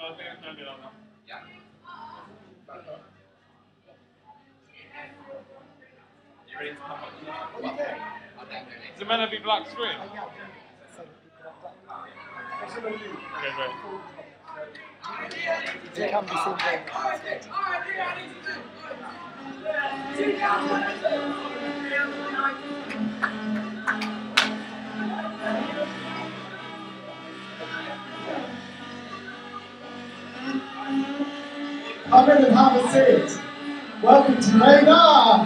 Yeah. You ready to pump up the Is it meant to be black screen? Okay, great. It can be seen there. Come in and have a seat. Welcome to Veida.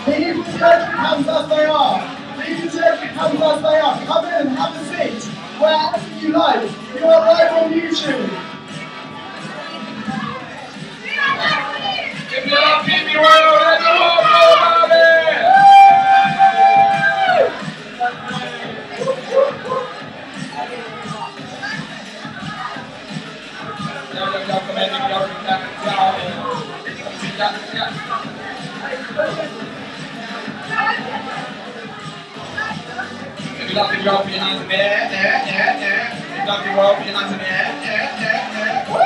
Leave the judgment hands as they are. Leave the judgment hands as they are. Come in and have a seat wherever you like. You are live on YouTube. If you love BBYO, let the whole know about it! If you love the world, put your hands in the air, If you love the world, put your hands in the air, Woo!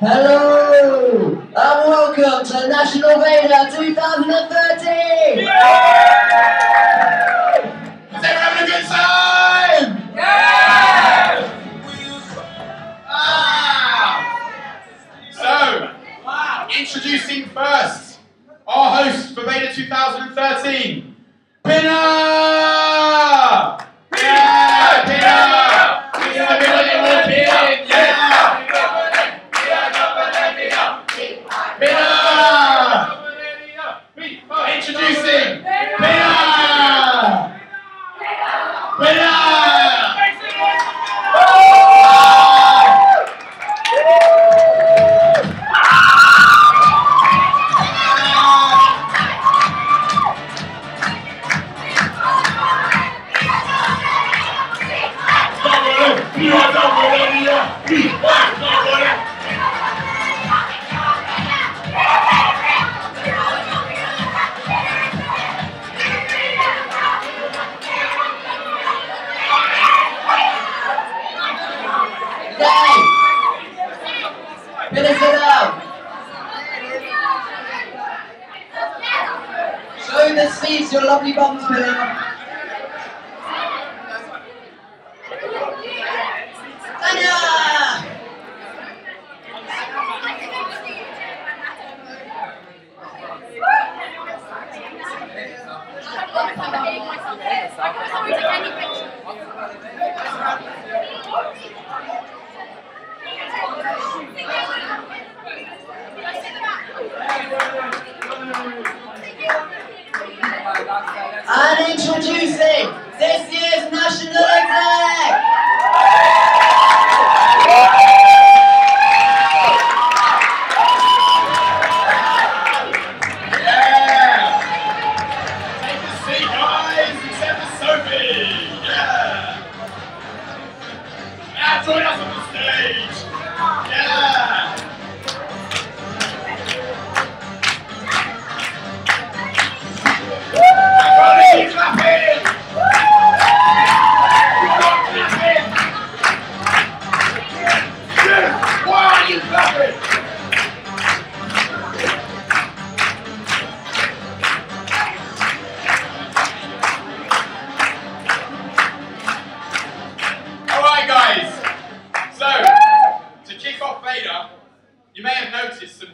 Hello and welcome to National Veida 2013! Is everyone having a good time? Yeah! So, introducing first our host for Veida 2013, Pinner! Yeah, Pinner! He's in the middle of the pin! Yeah! Introducing Bina! Bina! Show the sleeves, your lovely bums, Pinner. Tanya!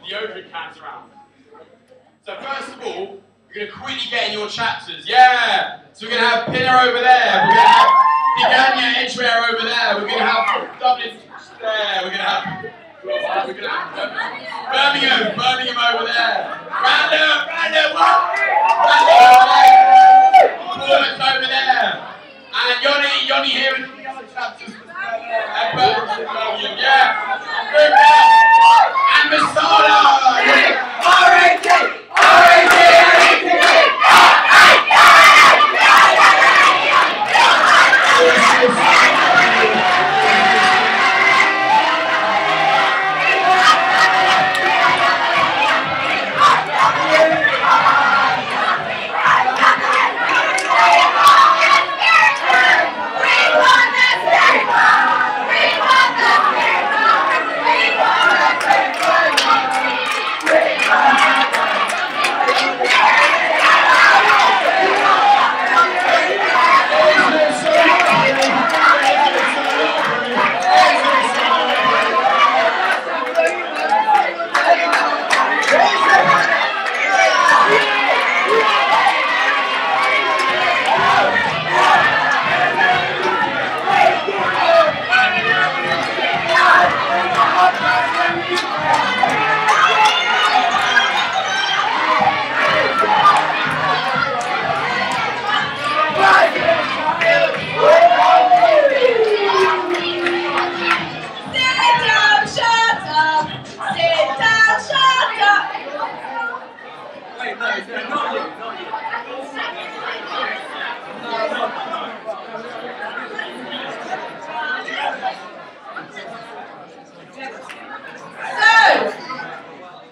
deodorant cans around. So first of all, we're going to quickly get in your chapters. Yeah! So we're going to have Pinner over there. We're going to have Pigania Edgeware over there. We're going to have Dublin there. We're going to have Birmingham over there. Random, what? Random over there. And Yoni here in the other chapters. And Birmingham, yeah. And Masala. R.A.T.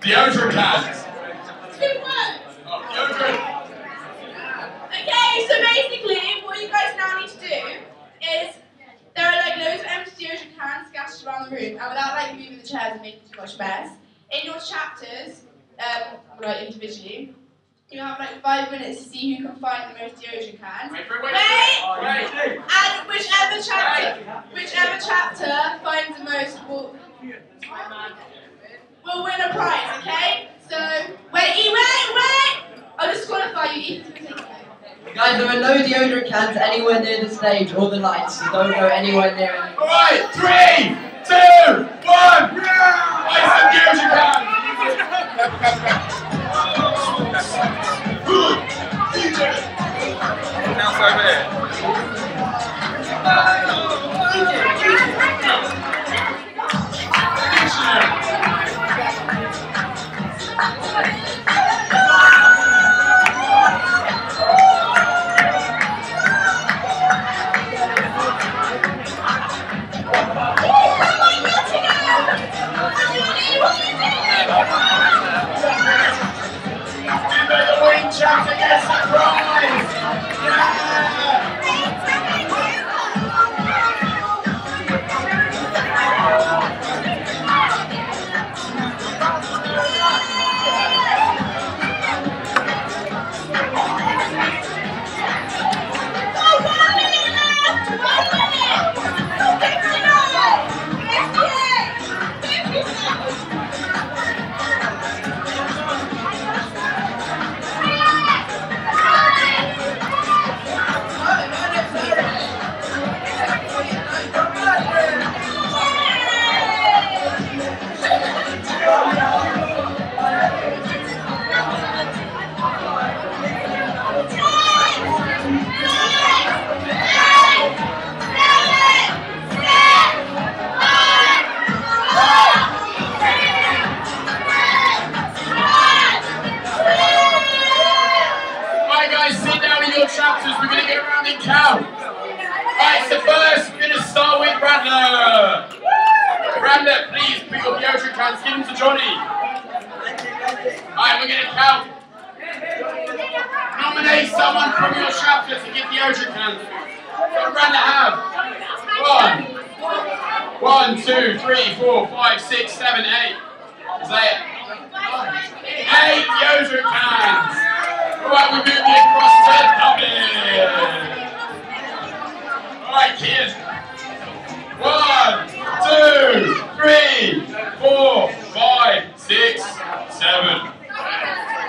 Deodorant cans. Good work. Oh, deodorant. Okay, so basically, what you guys now need to do is there are like loads of empty deodorant cans scattered around the room, and without like moving the chairs and making too much mess, in your chapters, like individually, you have like 5 minutes to see who can find the most deodorant cans. Wait! And whichever chapter finds the most will win a prize, okay? So, wait! I'll disqualify you, Ethan. Guys, there are no deodorant cans anywhere near the stage or the lights, so don't go anywhere near it. Alright, 3, 2, 1! Ice and deodorant cans! Now it's over here. Chapter gets the prize! Chapters, we're going to go around and count. Right, so first we're going to start with Brandler. Brandler, please put your deodorant cans, give them to Johnny. Alright, we're going to count. Nominate someone from your chapter to give deodorant cans. What does Brandler have? 1, 2, 3, 4, 5, 6, 7, 8. Is that it? 8 deodorant cans. Alright, we're moving across to Dublin. Alright, kids. 1, 2, 3, 4, 5, 6, 7,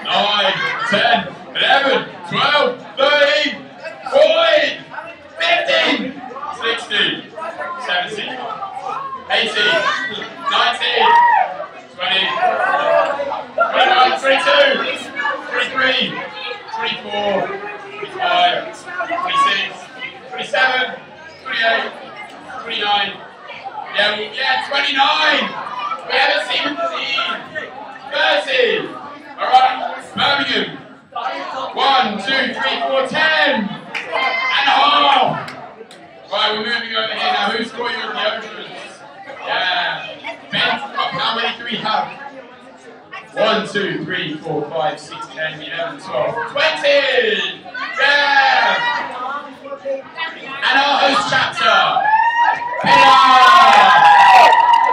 9, 10, 11, 12, 13, 14, 15, 16, 17, 18, 19, 20, 21, 22, 23, 24, 25, 26, 27, 28, 29, yeah, 29! We haven't seen the 30! Alright, Birmingham. 1, 2, 3, 4, 10! And a half! Right, we're moving over here now. Who's got your deodorants? Yeah. Ben, how many do we have? 1, 2, 3, 4, 5, 6, 10, 11, 12, 20! Yeah! And our host chapter!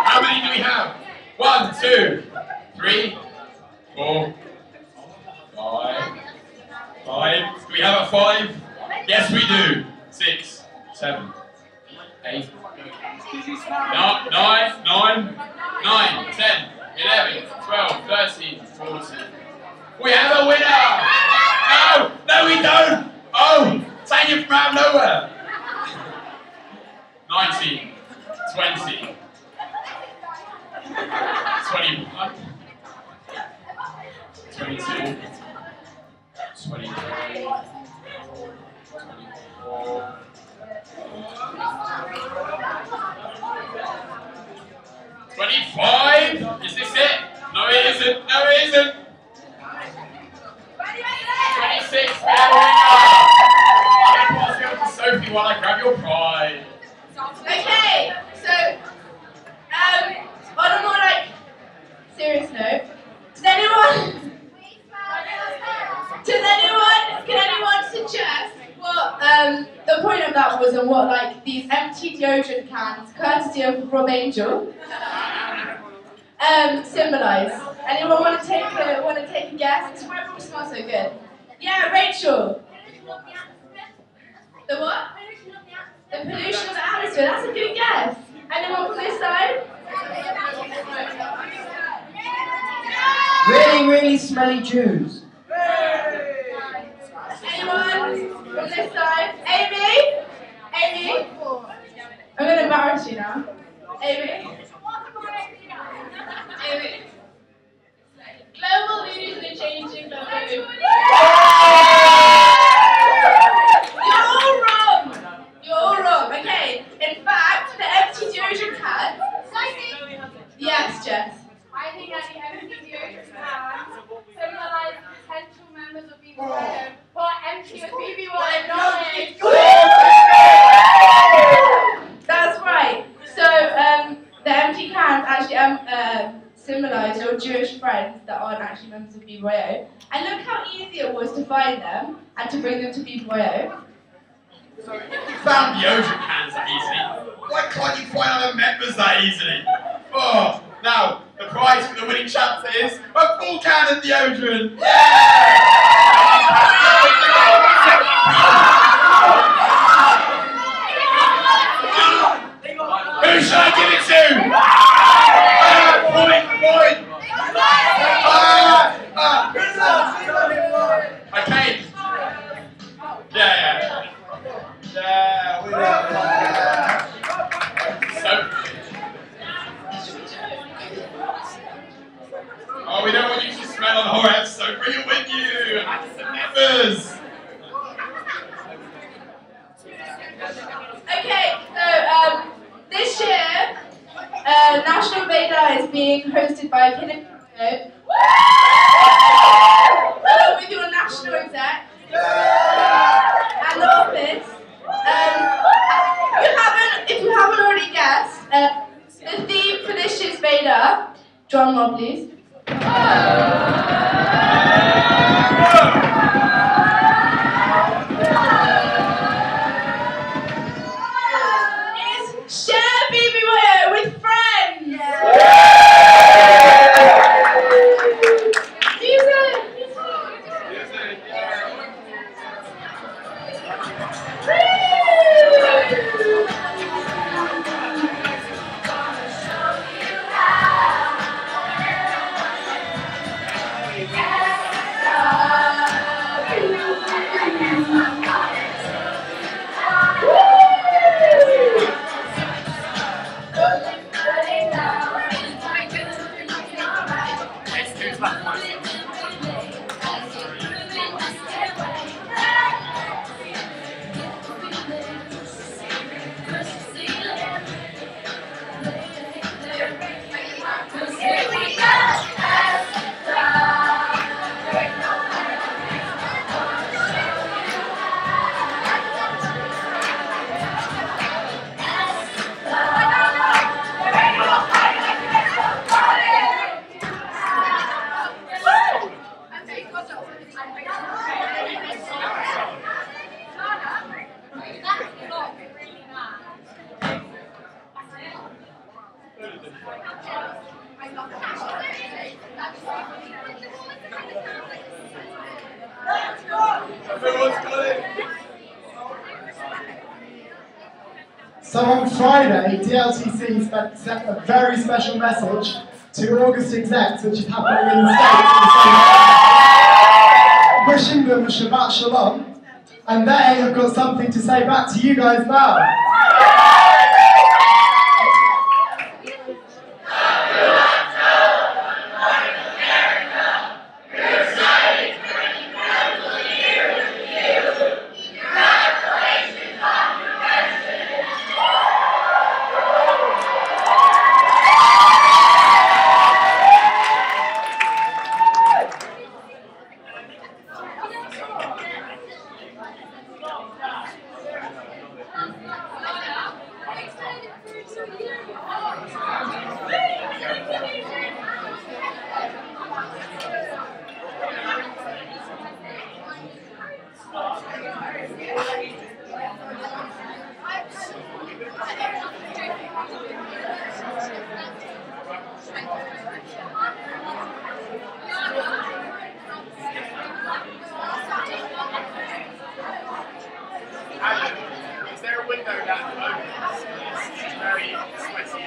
How many do we have? 1, 2, 3, 4, 5. 5. Do we have a 5? Yes, we do. 6, 7, 8, 9, 10, 11, 12, 13, 14. We have a winner! No! No, we don't! Oh! Taking from out of nowhere! 19, 20, 21, 22, 23, 24, 25? Is this it? No, it isn't. No, it isn't. 26. We have a winner. I'm going to pass you over to Sophie while I grab your prize. Okay, so on a more like serious note, can anyone suggest what the point of that was and what like these empty deodorant cans, courtesy of Rob Angel, symbolise? Anyone want to take a guess? This might not smell so good. Yeah, Rachel. The what? The pollution of the atmosphere. That's a good guess. Anyone from this side? Really, really smelly Jews. Anyone from this side? Amy? Amy? I'm going to embarrass you now. Amy? Amy? Global leaders are changing global leaders. You're all wrong. You're all wrong. Okay. In fact, the empty deodorant can. Yes, Jess. I think that the empty deodorant can symbolise potential members of BBYO who are empty of BBYO knowledge. That's right. So the empty cans actually symbolise your Jewish friends that aren't actually members of BBYO. And look how easy it was to find them and to bring them to BBYO. So if you found deodorant cans that easily, why can't you find other members that easily? Oh, now the prize for the winning chapter is a full can of deodorant. Who should I give it to? Point. Okay. Yeah. Oh, we don't want you to smell on horror, so bring it with you. And some members. Okay, so this year, National Veida is being hosted by Pinnacle, along with your national exec and the office. If you haven't already guessed, the theme for this year's Veida, drum roll please. Is share BBYO with friends. So on Friday, DLTC sent a very special message to August execs, which is happening in the States, wishing them a Shabbat Shalom, and they have got something to say back to you guys now. Is there a window that opens? It's very sweaty.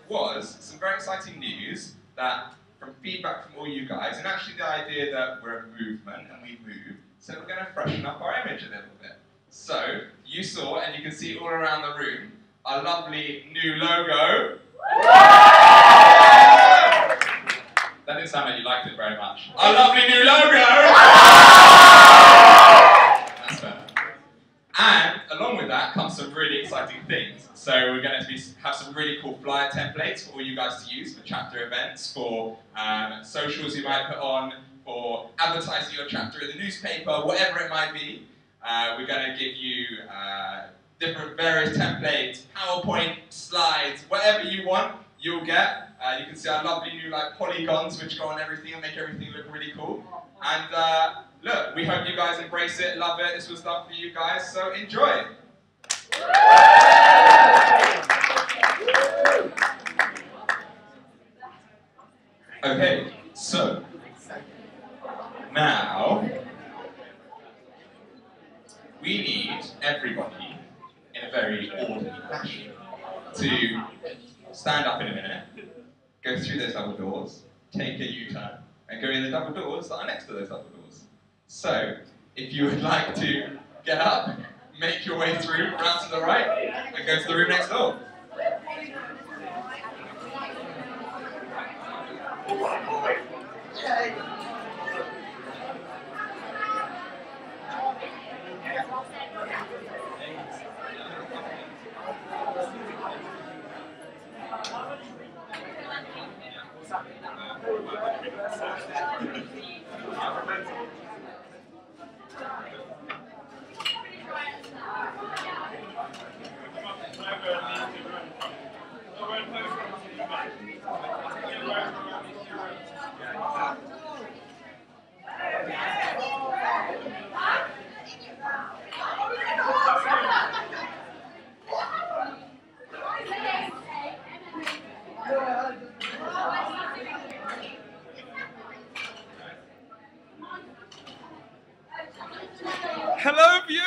was some very exciting news that from feedback from all you guys, and actually the idea that we're a movement and we move, so we're going to freshen up our image a little bit. So, you saw, and you can see all around the room, our lovely new logo. That didn't sound like you liked it very much. Our lovely new logo! That's better. And along with that comes some really exciting things. So we're going to have some really cool flyer templates for all you guys to use for chapter events, for socials you might put on, for advertising your chapter in the newspaper, whatever it might be. We're going to give you different various templates, PowerPoint slides, whatever you want, you'll get. You can see our lovely new polygons which go on everything and make everything look really cool. And look, we hope you guys embrace it, love it. This was done for you guys, so enjoy. Okay, so now we need everybody in a very orderly fashion to stand up in a minute, go through those double doors, take a U-turn, and go in the double doors that are next to those double doors. So, if you would like to get up, make your way through, round to the right, and go to the room next door. Hello, viewers!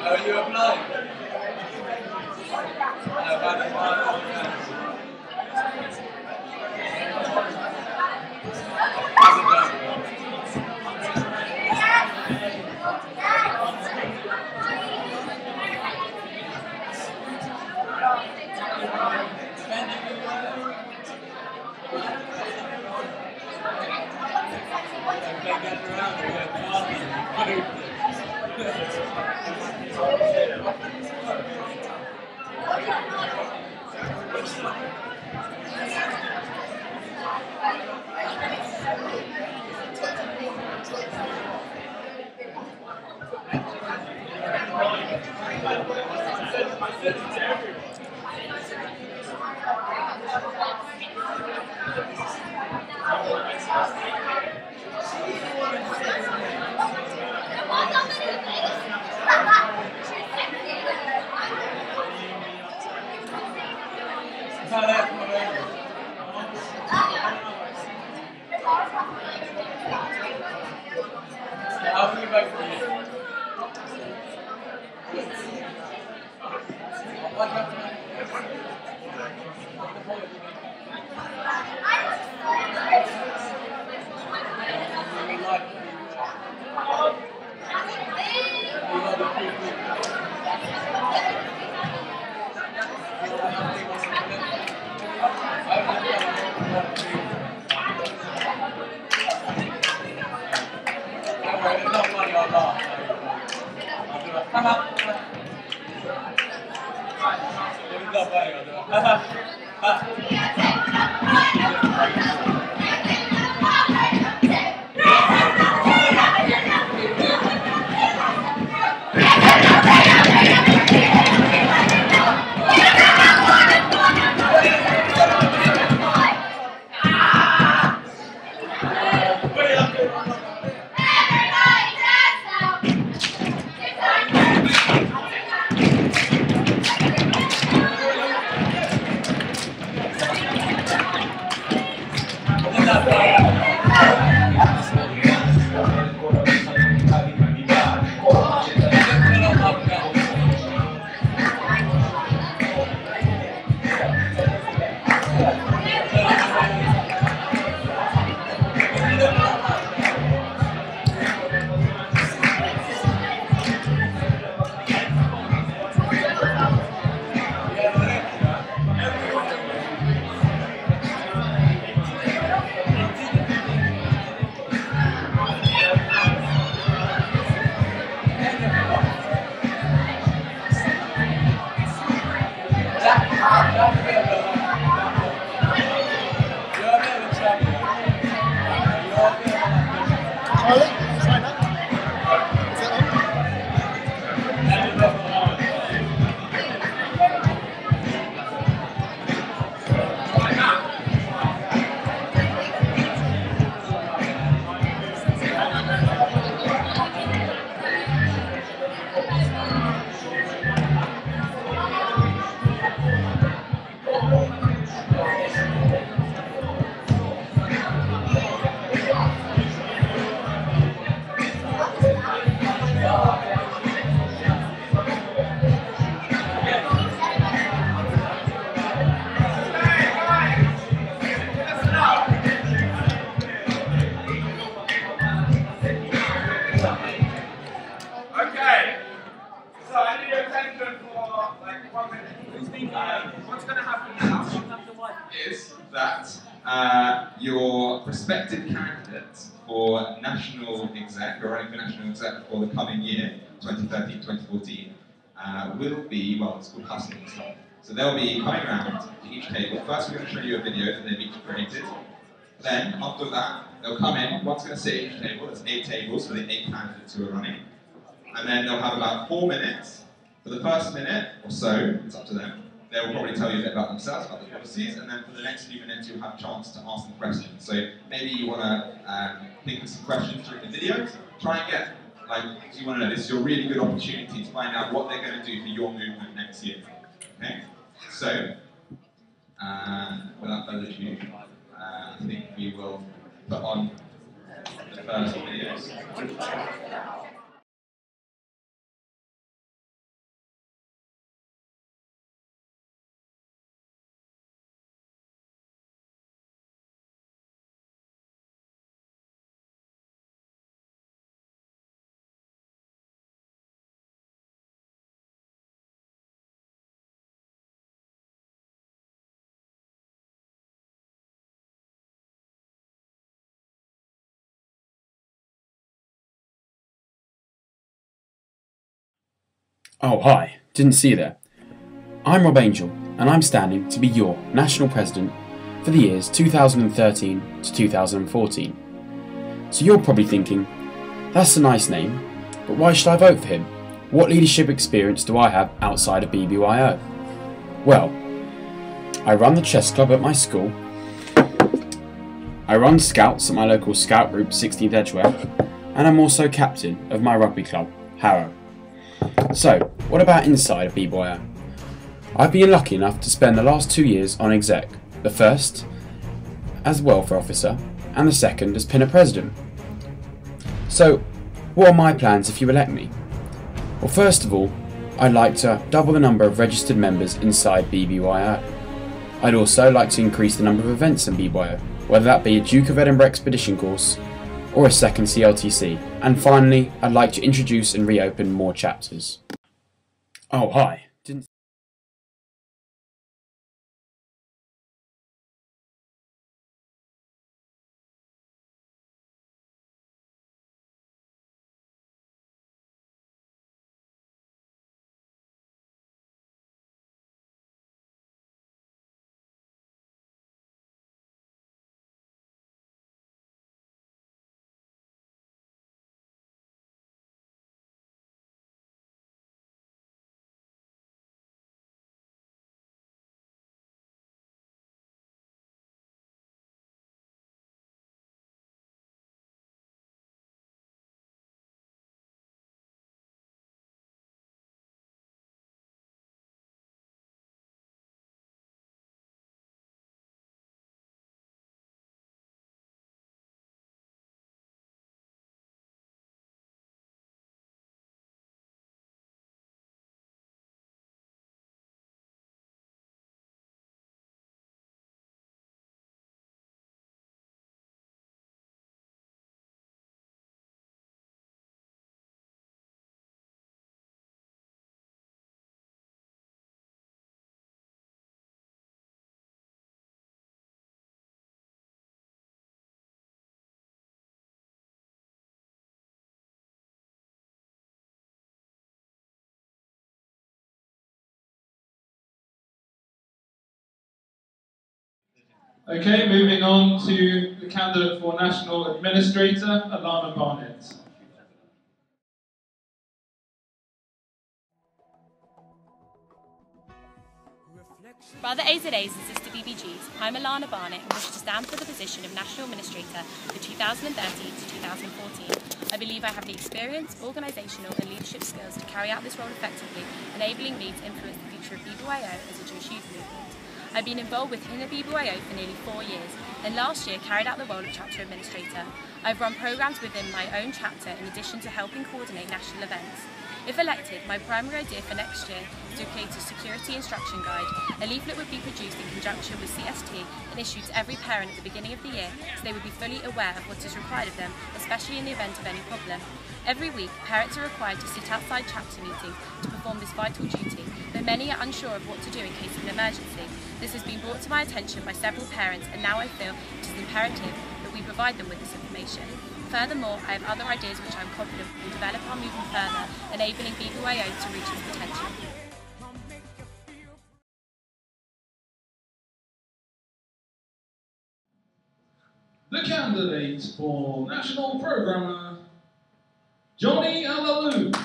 Are you applying? I'll be back for you. What's going to happen now is that your prospective candidates for national exec, who are running for national exec for the coming year, 2013-2014, will be, well, it's called hustling and stuff. So they'll be coming around to each table. First, we're going to show you a video that they've each created. Then, after that, they'll come in, one's going to sit at each table, there's 8 tables for the 8 candidates who are running. And then they'll have about 4 minutes. For the first minute or so, it's up to them, they will probably tell you a bit about themselves, about the policies, and then for the next few minutes you'll have a chance to ask them questions. So maybe you want to think of some questions during the videos, try and get, do you want to know, this is a really good opportunity to find out what they're going to do for your movement next year. Okay? So, without further ado, I think we will put on the first videos. Oh, hi, didn't see you there. I'm Rob Angel, and I'm standing to be your National President for the years 2013 to 2014. So you're probably thinking, that's a nice name, but why should I vote for him? What leadership experience do I have outside of BBYO? Well, I run the chess club at my school, I run scouts at my local scout group 16th Edgware, and I'm also captain of my rugby club, Harrow. So, what about inside of BBYO? I've been lucky enough to spend the last 2 years on exec, the first as welfare officer and the second as pinner president. So, what are my plans if you elect me? Well, first of all, I'd like to double the number of registered members inside BBYO. I'd also like to increase the number of events in BBYO, whether that be a Duke of Edinburgh expedition course or a second CLTC. And finally, I'd like to introduce and reopen more chapters. Oh, hi. Didn't Okay, moving on to the candidate for National Administrator, Alana Barnett. Brother AZAs and Sister BBGs, I'm Alana Barnett and wish to stand for the position of National Administrator for 2013 to 2014. I believe I have the experience, organisational and leadership skills to carry out this role effectively, enabling me to influence the future of BBYO as a Jewish youth movement. I've been involved with BBYO for nearly 4 years and last year carried out the role of Chapter Administrator. I've run programmes within my own chapter in addition to helping coordinate national events. If elected, my primary idea for next year is to create a security instruction guide. A leaflet would be produced in conjunction with CST and issued to every parent at the beginning of the year so they would be fully aware of what is required of them, especially in the event of any problem. Every week, parents are required to sit outside chapter meetings to perform this vital duty, but many are unsure of what to do in case of an emergency. This has been brought to my attention by several parents and now I feel it is imperative that we provide them with this information. Furthermore, I have other ideas which I am confident will develop our movement further, enabling BBYO to reach its potential. the candidate for National Programmer, Johnny Alalu.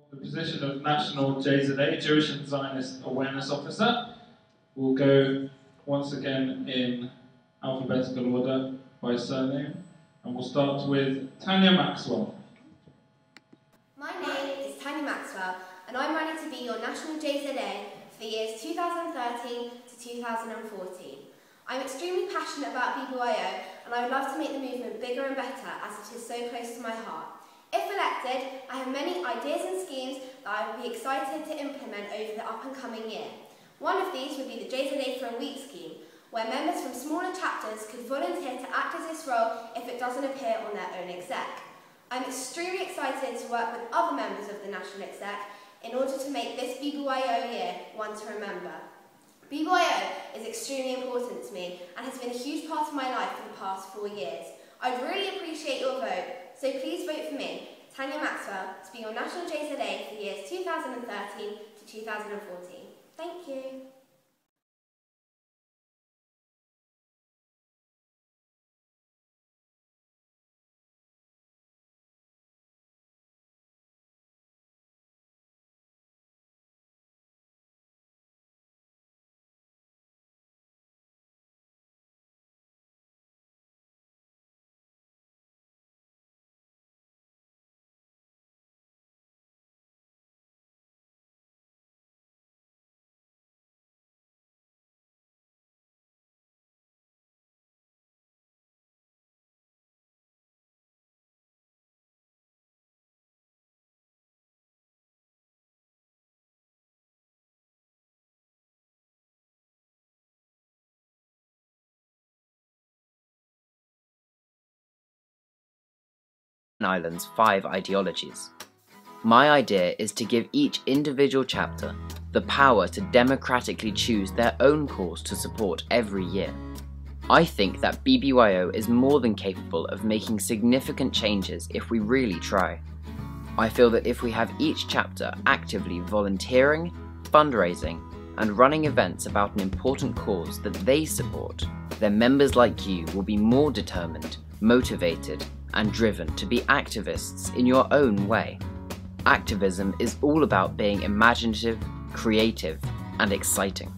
The position of National JZA, Jewish and Zionist Awareness Officer, will go once again in alphabetical order by surname, and we'll start with Tanya Maxwell. My name is Tanya Maxwell, and I'm running to be your National JZA for the years 2013 to 2014. I'm extremely passionate about BBYO, and I would love to make the movement bigger and better as it is so close to my heart. If elected, I have many ideas and schemes that I would be excited to implement over the up-and-coming year. One of these would be the JZA for a Week scheme, where members from smaller chapters could volunteer to act as this role if it doesn't appear on their own exec. I'm extremely excited to work with other members of the National Exec in order to make this BBYO year one to remember. BBYO is extremely important to me and has been a huge part of my life for the past 4 years. I'd really appreciate your vote, so please vote for me, Tanya Maxwell, to be your National JZA for the years 2013 to 2014. Thank you. Island's 5 ideologies. My idea is to give each individual chapter the power to democratically choose their own cause to support every year. I think that BBYO is more than capable of making significant changes if we really try. I feel that if we have each chapter actively volunteering, fundraising, and running events about an important cause that they support, then members like you will be more determined, motivated, and driven to be activists in your own way. Activism is all about being imaginative, creative, and exciting.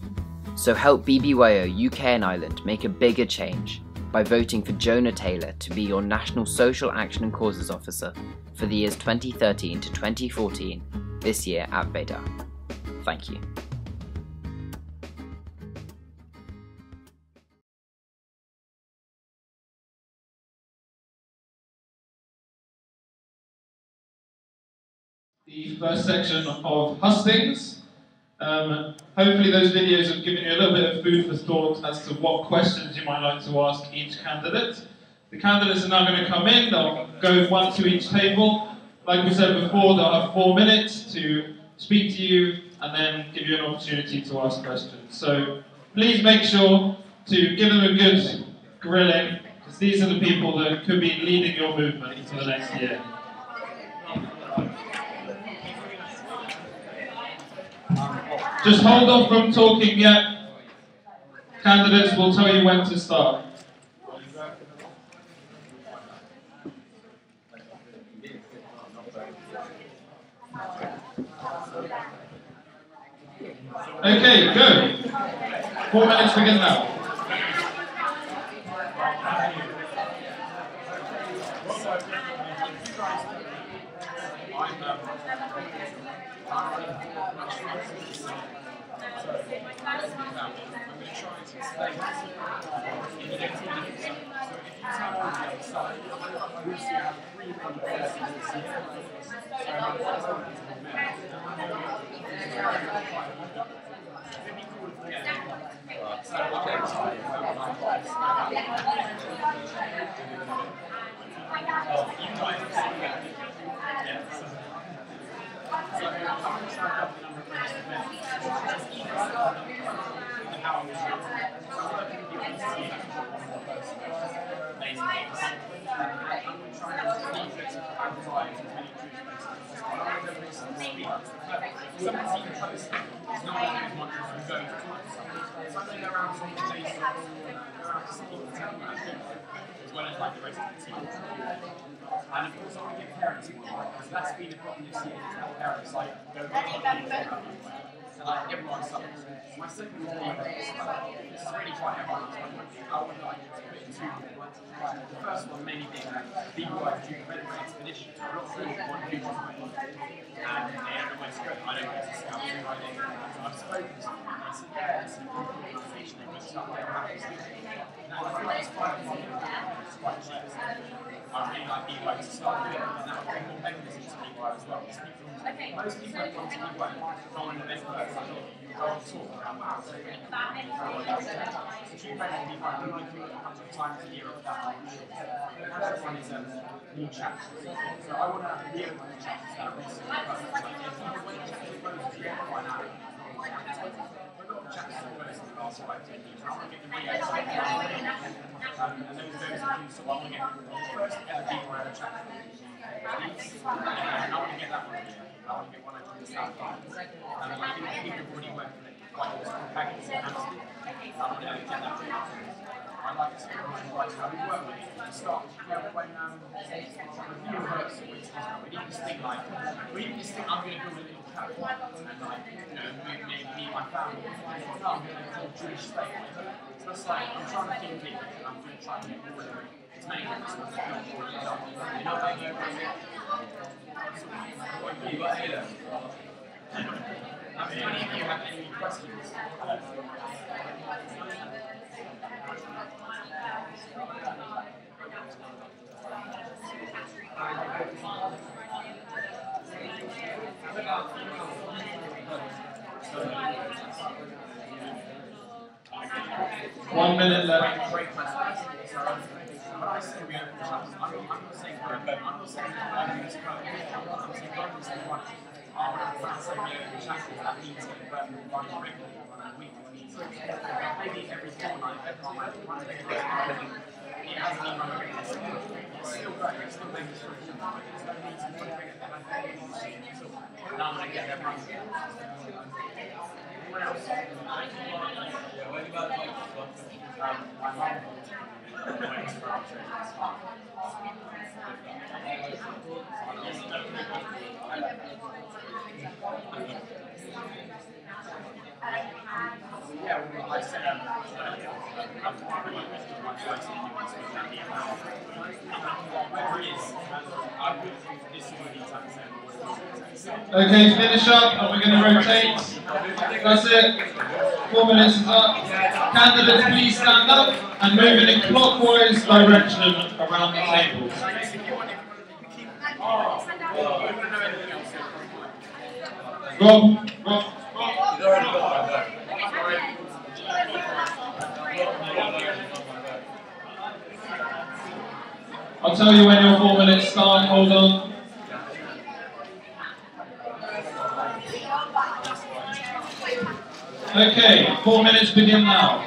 So help BBYO UK and Ireland make a bigger change by voting for Jonah Taylor to be your National Social Action and Causes Officer for the years 2013 to 2014 this year at Veida. Thank you. The first section of hustings. Hopefully those videos have given you a little bit of food for thought as to what questions you might like to ask each candidate. The candidates are now going to come in, they'll go one to each table, like we said before, they'll have 4 minutes to speak to you and then give you an opportunity to ask questions. So please make sure to give them a good grilling, because these are the people that could be leading your movement for the next year. Just hold off from talking yet. Candidates will tell you when to start. Okay, go. 4 minutes begin now. As well as like the rest of the team. And of course I want to give parents more, because that's been a problem this year, is that parents like don't and like everyone suffers. My second one is this is really quite everyone. I would like to put in 2 points. The first one mainly being BBYO National Expedition. A lot of people want to do this, and they don't know where to go. I don't know where to scout through my name. So I've spoken to them, and I said, yeah, it's an organisation, they can start their practice. Now, I feel like it's quite cheap. I really like BBYO to start with, and that will bring more mechanisms to BBYO as well. Most people that come to BBYO go on an event first, like, you go on tour around the house. So true friends of BBYO, we like to a couple of times a year of that. The first one is new chapters. So I want to have a year of new chapters that are recent. When the chapter closes, you get quite out. A lot of chapters are closed in the last 5-10 years. I want to get them re-excited. And those are things, so I want to get the first ever BBYO chapter. And I want to get that one here. I want to get one over the South Island. And I think people have already worked with it quite a lot. Packets in Amsterdam. I want to get that one. I like to like how we work with it. To start, when review rehearsal, we need this thing like, I'm going to build a little character. And like, me and my family, I'm going to build Jewish state. So it's like, I'm trying to think big, and I'm going to try to make more of it. It's mainly this one, you know what I mean? You got here. If any of you have any questions? 1 minute left. Great questions. When I say we have chapters, I'm not saying I'm not saying this code. I'm saying God is the one. When I say we have chapters, that means that we're running regularly on a weekly meeting. Maybe every fortnight, every time I run a regular. It hasn't been run regularly. It's still going. It's still making sure it's not. It's no need to put it regular. Now I'm going to get them running. Anyone else? Yeah, what about my mum? Yeah, well, I said Okay, finish up and we're going to rotate. That's it. 4 minutes is up. Candidates, please stand up and move in a clockwise direction around the tables. Rob. I'll tell you when your 4 minutes start, hold on. Okay, 4 minutes begin now.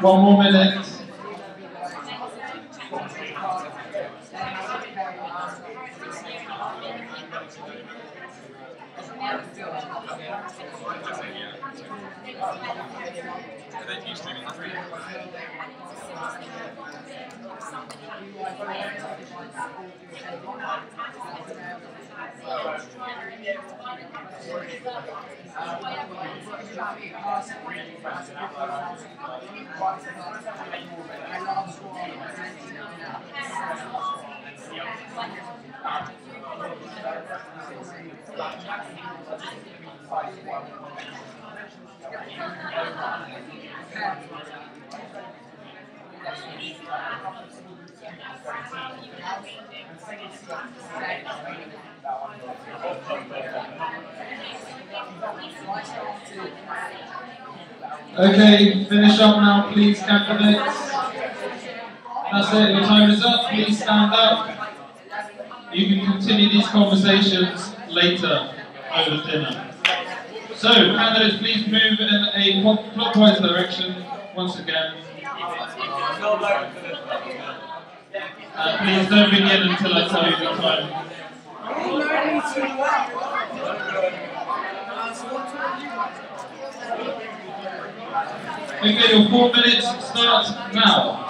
One more minute. Okay, finish up now, please, candidates. That's it, your time is up. Please stand up. You can continue these conversations later over dinner. So, candidates, please move in a clockwise direction once again. Please don't begin until I tell you the time. Okay, your 4 minutes start now.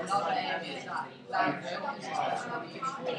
Another areas that language is especially used for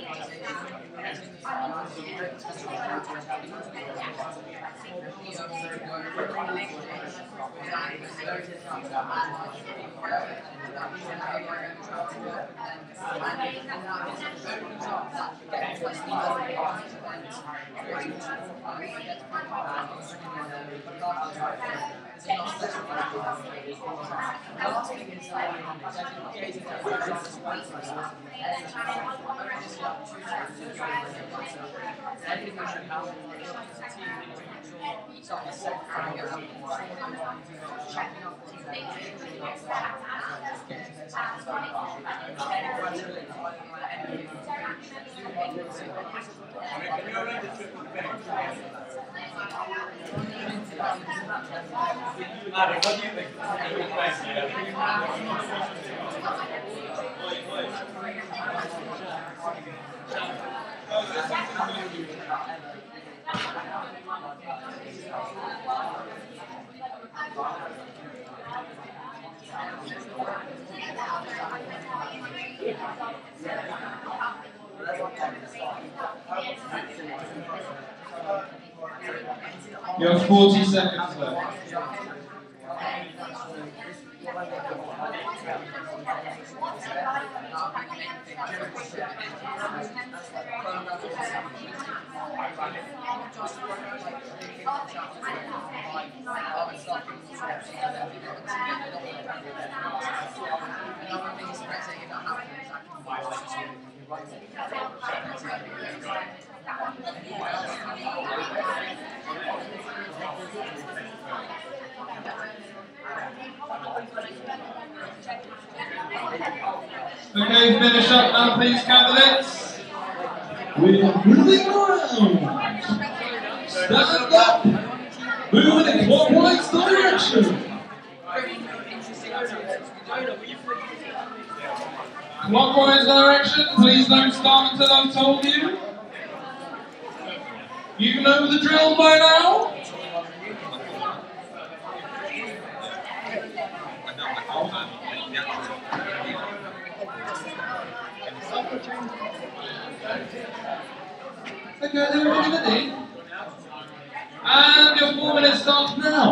Adam, what do you think? You have 40 seconds left. Okay, finish up now, please, candidates. We're moving around. Stand up. Move in a clockwise direction. Clockwise direction. Please don't start until I've told you. You know the drill by now. Okay, everybody ready? And your 4 minutes starts now.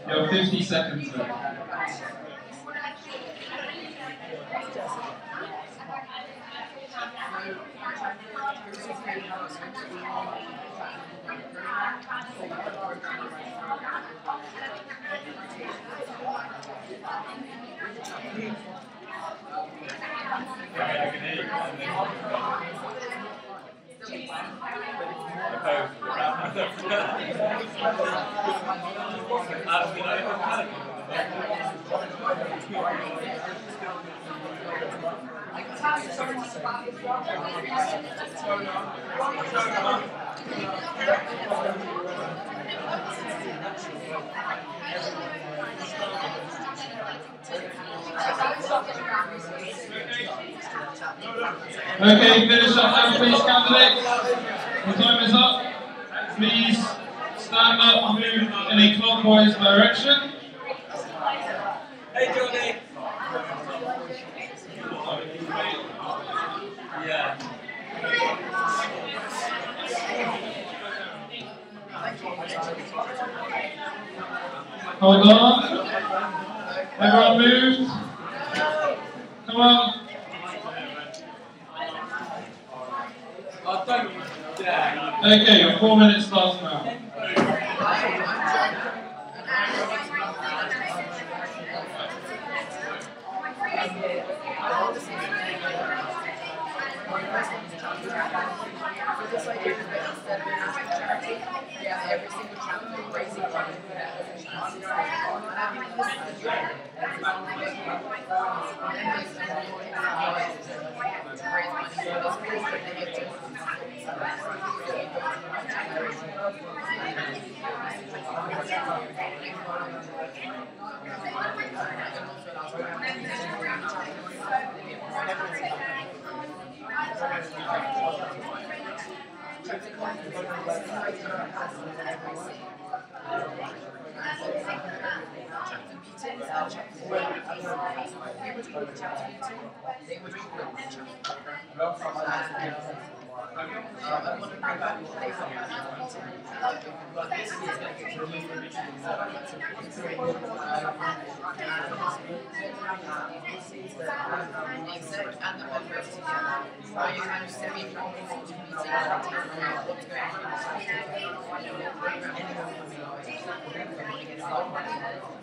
You have 50 seconds left. Okay, finish up now, please, candidates. The time is up. Please stand up and move in a clockwise direction. Hey, Johnny. Yeah. Hold on. Everyone moved. Come on. Okay, your 4 minutes starts now. Every single chapter raising money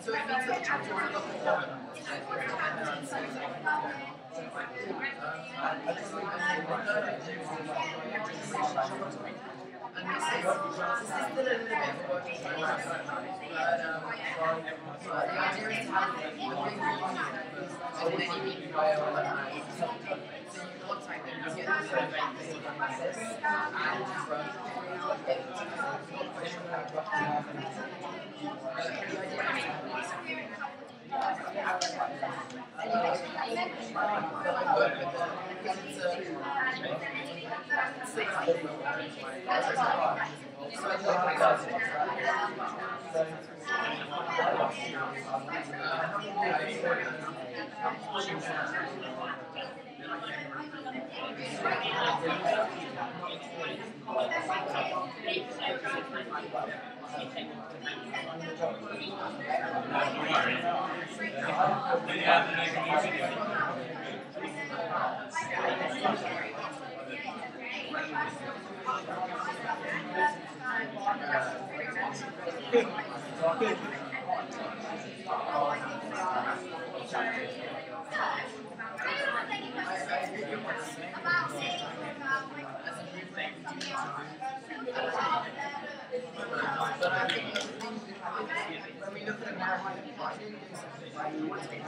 So it means that the chapter will look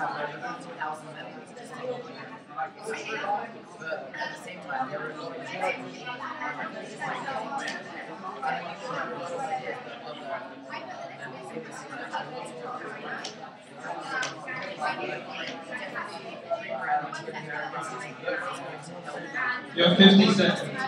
have over 40,000 members just taking it. It's true, but at the same time, there are a lot of people who You have 50 seconds.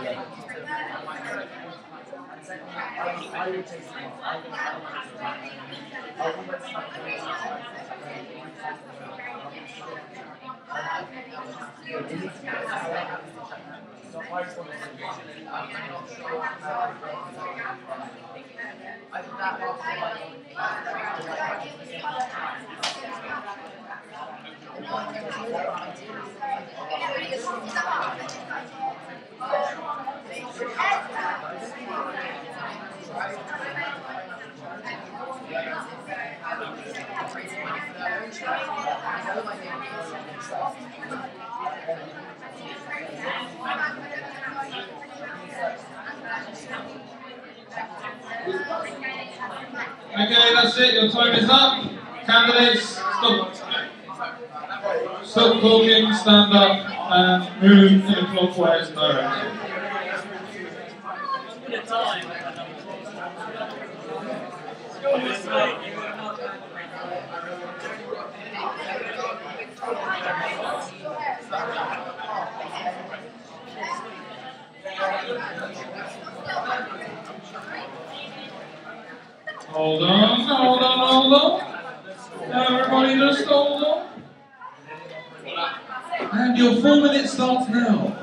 Okay, that's it. Your time is up. Candidates, stop talking, stand up, and move in a clockwise direction. Hold on, hold on, hold on. Everybody just hold on. And your 4 minutes starts now.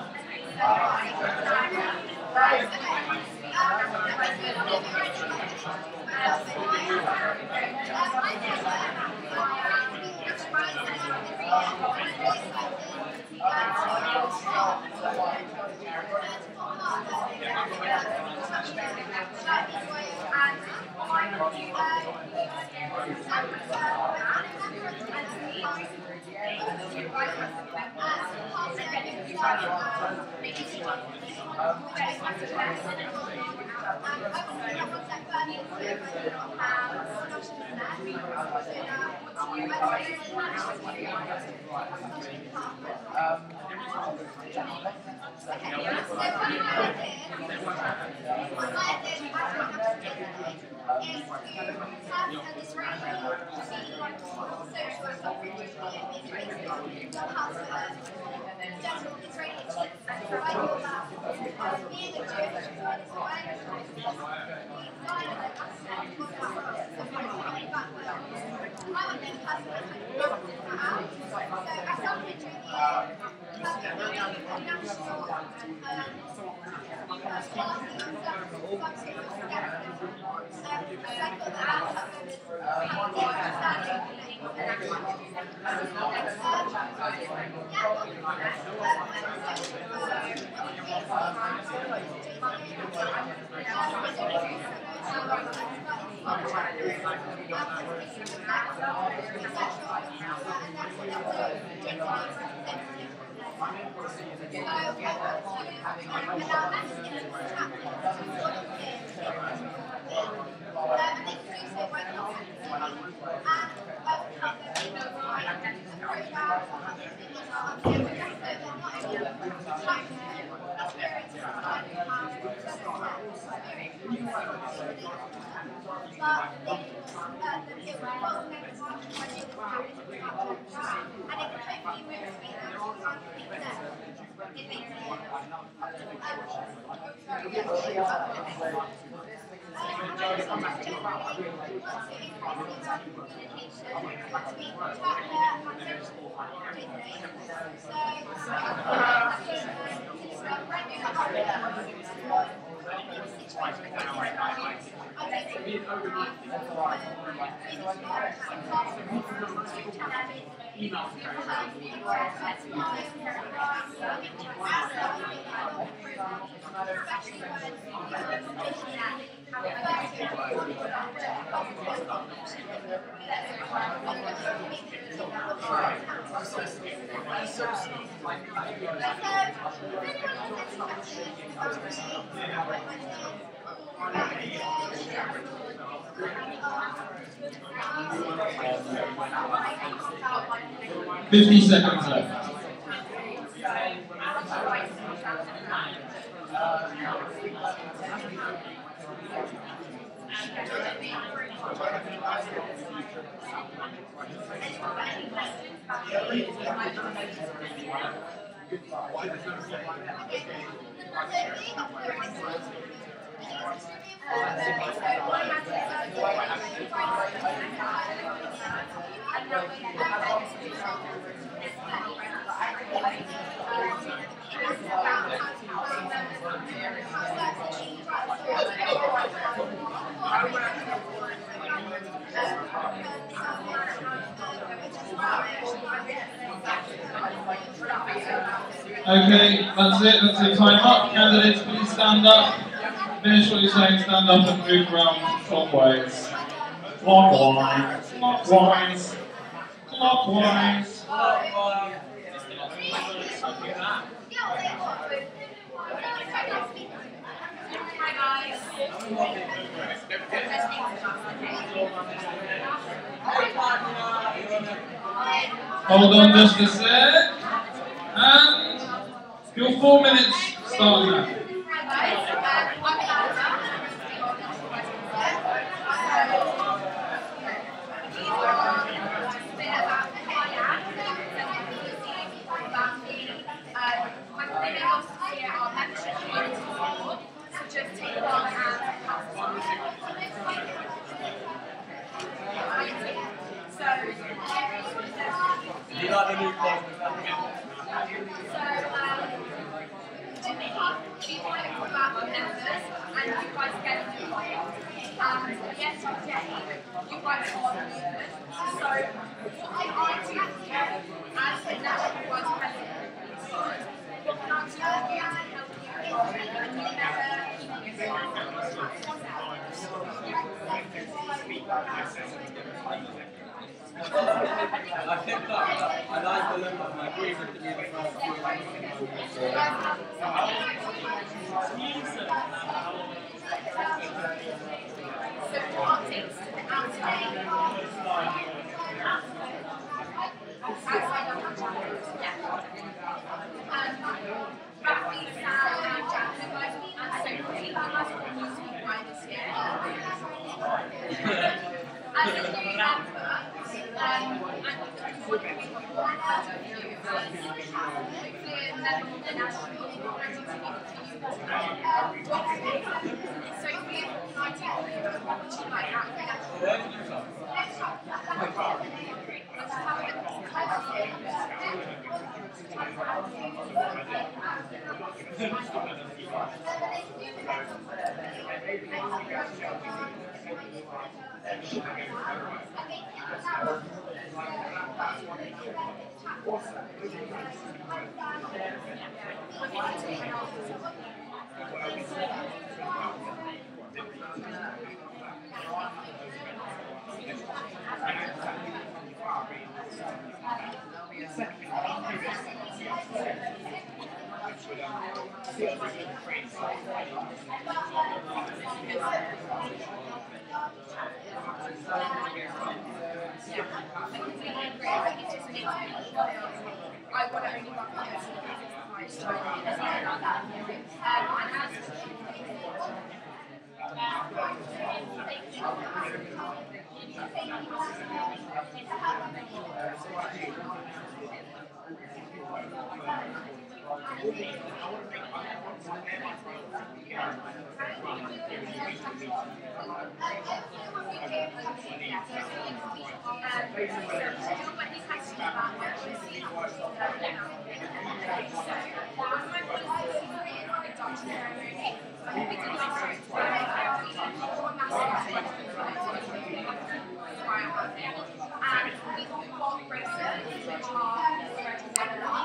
50 seconds left. Okay, that's it. That's your time up. Candidates, please stand up. Finish what you're saying, stand up and move around clockwise. Clockwise. Clockwise. Clockwise. Hold on just a sec. And your 4 minutes start now. Do you like the new clothes? I think that I like the look of my agree with the new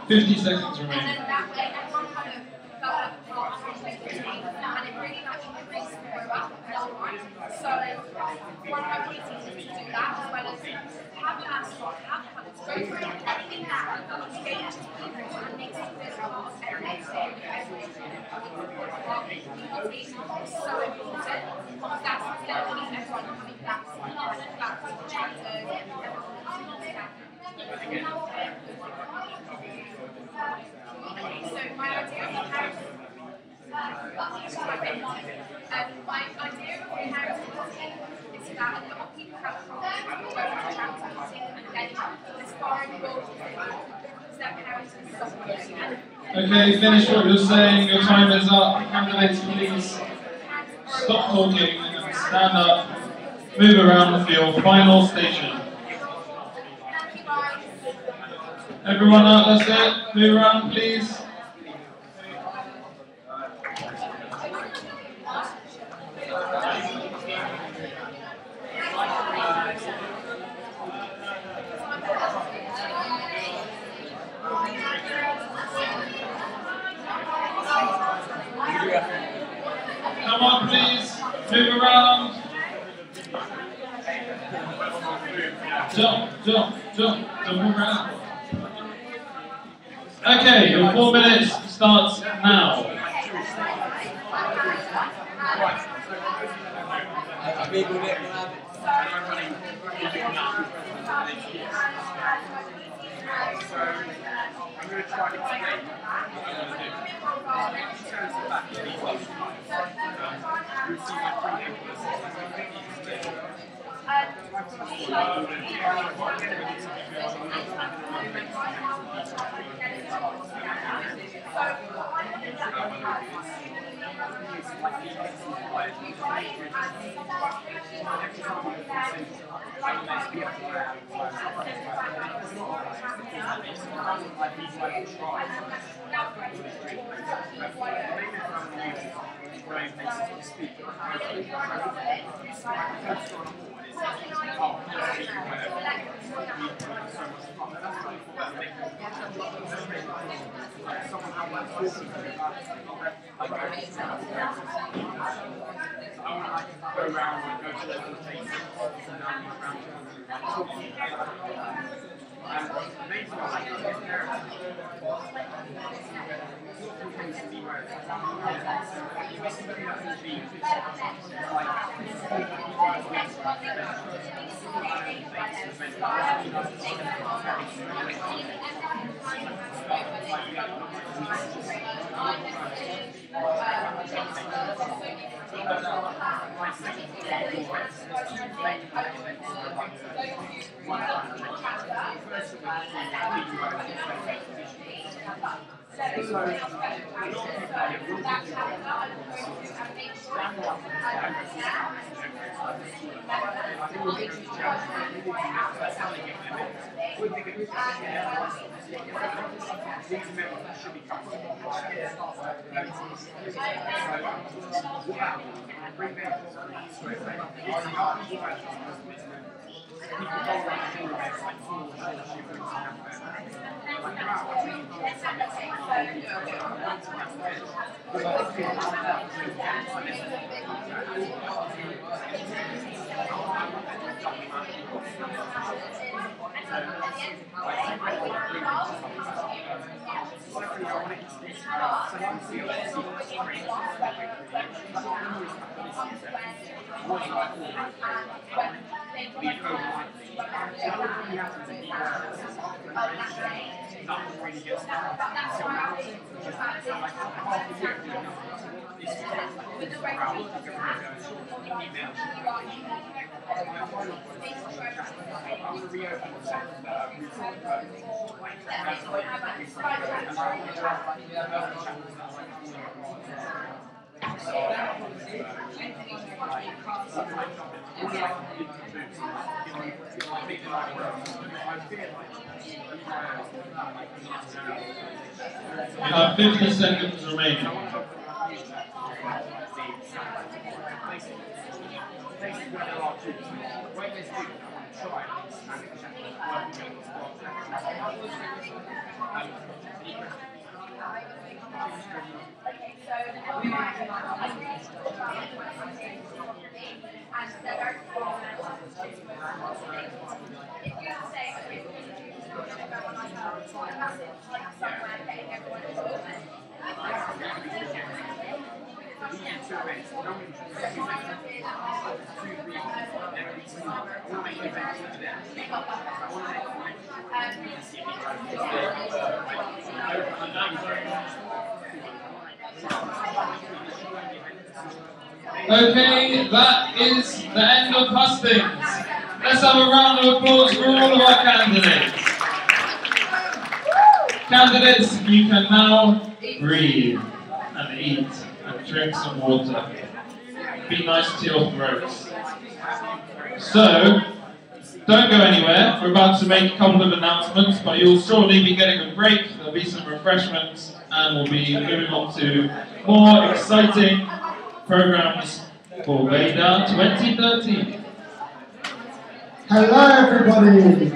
$50 seconds remaining. My idea of inheritance is that a lot of people have problems with going to chapters and then aspiring goals because their parents are suffering. Okay, finish what you're saying, your time is up. Candidates, please stop talking and stand up, move around the field. Final station. Everyone up, that's it. Move around, please. Come on, please. Move around. Jump, jump, jump, jump around. Okay, your 4 minutes starts now. I'm going to try and explain You have 50 seconds remaining. Okay, that is the end of hustings. Let's have a round of applause for all of our candidates. Candidates, you can now breathe and eat and drink some water. Be nice to your throats. So, don't go anywhere. We're about to make a couple of announcements, but you'll shortly be getting a break. There'll be some refreshments, and we'll be moving on to more exciting programs for Veida 2013. Hello everybody!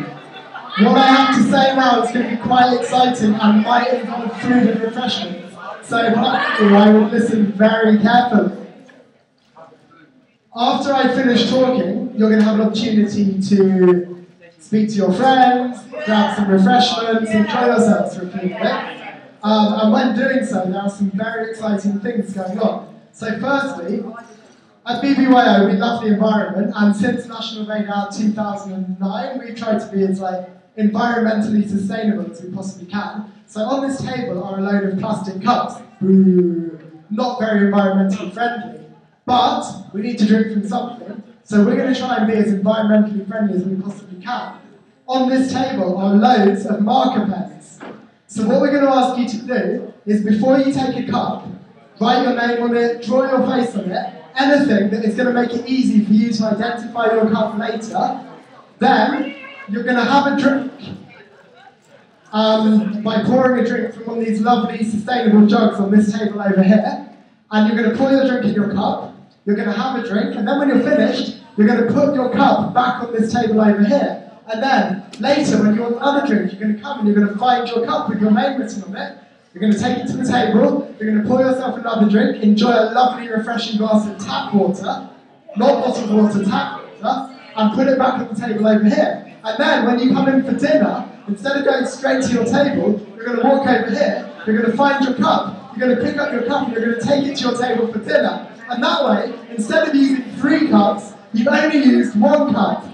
What I have to say now is going to be quite exciting and might involve food and refreshments. So if I were you, I would listen very carefully. After I finish talking, you're going to have an opportunity to speak to your friends, grab some refreshments, enjoy yourselves for a few minutes. And when doing so, there are some very exciting things going on. So firstly, at BBYO we love the environment, and since National Veida 2009, we've tried to be as environmentally sustainable as we possibly can. So on this table are a load of plastic cups. Boo! Not very environmentally friendly. But we need to drink from something, so we're going to try and be as environmentally friendly as we possibly can. On this table are loads of marker pens. So what we're going to ask you to do is, before you take a cup, write your name on it, draw your face on it, anything that is going to make it easy for you to identify your cup later. Then you're going to have a drink by pouring a drink from one of these lovely sustainable jugs on this table over here. And you're going to pour your drink in your cup. You're going to have a drink, and then when you're finished, you're going to put your cup back on this table over here. And then, later, when you want another drink, you're going to come and you're going to find your cup with your name written on it. You're going to take it to the table, you're going to pour yourself another drink, enjoy a lovely, refreshing glass of tap water, not bottled water, tap water, and put it back on the table over here. And then, when you come in for dinner, instead of going straight to your table, you're going to walk over here, you're going to find your cup, you're going to pick up your cup, and you're going to take it to your table for dinner. And that way, instead of using 3 cups, you've only used 1 cup.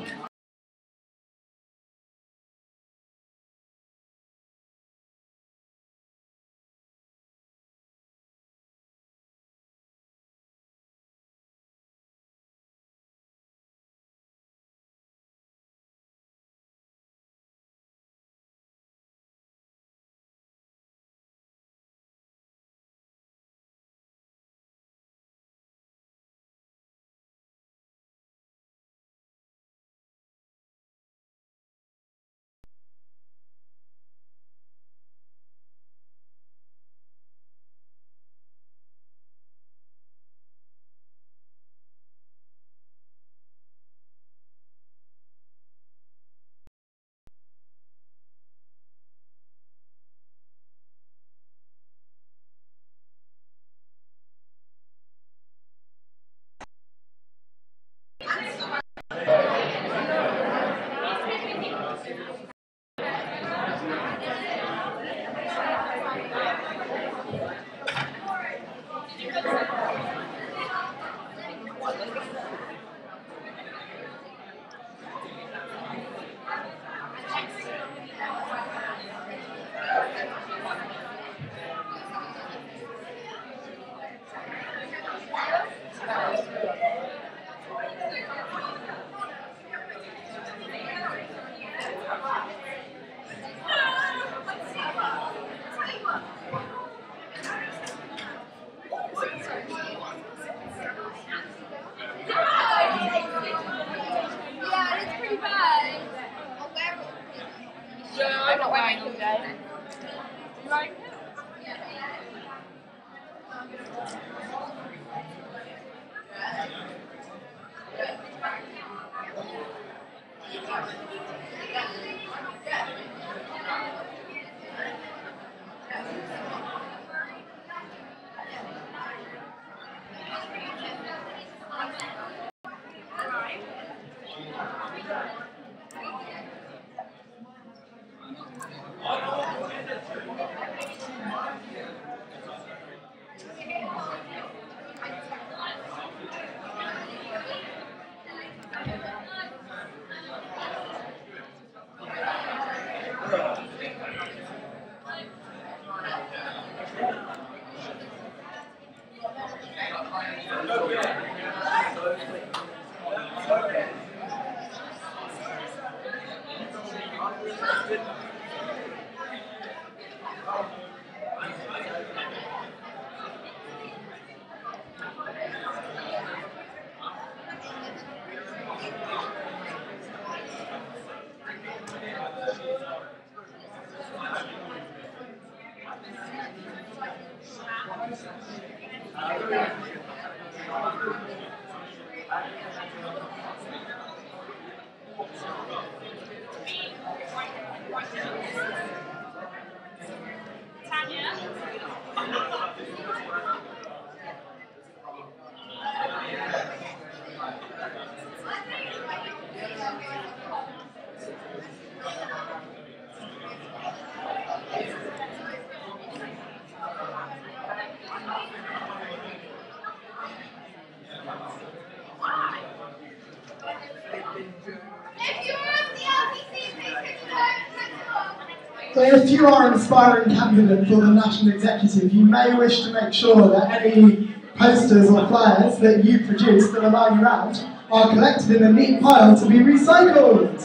So if you are an aspiring candidate for the National Executive, you may wish to make sure that any posters or flyers that you produce that are lying around are collected in a neat pile to be recycled.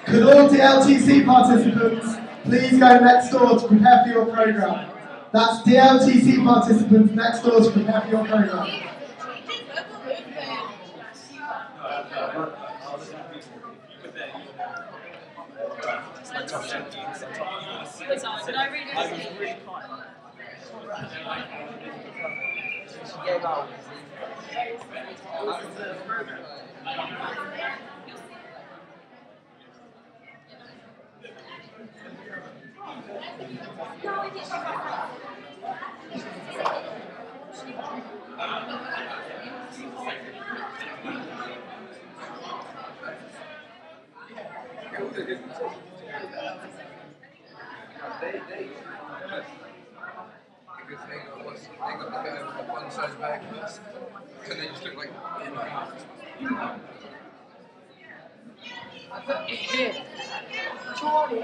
Could all DLTC participants please go next door to prepare for your programme? That's DLTC participants next door to prepare for your programme. Can they just look like, Charlie,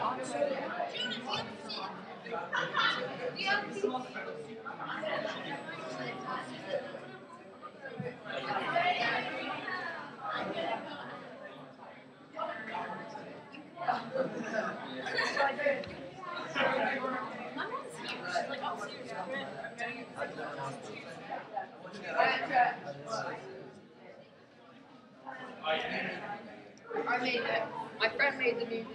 I made it. My friend made the music.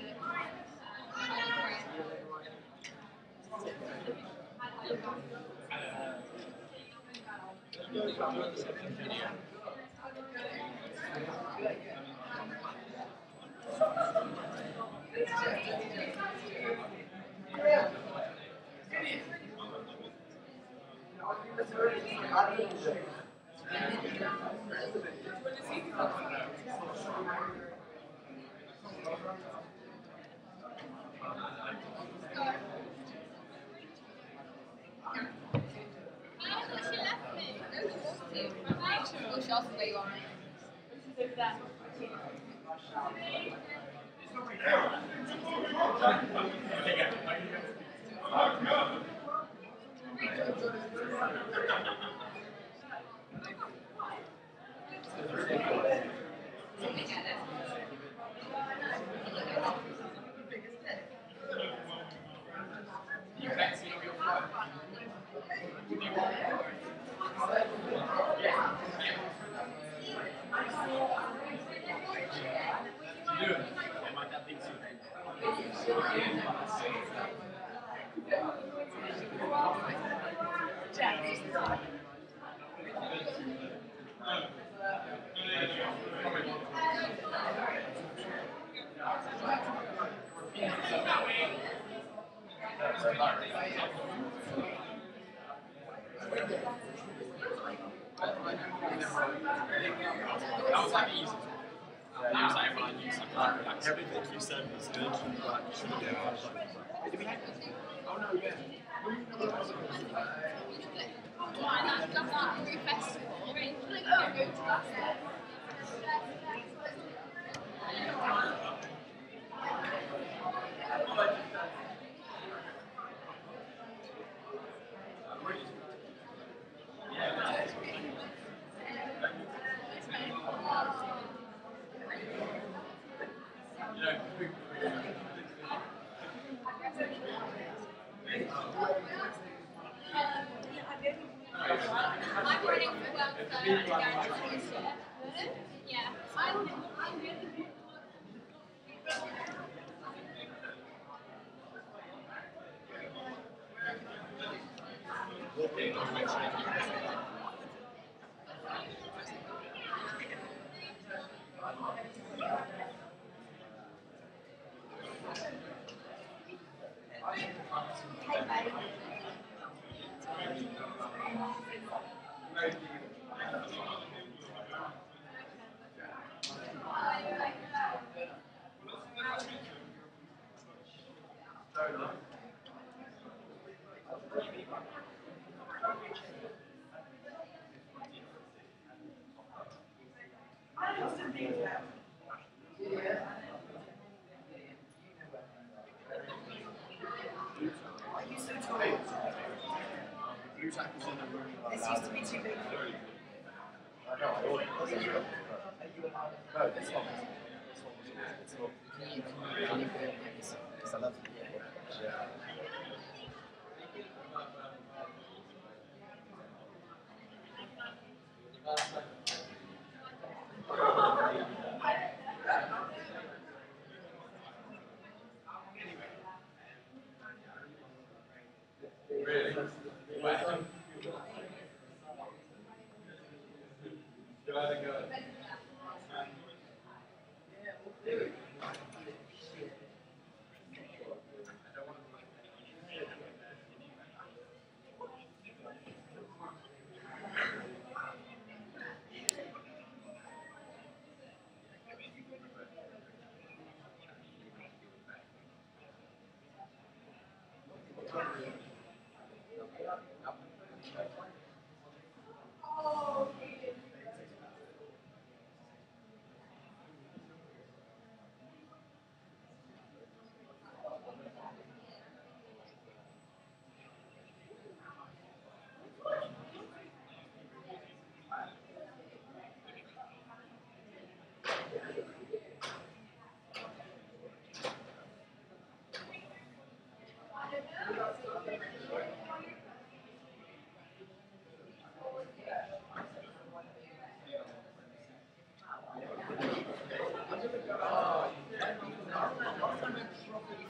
That was like easy. That was like everyone used like everything you said was good, but should have been oh no, yeah. I'm running for welfare this year. Yeah. I'm really No, this one. Can you put it again? Because I love it. Really? Wow. Go.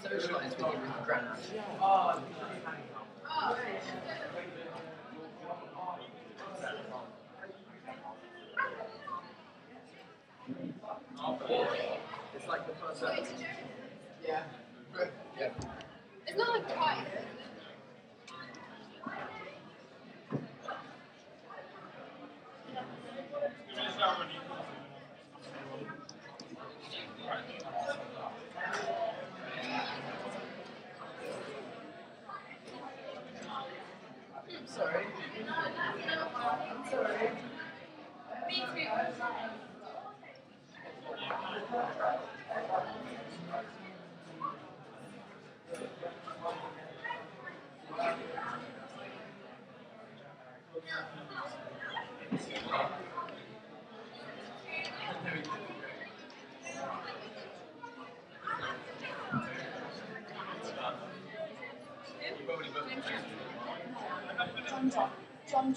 Socialise with you with the grand. It's like the first So it's a joke. Yeah. Yeah. It's not like a fight. Sorry. Sorry. Me too. John.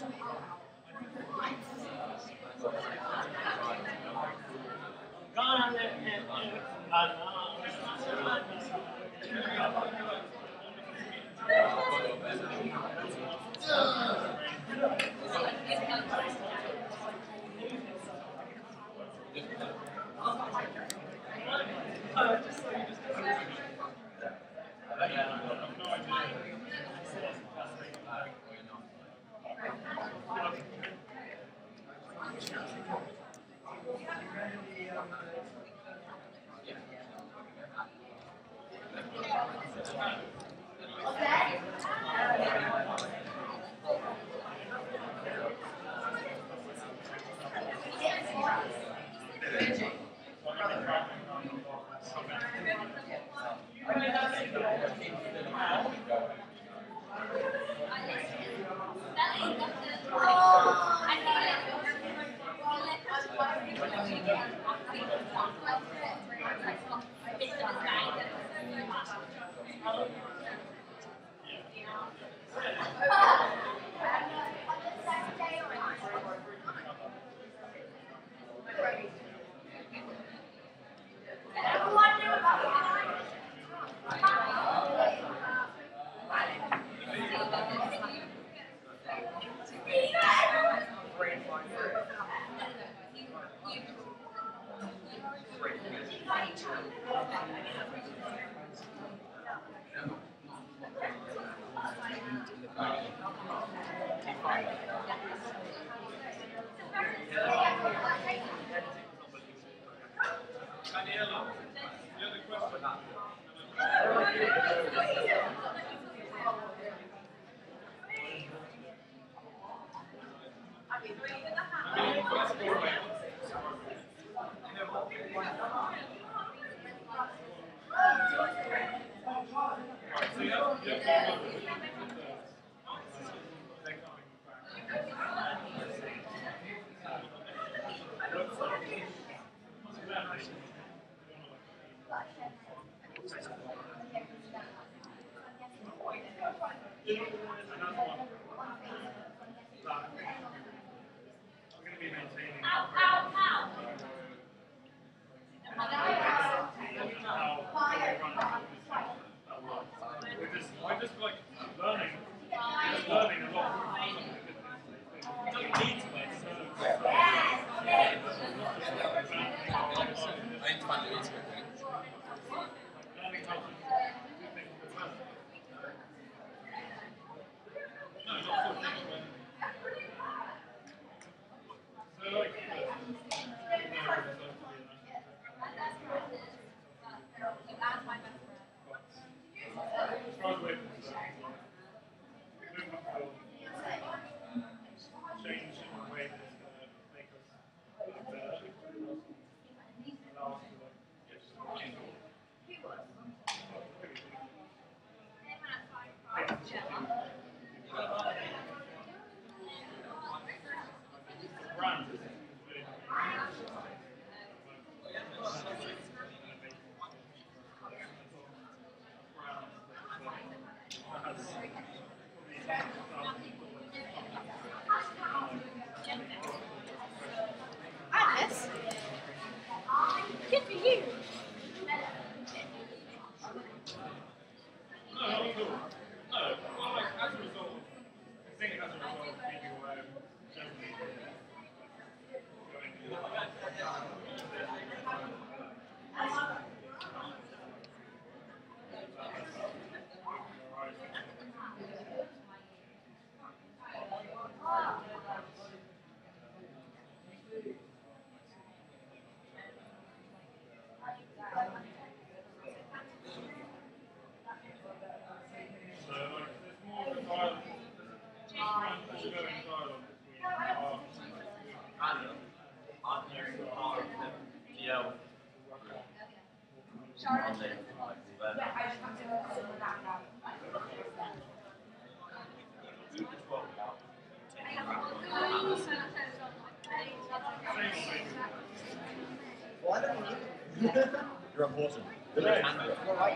You're important. You're right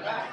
back.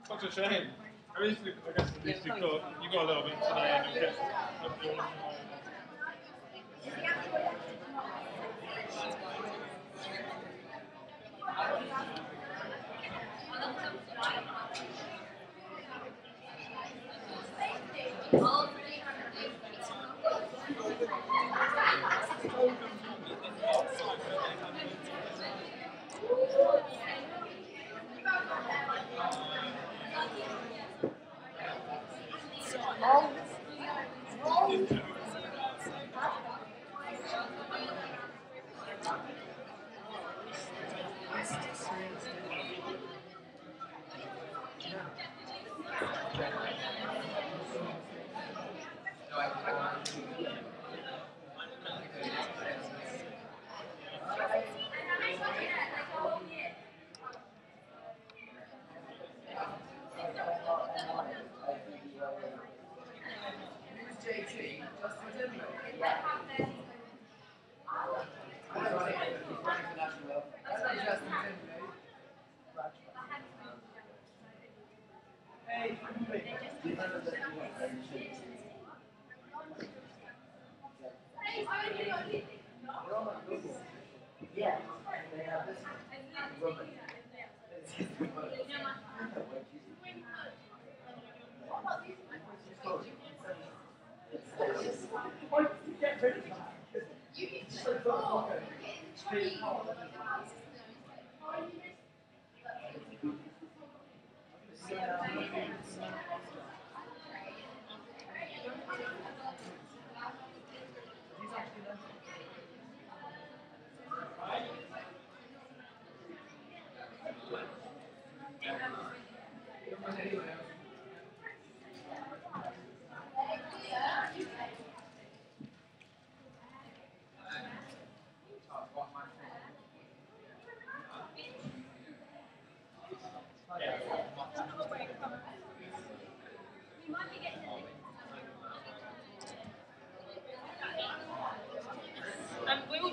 Such a shame. I guess at least you got a little bit today and you'll get Yeah, they have this woman. We're all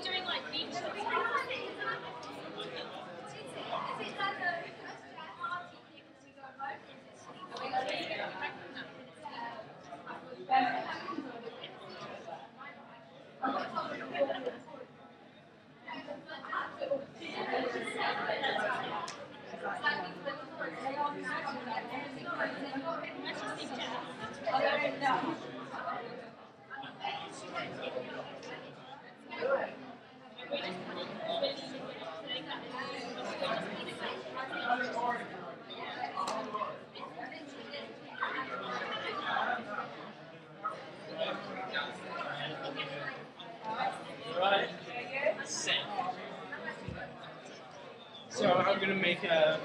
doing like beach. Right. Set. So I'm going to make a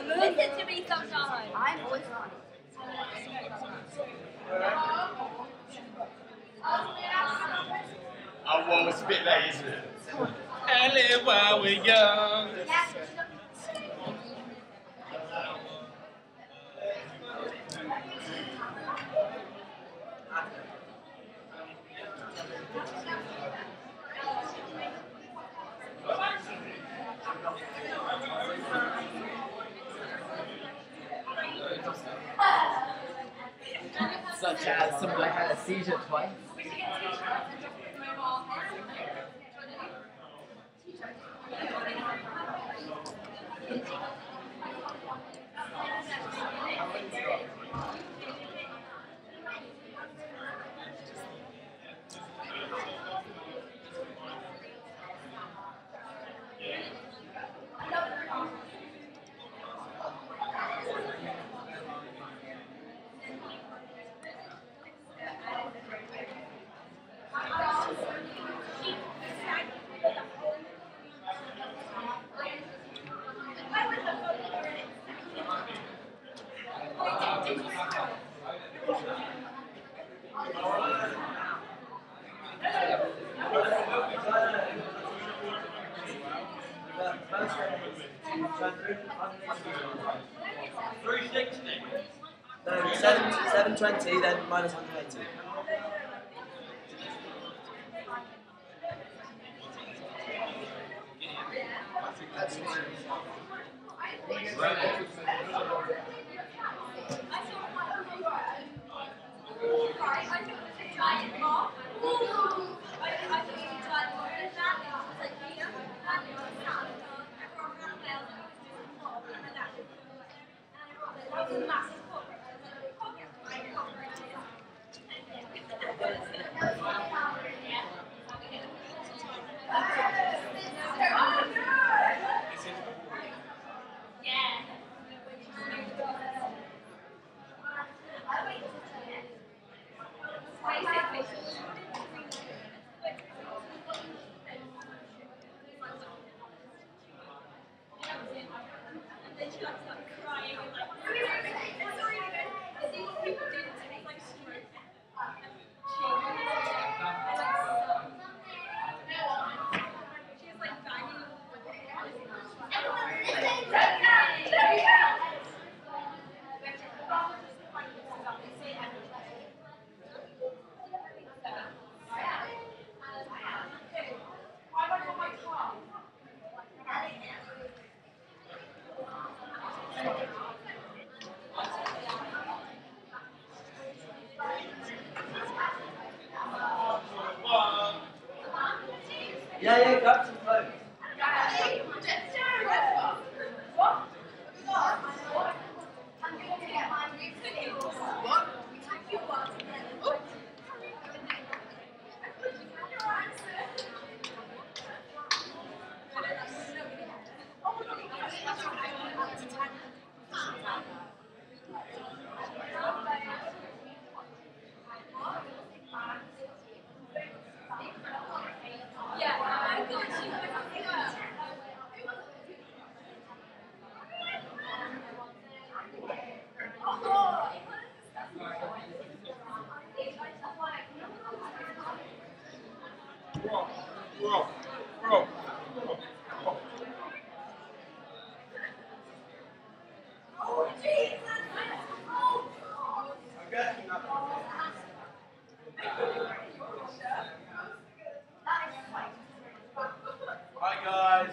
Listen to me sometime. I'm always right. Oh, well, it's a bit late, isn't it? And live while we're young. Such as someone had a seizure twice. No, 720, then minus 180. Yeah, grab some clothes. Bro. Oh, Jesus! Hi guys.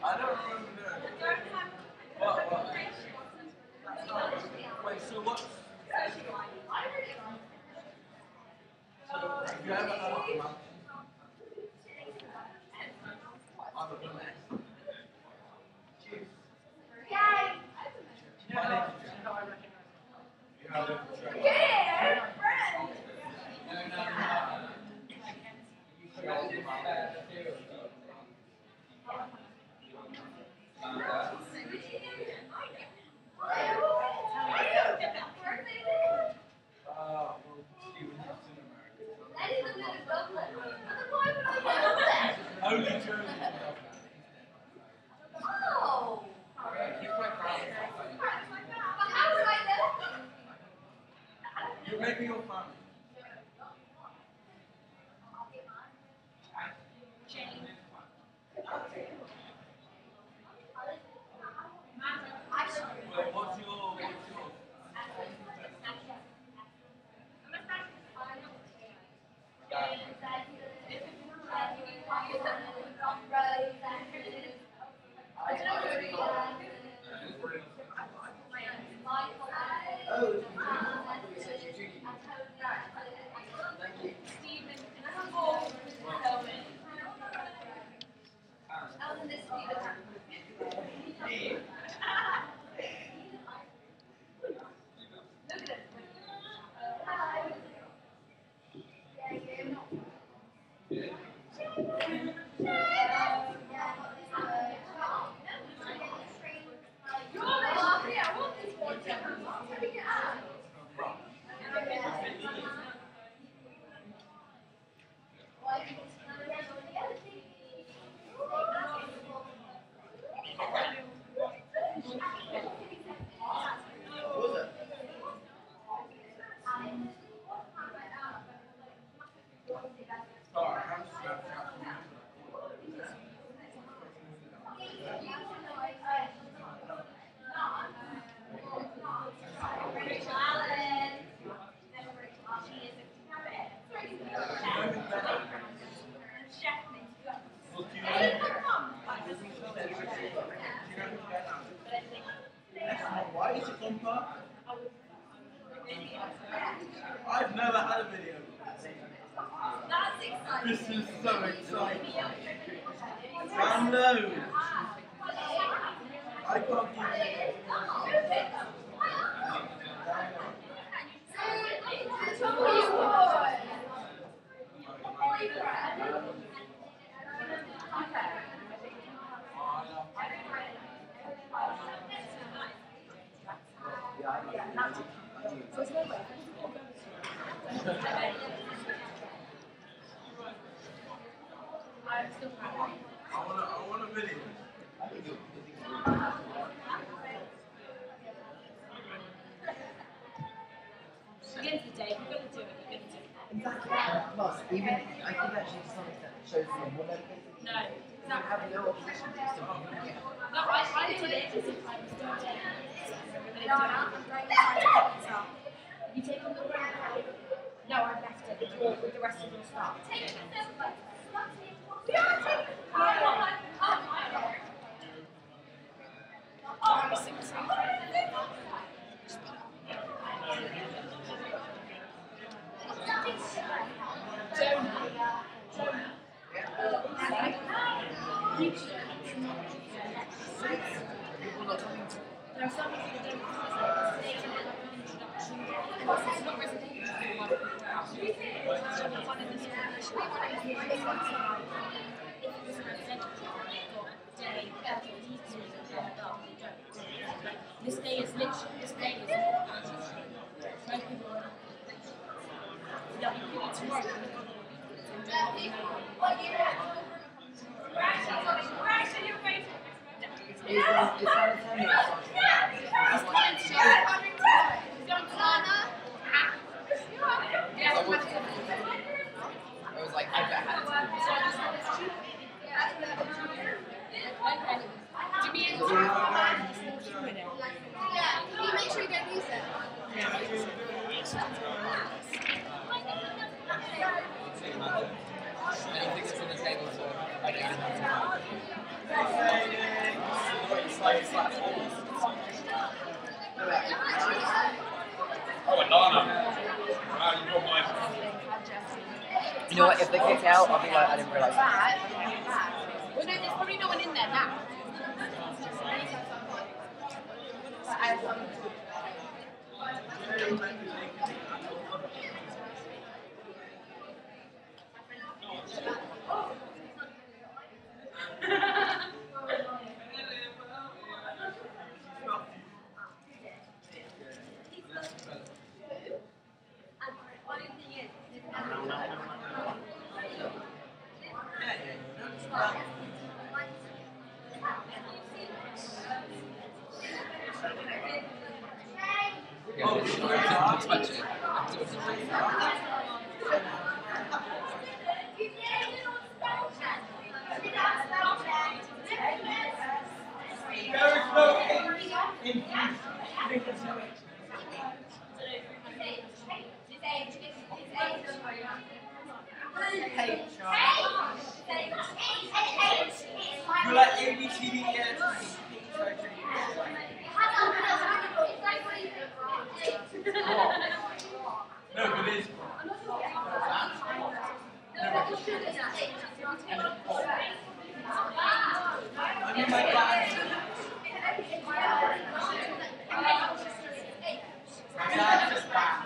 I don't remember. What? Wait, so what? So, have you ever heard of Malcolm? I'm a good man. My name's only Jersey. Oh! He's quite proud of you. Make me your family. Wait, what's your I've never had a video. That's exciting. This is so exciting. I know. I can't keep it. I want a video. At the end of the day, if you're going to do it, you're going to do it. Exactly. Plus, even I think actually to some extent it shows them what they're capable of. No. You have no opposition to still be doing it. No, I did it as if I was doing it. No, I'm going to try to pick this up. You take on the ground. No, I've left it with the rest of your stuff. There are some people who don't say to them introduction, and it's not residential. One of the schools, if it was residential, they've got day, this day is literally, this day is most people are not. They'll be people tomorrow. It was like, I bet I had Do me and can you make sure you don't use it? anything that's on the table, so I don't even have to. Oh, Alana. Wow, you got mine. You know what, if they kick out, I'll be like, I didn't realise. Well, no, there's probably no one in there now. Touch it. You like ABCD, yes? No, but it's. I need my glasses. My glasses back.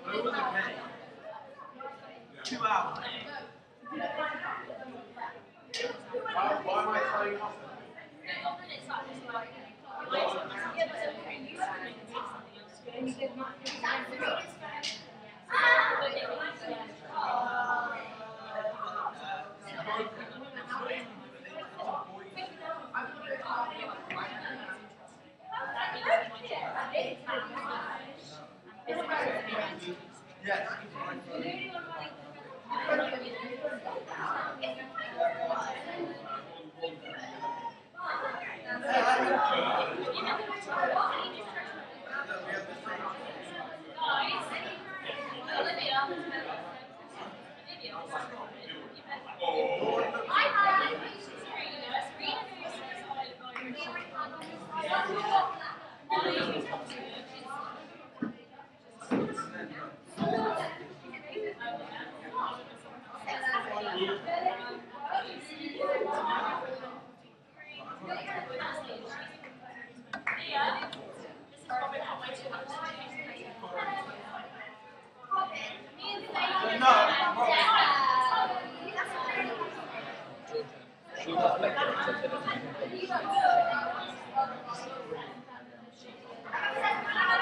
What was the pay? 2 hours. Why am I telling off? Yes.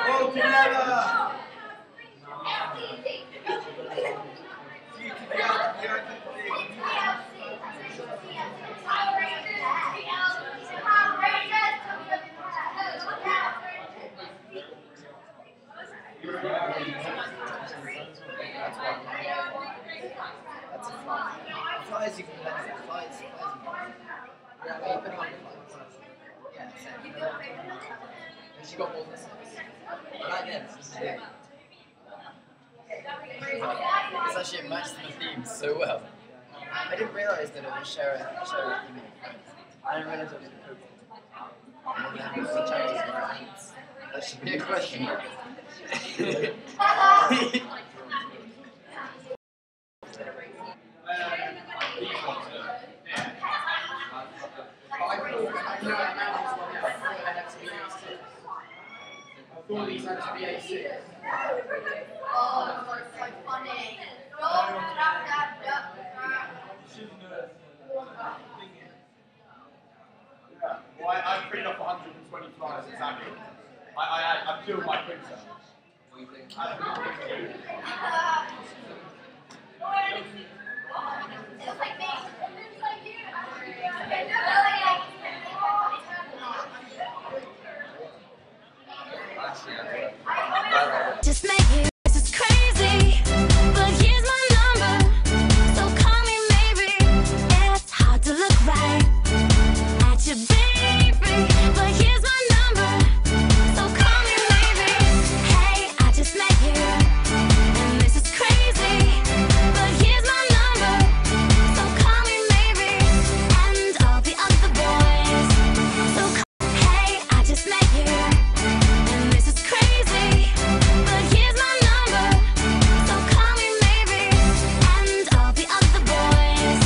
All together. That's a fly. Flies you can let it. Flies you can. Yeah, I mean, you can hold the flies. Yeah, same. And she got more than 6. Right then, this is it. It's actually matched the theme so well. I didn't realise that it would share a theme with friends. I didn't realise it was a cool. And then there's the chapters with friends. That should be a question. I thought these had to be A6. Oh, that's so funny. Well, I printed off 120 flyers exactly. I killed my printer. Just make it, this is crazy, but here's my number, so call me maybe. It's hard to look right at your baby, but here's my number, so call me maybe. Hey, I just met you, and this is crazy, but here's my number, so call me maybe. And all the other boys, so hey, I just met you, and this is crazy. But here's my number, so call me maybe. And all the other boys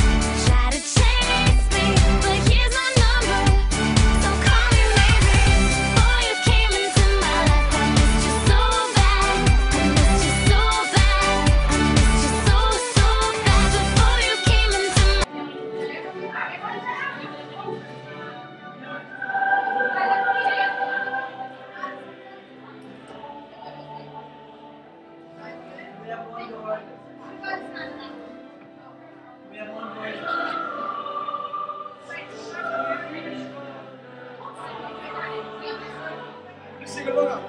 try to chase me, but here's my number, so call me maybe. Before you came into my life, I missed you so bad. I missed you so bad. I missed you so, so bad. Before you came into Sing along.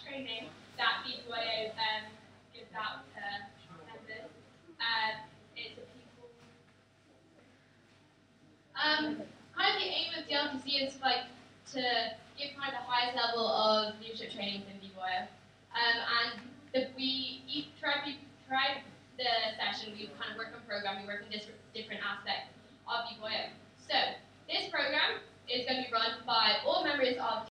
training that BBYO gives out to members. It's a people. Kind of the aim of the LTC is like to give kind of the highest level of leadership training within BBYO. And throughout the session, we kind of work on programming, we work on different aspects of BBYO. So this program is going to be run by all members of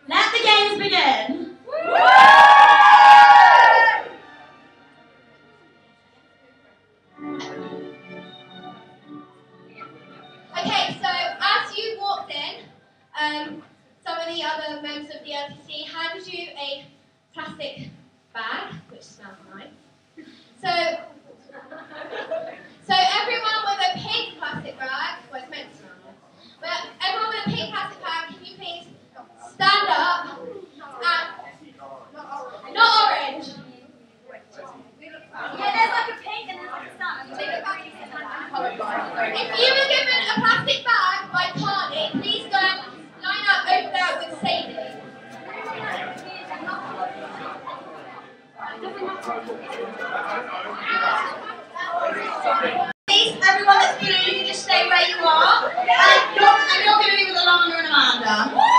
Let the games begin! Okay, so as you walked in, some of the other members of the LTC handed you a plastic bag, which smells nice. So everyone with a pink plastic bag, well, it's meant to smell nice, but everyone with a pink plastic bag, can you please stand up and not orange. Yeah, there's like a pink and there's like a sun. If you were given a plastic bag by Carney, please go and line up over there with Sadie. Please, everyone that's blue, you can just stay where you are. And you're going to be with Alana and Amanda.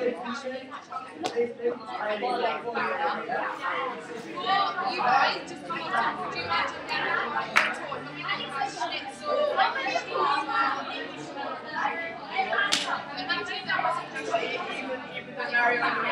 You guys just come up, do you imagine that like you taught when we had like schnitzel, imagine that was a Mario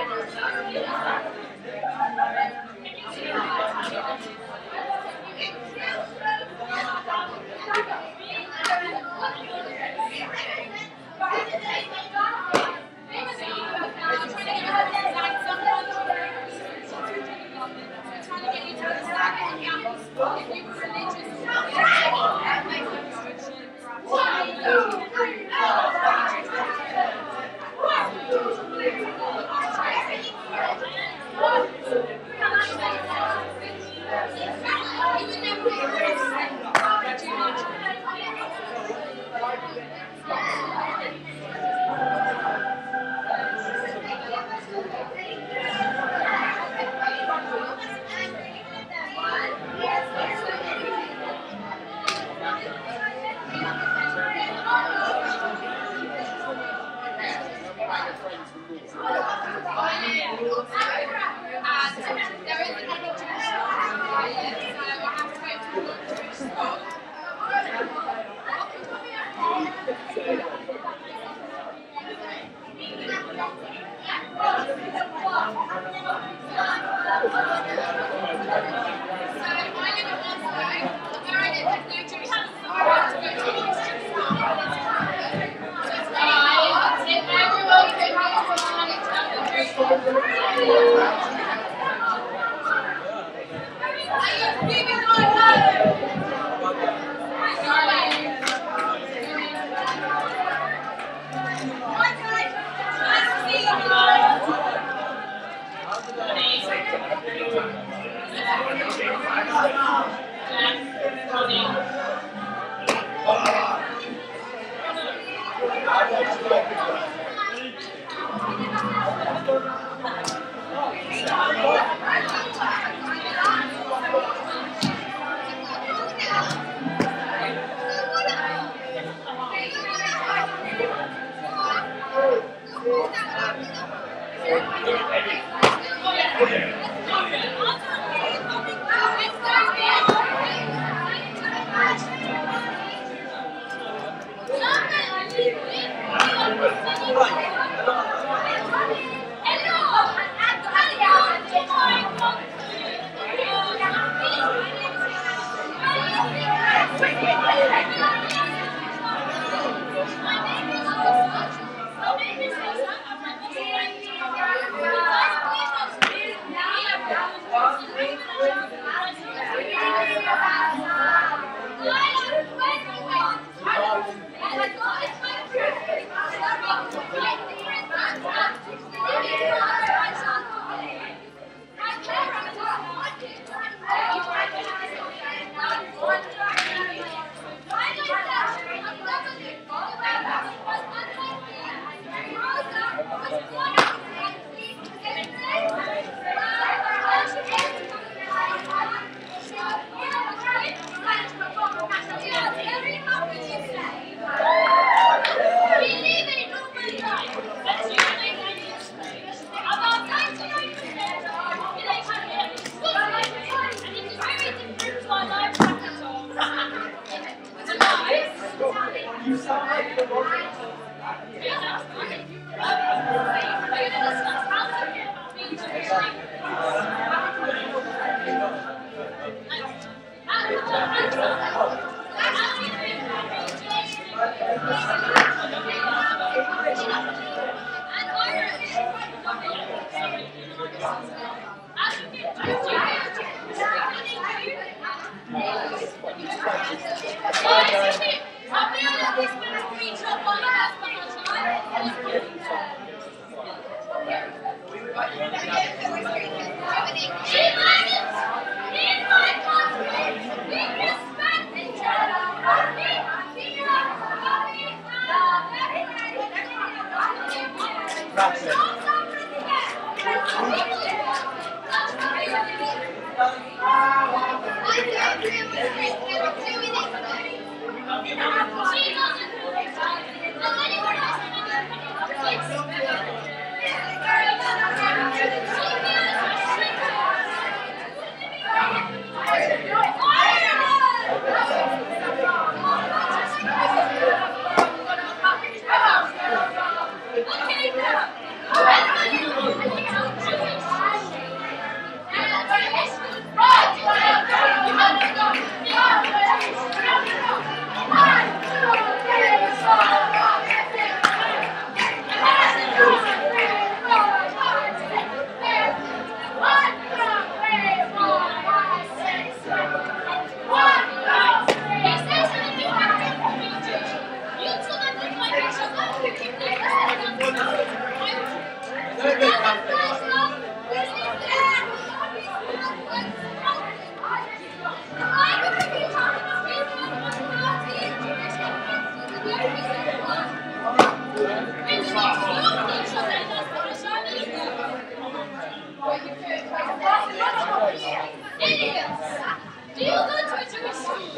Do you go to a Jewish school? Do you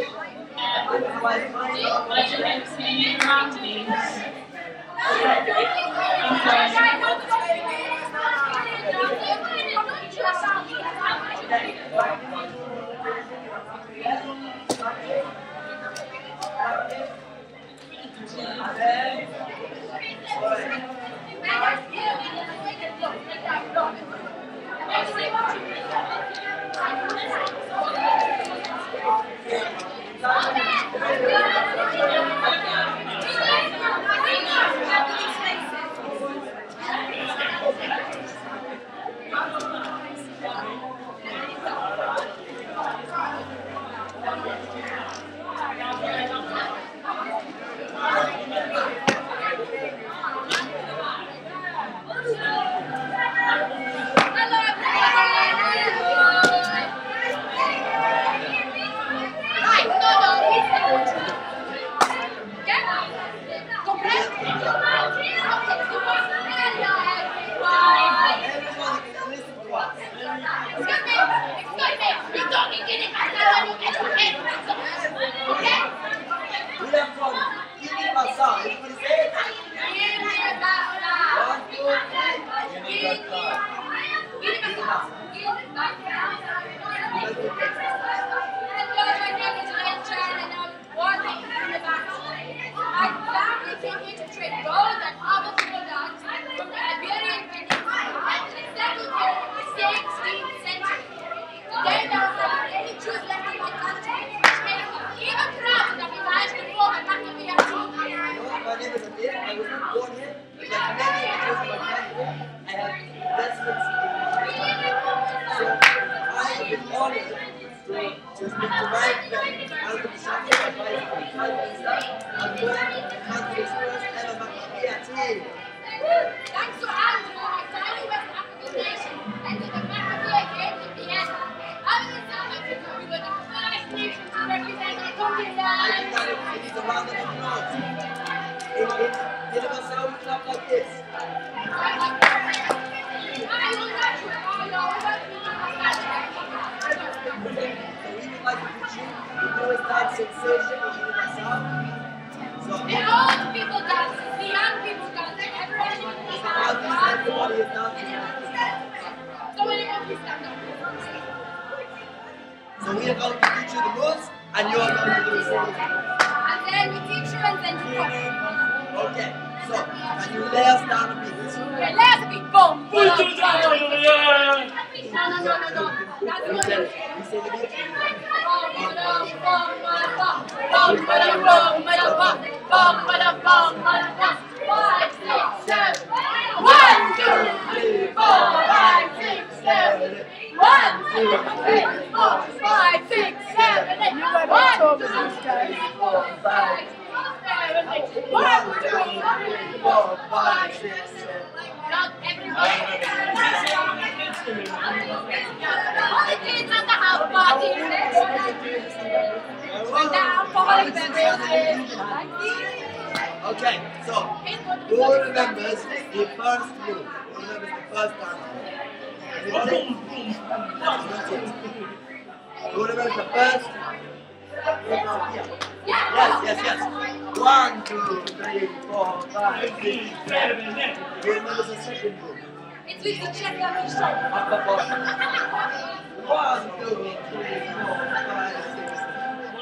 So we are going to teach you the rules, and you are going to do the same. And then we teach you and then you come. Okay, so can you lay us down a bit? Okay, lay us a bit. Boom. No. That's We say the beat. Five, six, seven. 1, 2, 3, 4, 5, 6, 7, 8. 1, 2, 3, 4, 5, 6, 7, 8. 1, 2, 3, 4, 5, 6, 7, 8. 1, 2, 3, 4, 5, 6, 7, 8. Not everybody. All the kids at the house party. And the alcoholic beverages. Okay, so who remembers the first rule? Who remembers the first time? Anybody? Who remembers the first? Yes. 1, 2, 3, 4, 5, 6, 7, 8. Who remembers the second rule? It's with the check on each side. 1, 2, 3, 4, 5, 6, 7.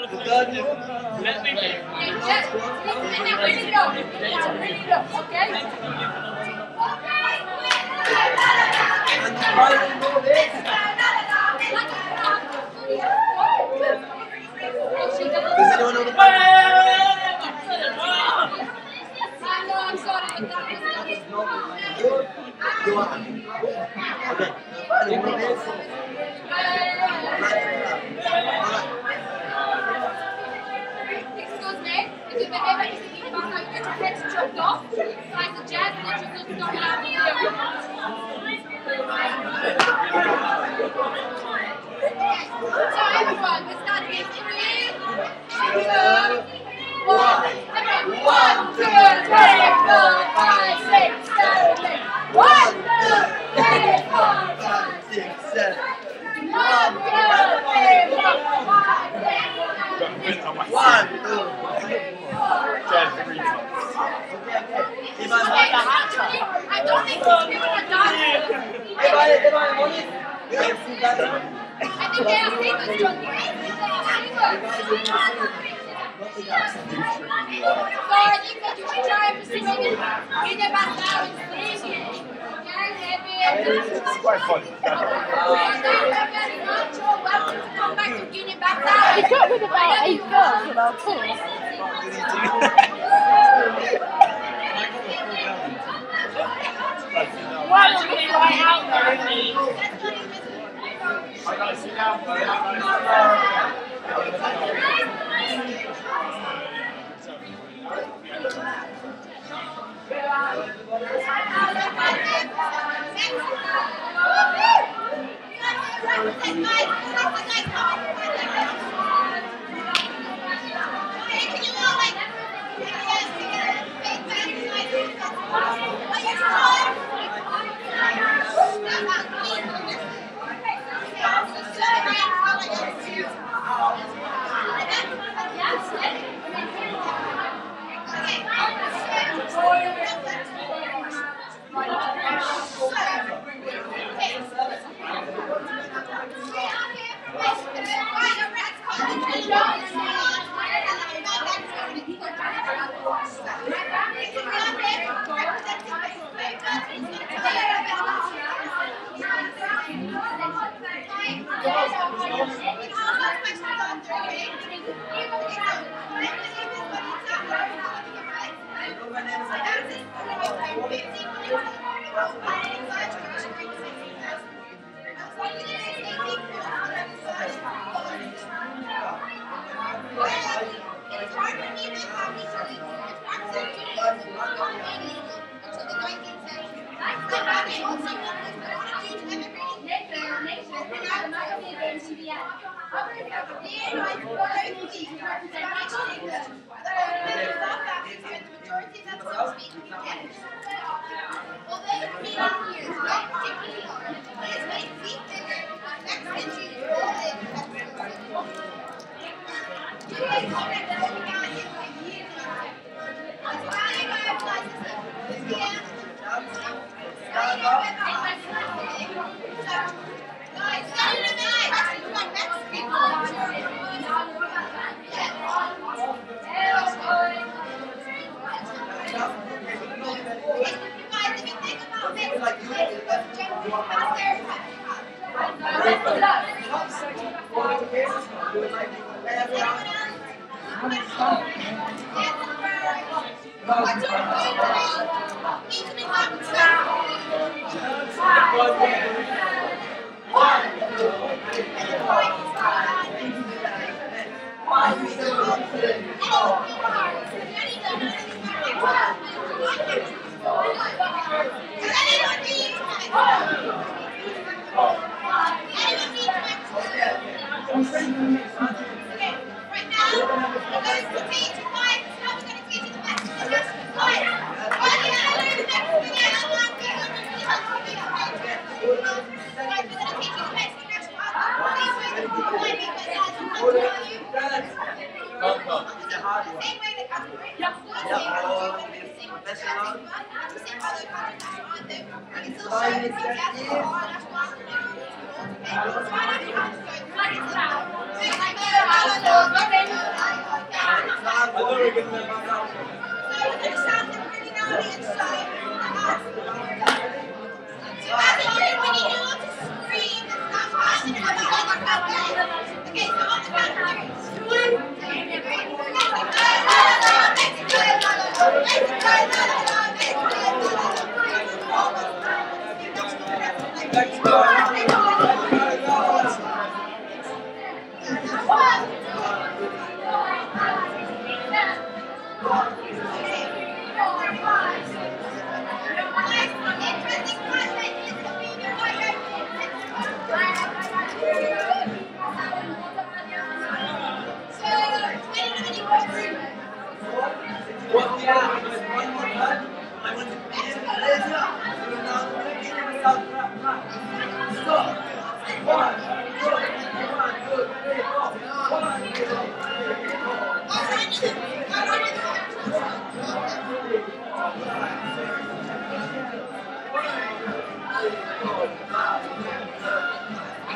The third rule? Let me get really low. Really low, okay? And the final rule is? Does anyone know the final I'm sorry, but that is not. You are. Okay, the final rule is? Excuse me, if you behave like you think about how you get your head chopped off, I suggest that you just stop laughing. I don't think he's doing a dance. I think they are famous, John. So I think that you should try and pursue it in the back down. It's quite funny. Come back to Guinea back down. He got with about 8 girls on our tour. One will be right out there, isn't he? I gotta sit down, bro.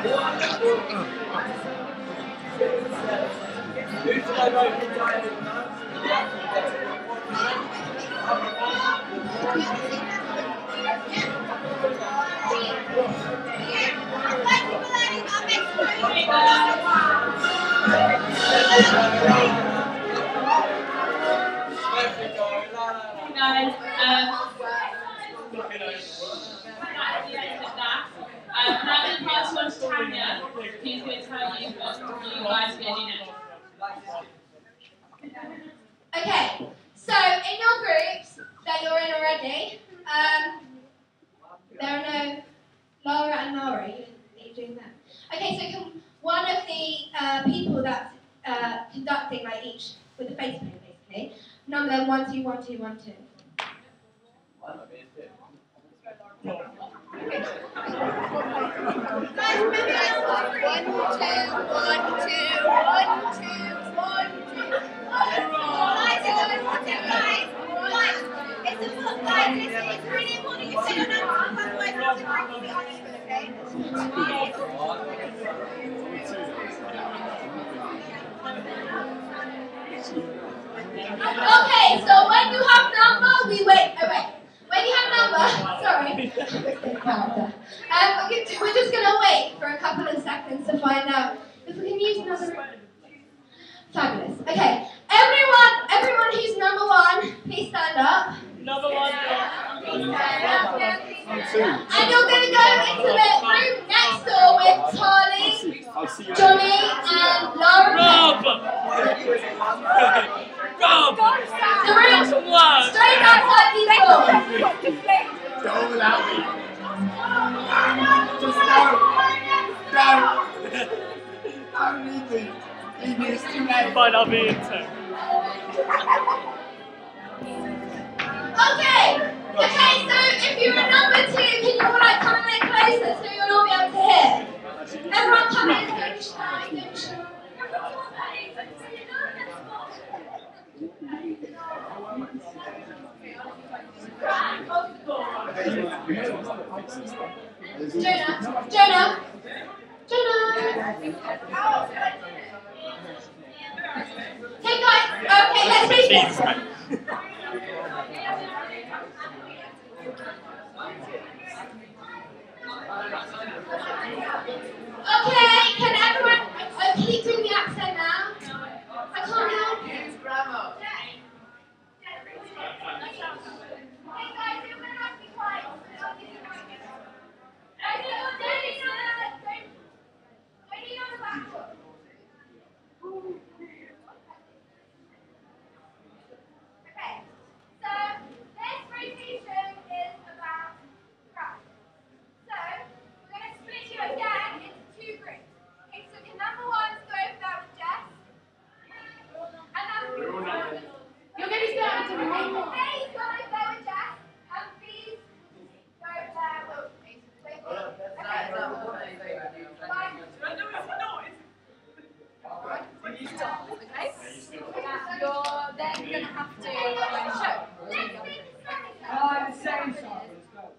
Guys, I'm going to pass you on to Tanya, who's going to tell you what you guys are going to do next. Okay, so in your groups that you're in already, there are no Laura and Laura. Are you doing that? Okay, so can one of the people that's conducting, like each with the face paint, basically, number them 1, 2, 1, 2, 1, 2. Okay, so when you have number, we wait. Oh, wait. When you have number, sorry. We're just going to wait for a couple of seconds to find out if we can use another. Fabulous. Okay, everyone who's number 1, please stand up. Number 1. And you're going to go into the room next door with Charlie, Johnny, and Laura. Rob! The room straight outside these doors. Don't allow me. Just don't leave me. Leave me, it's too late. Fine, I'll be in too. Okay, so if you're a number 2, can you all like come a bit closer so you'll all be able to hear? Everyone come in, don't shy, don't shy. Jonah. Hey guys, okay, let's read this. Okay, can everyone keep doing the accent now? I can't help it. Use grammar. Hey guys, you're going to have to be quiet. Okay, so this rotation is about craft. So we're going to split you again into 2 groups. Okay, so can number 1 go over there with Jess? And you're going to be starting to remember. Okay, so go over there with Jess. And please go over there with Okay? You're then going to have to show.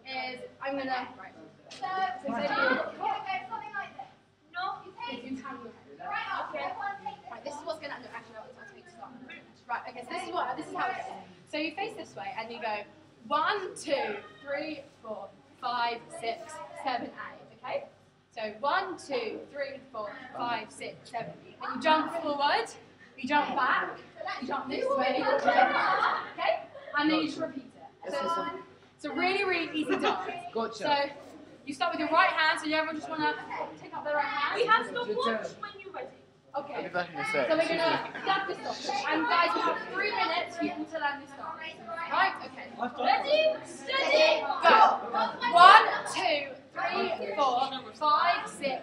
Is I'm going to right. So something like this. No, you take right up. Right, this is what's going to happen. Actually, no, it's my turn to start. Right, okay, so this is how it goes. So you face this way and you go 1, 2, 3, 4, 5, 6, 7, 8. Okay? So 1, 2, 3, 4, 5, 6, 7. And you jump forward, you jump back, you jump this way, you jump back, okay? And then you just repeat it. So it's a really, really easy dance. Gotcha. So you start with your right hand, so you everyone just want to take up their right hand. We have to watch when you're ready. Okay. I'll be back in a sec. So we're going to start this off. And guys, we have 3 minutes for you to learn this dance. Right? Okay. Ready, steady, Go. 1, 2, 3, 4, 5, 6, 7,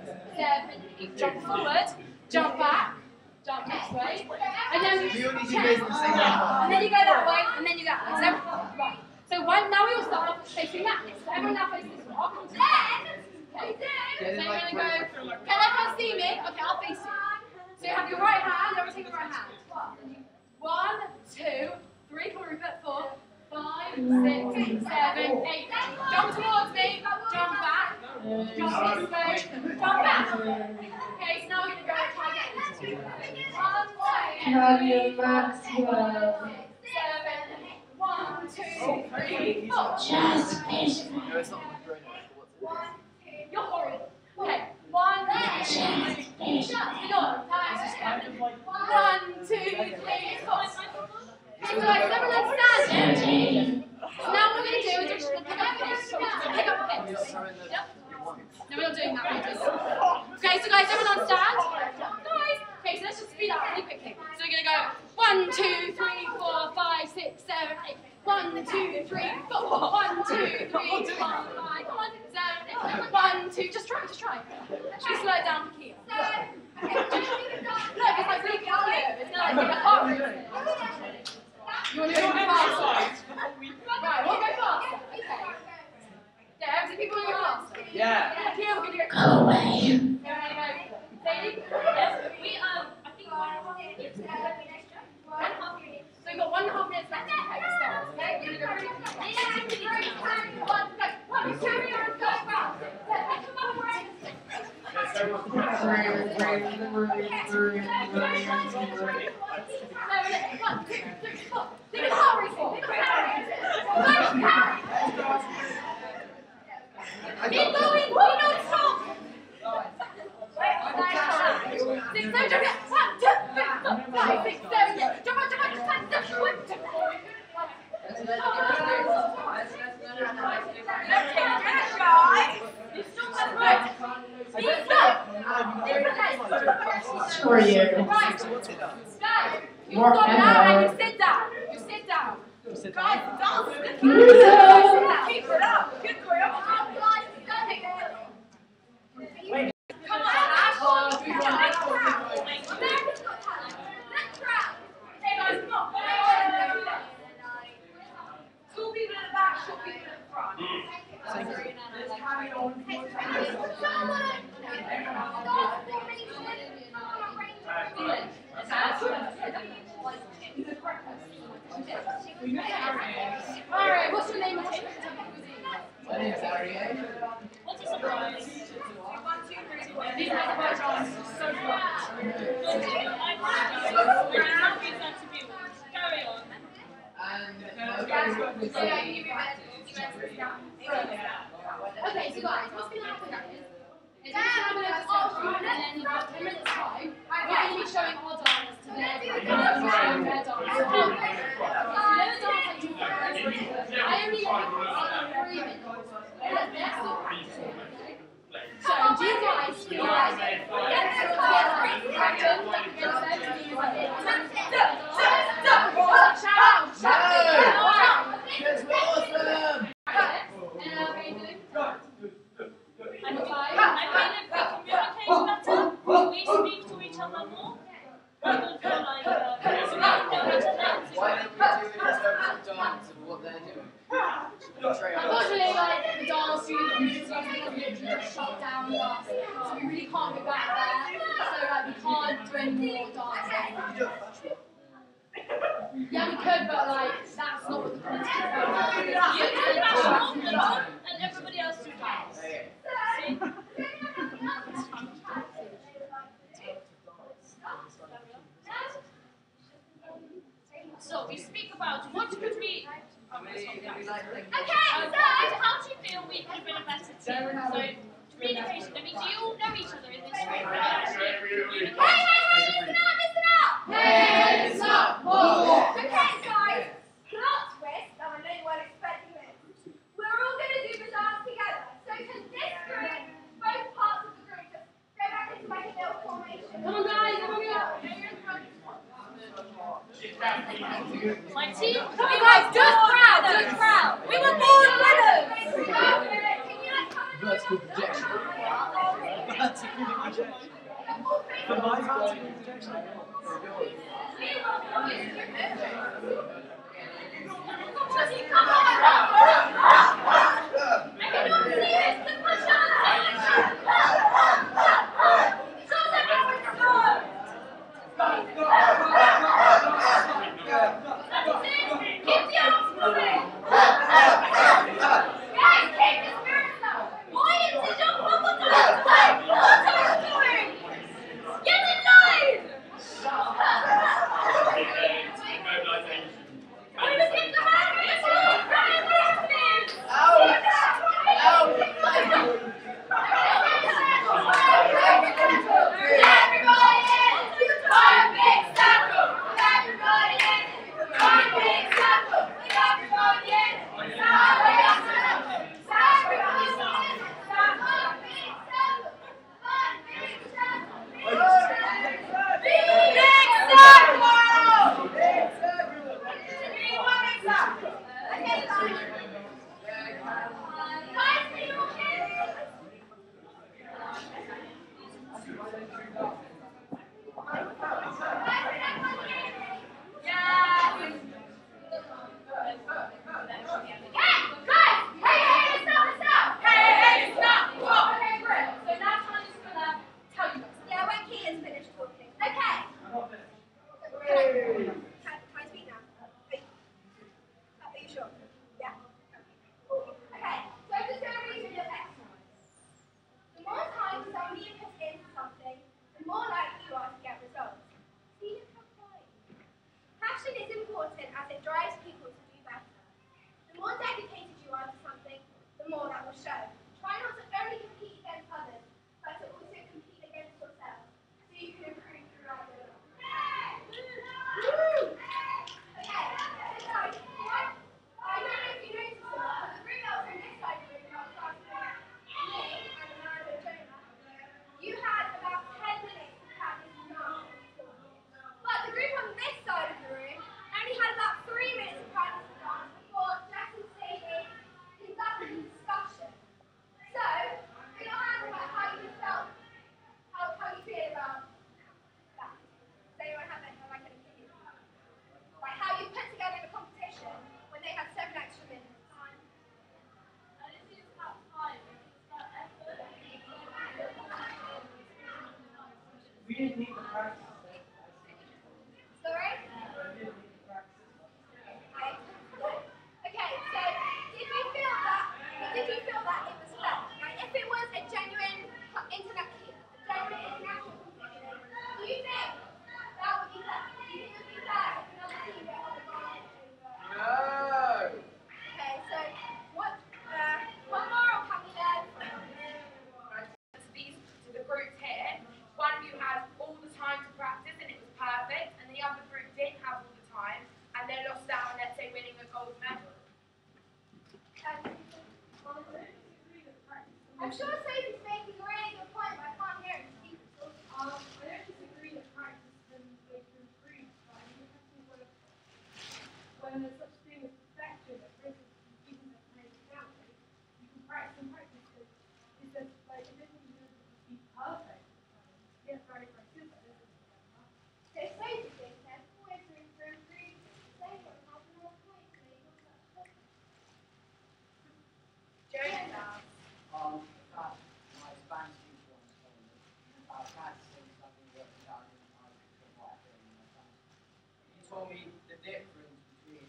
8. Jump forward, jump back, jump this way, and then You all need to be in the same way. and then you go that way, and then you go that way. So, right. So now we all start off facing that way. So everyone now faces this way. I'll come to you. Okay. So you're gonna go. Can everyone see me? Okay, I'll face you. So you have your right hand. Everyone take your right hand. 1, 2, 3, 4, 5, 6, 7, 8. Jump towards me. Jump back. Jump this way. Jump back. Okay, so now we're going to go and try again. 1, 2, Tanya Maxwell. 7, 1, 2, 3, 4. Just fish. No, it's not grown up. What's it? You're horrible. Okay, 1, 2, 3, shut the door. 1, 2, 3, 4. Okay, so guys, everyone stand. So now what we're going to do is we're just going to pick up pins. Pick up pins. Yep. No, we're not doing that. Okay, so guys, everyone stand. Guys. Okay, so let's just speed up really quickly. So we're going to go 1, 2, 3, 4, 5, 6, 7, 8. 1, 2, 3, 4. 1, 2, 3, 4, 5. Come on, 7, 8. 1, 2. Just try. Just slow it down for Kia. Look, it's like really cardio. It's not like a heart rate. You want to go faster? Right, we'll go faster. Okay. Yeah, do people want to go faster? Yeah. Kia, we're going to go. Go away. Sadie? Yes. I think 1.5 minutes. So we've got 1.5 minutes left. Okay, start. Okay, we're going to go really quick. 1, 2, 3, 4, 5. Keep going, we don't stop. 6, 7, 8, 1, 2, 3, 4, 5, 6, 7, 8. Jump on, 1, 2, 3. For you. Right. You stop now and you sit down. You sit down. Guys, dance. Keep it up. Good choreography. Come on, Ash. America's Got Talent. Let's grab. Hey guys, come on. Tall people in the back, short people in the front. Let's carry on. Alright, what's your name? My name's Harry. What's your surprise? 1, 2, 3, 4. These guys are jobs. So carry on. Okay, so guys, what's going to happen is we're going to have and then in about 10 minutes time, we're going to be showing our dance to their dance. I only want 3 minutes. So, do you guys feel like unfortunately, like the dance studio just shut down last, so we really can't go back there. So like we can't do any more dancing. Yeah, we could, but like that's not what the point is. You do national and everybody else do dance. See? So we speak about what could we. Okay, how do you feel we could have been a better team? So, communication. I mean, do you all know each other in this room? Listen up! Hey, listen up! Okay, guys, plot twist. I know you weren't expecting this. We're all going to do the dance together. So, can this group, both parts of the group, just go back into like a little formation? Come on, guys, come on, my team? Come on, guys, do it proud, We want more winners! That's called projection. That's a good projection. For my part, projection. Come on! I cannot see this! The push-on! Keep the arms moving! Guys, keep the spirits up! Why didn't you jump up on the left side? didn't need to practice. Sorry? Okay, so did you feel that it was fair? Like, if it was a genuine international competition, do you think that would be fair? Do you think it would be fair if another team got on the line over? No! Okay, so what moral can we learn from? To the groups here, one who had all the time to practice and it was perfect, and the other group didn't have all the time and they lost out on, let's say, winning a gold medal. I'm sure Sophie's making a really good point, but I can't hear him speak. I don't disagree that practice can make you improve, but I think when there's such a thing as perfection, that for instance, people that play the gallery, you can practice and practice because it's just like, it doesn't mean you have to be perfect. Get very, very good, but it doesn't So Sophie thinks there's always room for improvement. They don't have enough points, so you've got to Jonas does. That my Spanish teacher once told me about practicing something working out in my life. He told me the difference between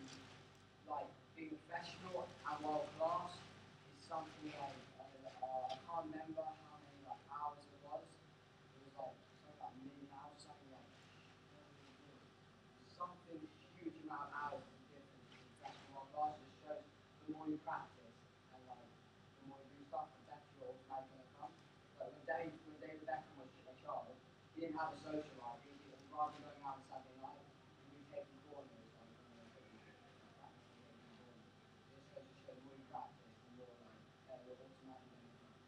like being professional and world class is something like I can't remember how many like hours it was. It was like something like a million hours, something huge amount of hours is the difference between professional and world class. It shows the more you practice and like the more you do stuff, the better you're automatically going to come. But when David Beckham was a child, he didn't have a social life. Rather than going out on Saturday night, he would be taking corners like this goes to show the more you practice, the more like you're automatically going to come.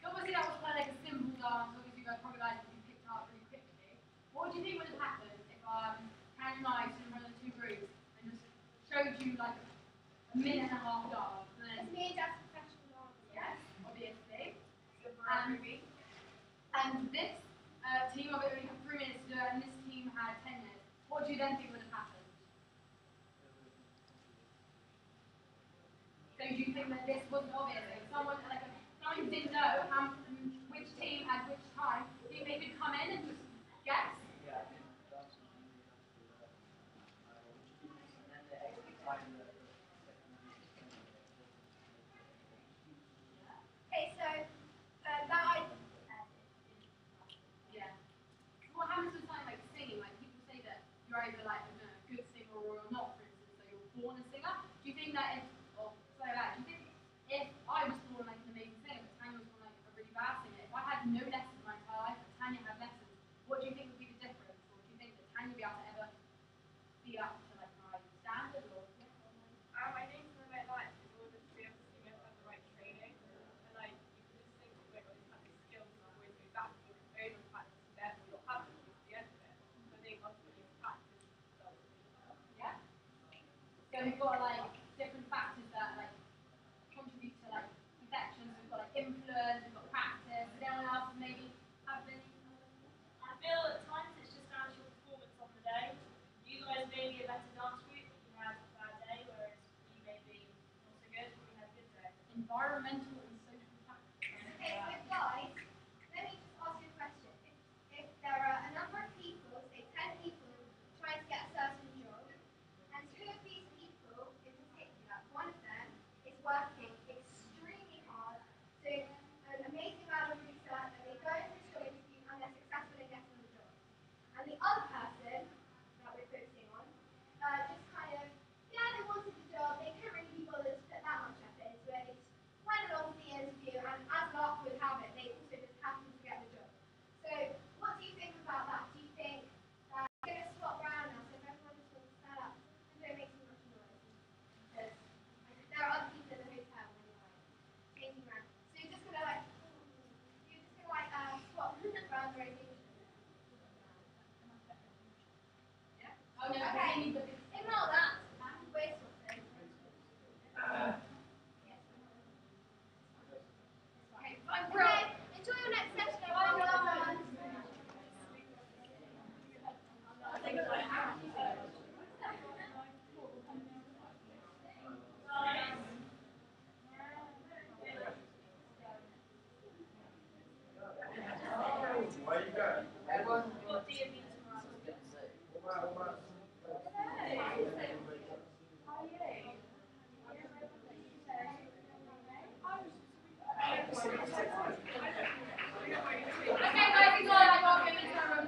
Obviously that was kind of like a simple dance, obviously you guys probably like to be picked up really quickly. What do you think would have happened if Karen and I stood in front of the two groups and just showed you like a minute and a half dance? It's me and Dad's professional dance. Yes, obviously. And this team of it only had 3 minutes to do it, and this team had 10 minutes. What do you then think would have happened? So do you think that this wasn't obvious? If someone who didn't know which team at which time, do you think they could come in and just guess? Yeah. Okay, so Yeah. What happens with something like singing? Like people say that you're either like a good singer or you're not, for instance, so you're born a singer. Do you think that do you think if I was born like an amazing singer, but Tanya was born like a really bad singer, if I had no lessons my entire life, but Tanya had lessons, what do you think would be the difference? Or do you think that Tanya would be able to ever be up to like my standard or I think for my life is all just to be able to sing it at the right training. And like you can just sing to it all these kind of skills and always go back to your own practice and therefore you'll have it at the end of it. So I think ultimately practice does. yeah? So we've got like different factors that like contribute to like perfection. So we've got like influence, we've got practice. Does anyone else maybe have any? I feel at times it's just down to your performance on the day. You guys may be a better dance group if you had a bad day, whereas we may be not so good if we had a good day. Environmental and social factors. Okay, so guys, let me just ask you a question. If there are a number of people, say 10 people, trying to get a certain job, and 2 of these people in particular, one of them is working extremely hard, doing an amazing amount of research, and they go into the job interview and they're successful in getting the job. And the other person that we're focusing on, just kind of, yeah, they wanted the job, they couldn't really be bothered to put that much effort into it, they just went along to the interview, and as luck would have it, they also just happened to get the job. So, what do you think about that? Do you think that we're going to swap around now, so if everyone just wants to stand up and don't make too much noise? Because there are other people in the hotel anyway, changing around. So you're just going to swap around the rotation. Oh no, Okay, ignore that. We're swapping. Okay, fine, bro. Enjoy your next session, everyone. Well done. guys, you got like walk into our room.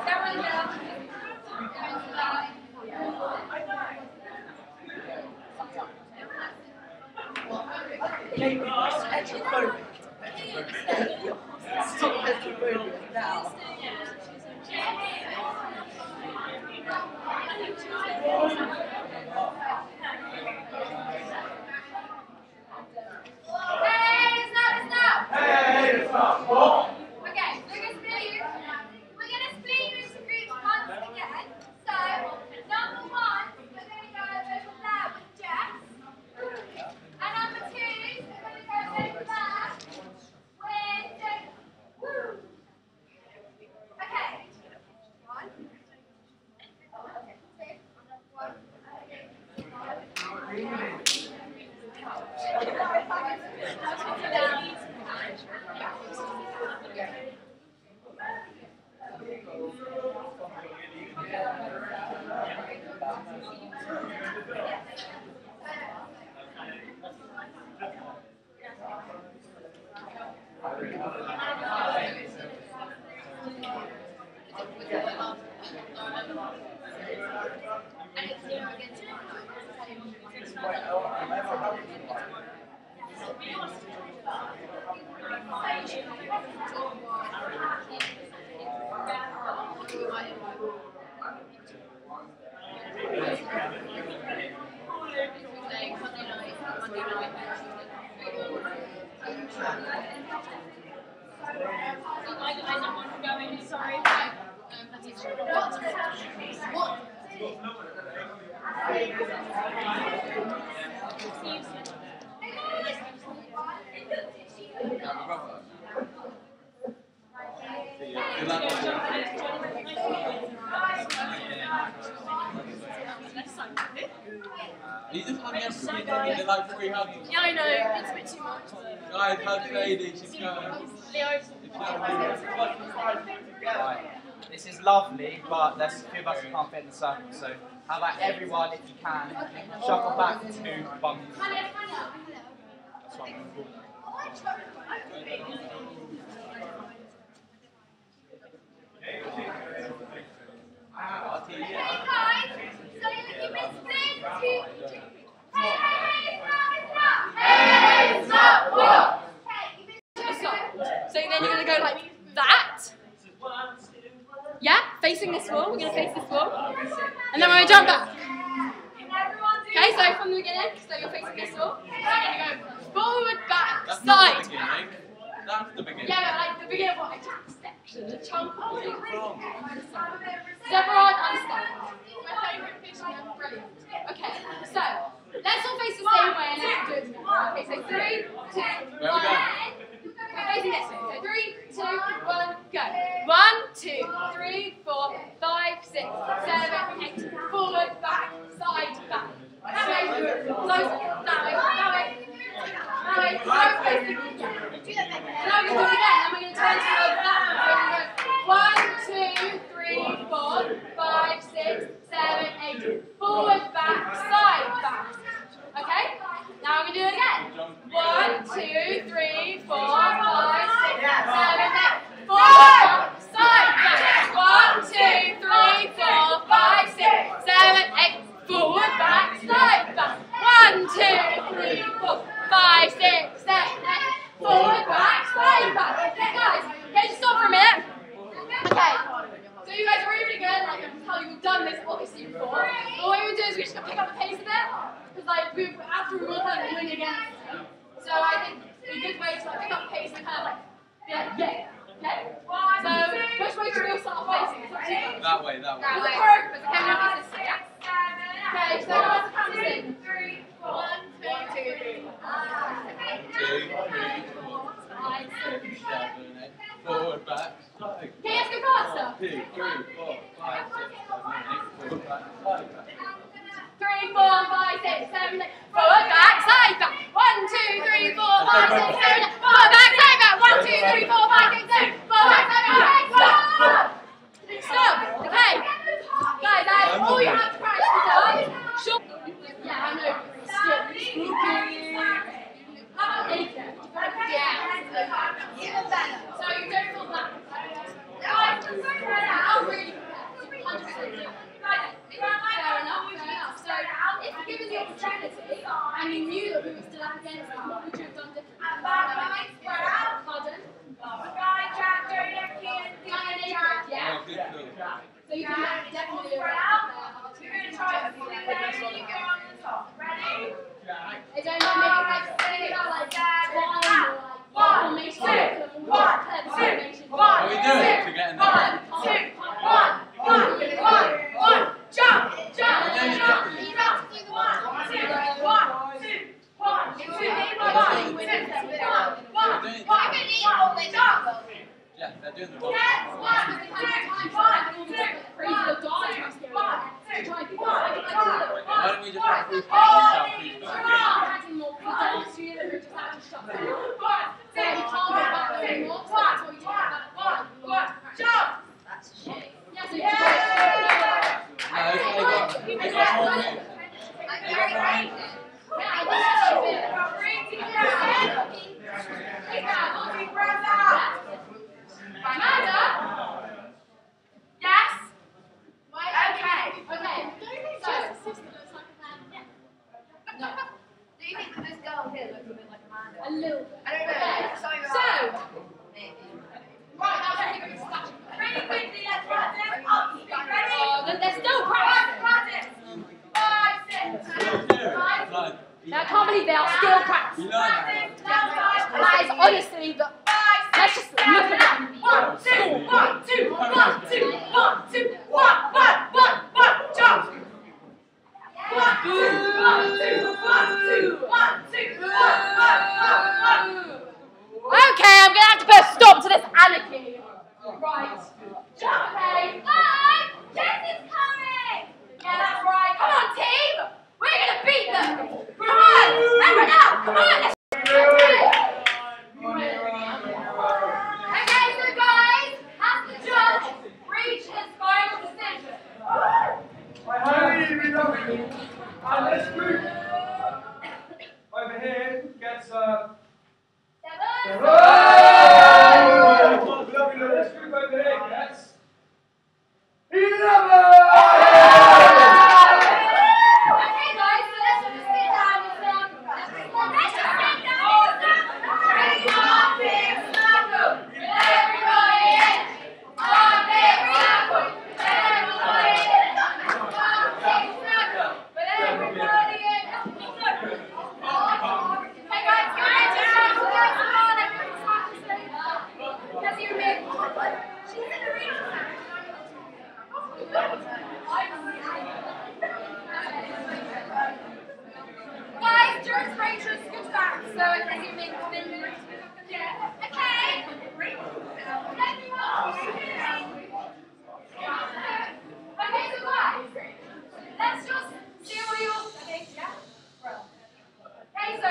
Everyone down. Kate, it's heterophobic. Stop heterophobia now. Hey, stop! Hey, stop! What? Okay, we're gonna split you into groups once again. So, number one, we're gonna go over there with Jess. And number two, we're gonna go over there with Jake. Woo! Okay. One. You just hung everyone. You did like 3 hugs. Yeah, I know. It's a bit too much. Guys, hug Lady. She's going. Right. This is lovely, but there's a few of us who can't fit in the circle. So, how about everyone, if you can, shuffle back to bunks. That's right. Hey guys, so you've been split into. Hey, stop! What? So then you're going to go like that. Yeah, facing this wall. We're going to face this wall. And then we're going to jump back. Okay, so from the beginning, so you're facing this wall. So you're going to go forward, back, That's side. not the beginning. That's the beginning. Yeah, but like the beginning of what I just section, the chunk of it. Does everyone understand? My favourite fish and I'm brilliant. Okay, so let's all face the same way and let's do it together. Okay, so 3, 2, 1. We're facing this way. So 3, 2, 1, go. 1, 2, 3, 4, 5, 6, 7, 8. Forward, back, side, back. That way, close, that way, that way. That way, so facing. Now we're going to do it again, and we're going to turn to that way. 1, 2, 3, 4, 5, 6, 7, 8. Forward, back, side, back. Okay? Now we're going to do it again. 1, 2, 3, 4, 5, 6, 7, 8. Forward, back, side, back. 1, 2, 3, 4, 5, 6, 7, 8. Forward, back, side, back. 1, 2, 3, 4, 5, 6, 7, 8. Forward, back, side, back. Okay, guys, can you stop for a minute? Okay, so you guys are really, really good. Like, I can tell you we've done this obviously before. But what we do is we just pick up the pace a bit. Because, like, after we were kind of doing it again. So I think a good way to like, pick up the pace and kind of like, be like, yeah. Okay? So, which way should we start facing? It's up to you. That way, that way. There's a purpose. Okay, now it's this way, yeah? Okay, so what's the count in? 3, 4, 1, 2, 3, 4, 5, 6, 7, 8. Forward, back, side. Okay, let's go faster. 2, 3, 4, 5, 6, 7, 8. Forward, back, side, back. 3, 4, 5, 6, 7, 8. Forward, back, side, back. 1, 2, 3, 4, 5, 6, 7, 8. Forward, back, side, back. 1, 2, 3, 4, 5, 6, 7. Forward, back, side, back. Stop. Okay. Guys, that's all you have to practice with. Sure. Yeah, I know. Still spooky. How about later? Even better. So you don't feel that. Guys, I'm really prepared. 100%. Fair enough. So if given the opportunity and you knew that we were still up against them, what would you have done differently? Pardon? Yeah. So you can definitely you're going to try it. Ready? Is there anyone maybe like saying about like time or like formation? One. Are we doing it to get in there? One. Jump. You have to do the one. Yeah, they're doing the Why don't we just have free That's a shame. Amanda? Yes? Okay. So, no. Do you think that this girl here looks a bit like Amanda? A little bit. I don't know. Okay. So, right, that's really good discussion. Really quickly, let's practice. Ready? They're still practicing. 5, 6, 5. I can't believe they are still practicing. That is honestly the. Let's just look at them. 1, 2, 1, 2, 1, 2, 1, 2, 1, 1, jump. 1, 2, 1, 2, 1, 2, 1, 2, 1. Okay, I'm gonna have to put a stop to this anarchy. Right. Jump, okay. 5, Jess is coming. Yeah, that's right. Come on, team. We're gonna beat them. Come on, everyone out. Come on. Okay, so guys, has the judge reached his final decision? I highly reluctant, and this group over here gets seven. This group over here gets 11. Okay, guys, so let's just sit down and let's just sit down. Guys, George Rachel's good back, so I think you make yeah. Okay. Okay, so guys, let's just see what you okay, yeah? Okay, so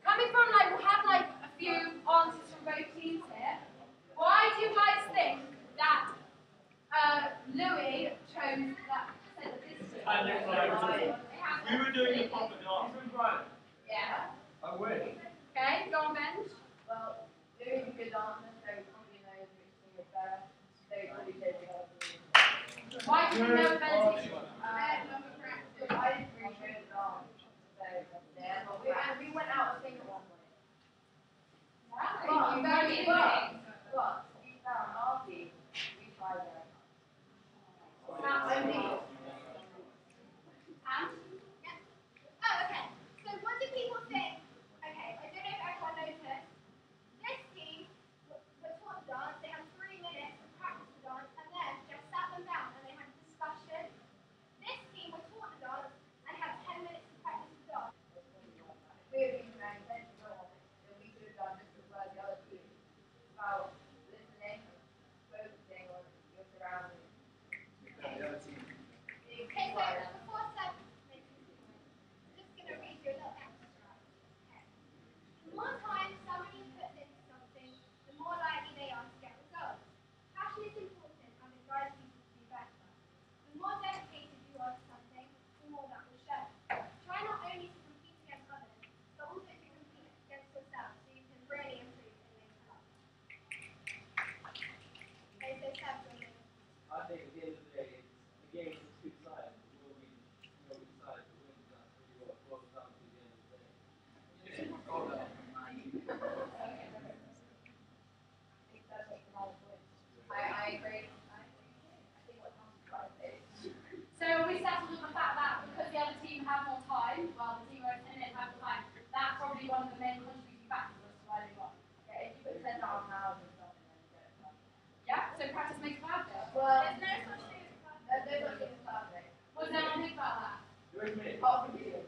coming from like we'll have like a few answers from both teams here. Why do you guys think that Louis chose that said that this We were doing the puppet dance with Brian. yeah. I wish. Okay, go on bench. Well, Louis is a good dancer, so probably knows which thing is better. So probably chose the other thing. Why do you think they were better teachers? I didn't really know the dance. So, yeah, we went out and think at one point. But you found our team, we tried very hard. Oh, okay. So what do people think? Okay, I don't know if everyone noticed. This team was taught to dance. They had 3 minutes to practice the dance, and then just sat them down and they had a discussion. This team was one of the main contributing factors as to why they won. Yeah, if you put 10 down now, then something, then you get it done. Yeah, so practice makes perfect. Well, There's no such thing as perfect. There's no such thing as perfect. What does everyone think about that? Apart from you.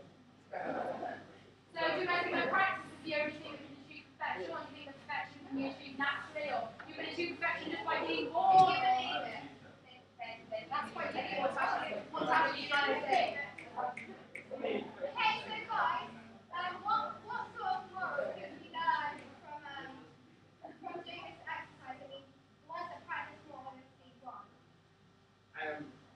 So do you guys think that practice is the only thing that can achieve perfection, or do you think that perfection can be achieved naturally, or you can achieve perfection just by being born? If you believe it, then that's quite tricky. What's actually trying to say? Okay, so guys, what sort of morals can we learn from doing this exercise? I mean, the ones that practice more obviously won.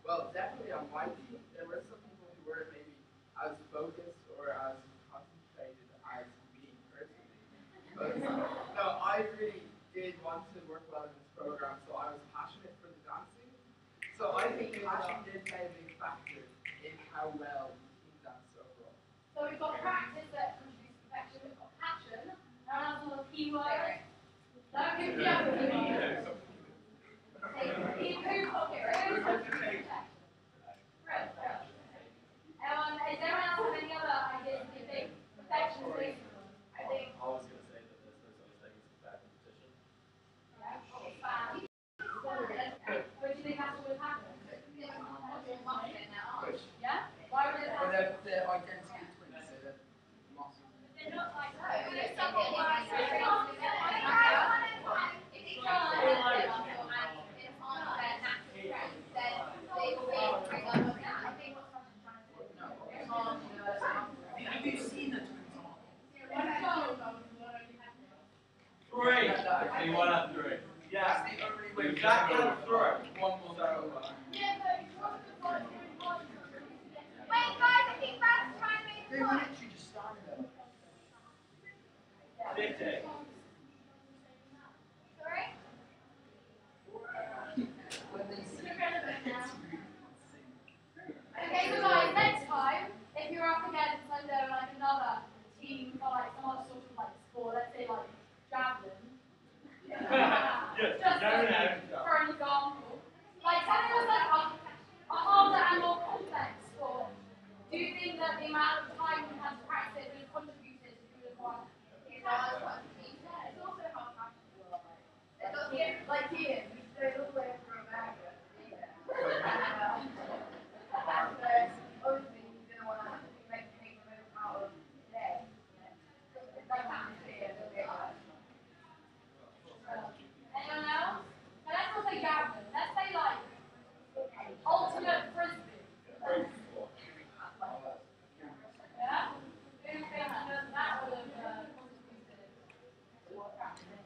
Well, definitely on my team, there were some people who weren't maybe as focused or as concentrated as me personally. But no, I really did want to work well in this program, so I was passionate for the dancing. So I think passion did play a big factor in how well the team danced overall. So we've got practice that contributes to perfection, we've got passion, and that's all the key words. Don't give me up with key words. Is anyone else have any other ideas that you think perfection is? I was going to say that there's no such thing as bad competition. Yeah, bad. What do you think has to always happen? Yeah? Why would it happen? Well, they're identical twins, so they're muscles. They're not like Have you seen the twins? Three. Anyone have three? Yeah. That's the only way. Jack had three. One more time. Wait, guys, I think that's trying to make They fun. literally just started them. 50. Sorry? Okay, so guys, next time, if you're up against like another team for like some other sort of like sport, let's say like javelin. Just for an example, like something that's like a harder and more complex sport. Do you think that the amount of time you have to practice it would contribute to who has won? It's also hard practice. Like here, we stayed all the way from America. Obviously, you don't want to make the most out of today. Like Anyone else? Now let's not say javelin. Let's say like ultimate frisbee. Yeah? Who thinks that would have contributed to what practice?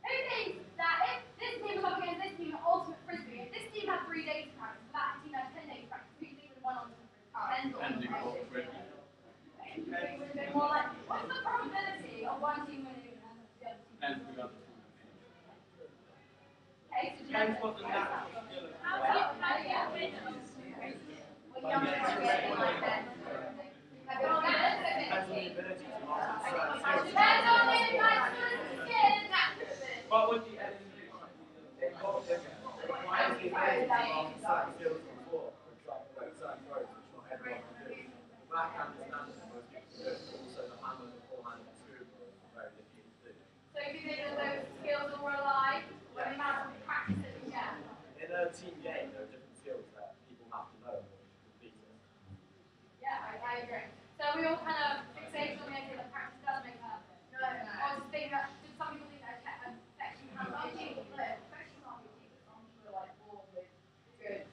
Who thinks that if this team was up against this team at ultimate frisbee, if this team had 3 days to practice, and that team had 10 days to practice, who do you think would have won ultimate frisbee? It would have been more like, what's the probability of one team winning and the other team winning? Okay, so Depends what the natural skill is. how do you get winners? Depends on the natural skill. What would the enemy do? It requires the ability to master certain skills before, for example, like certain throws, which not everyone can do. The backhand is standard for most people to do, but also the hammer, the forehand, and the scoop are very difficult to do. So if you think that those skills all rely on the amount of practice that you get. In a team game, there are different skills that people have to know in order to compete it. Yeah, I agree. So we all kind of fixate on the idea that practice does make perfect. No. Or just think that, just some people think that perfection can be achieved. Perfection can't be achieved. Some people are like born with good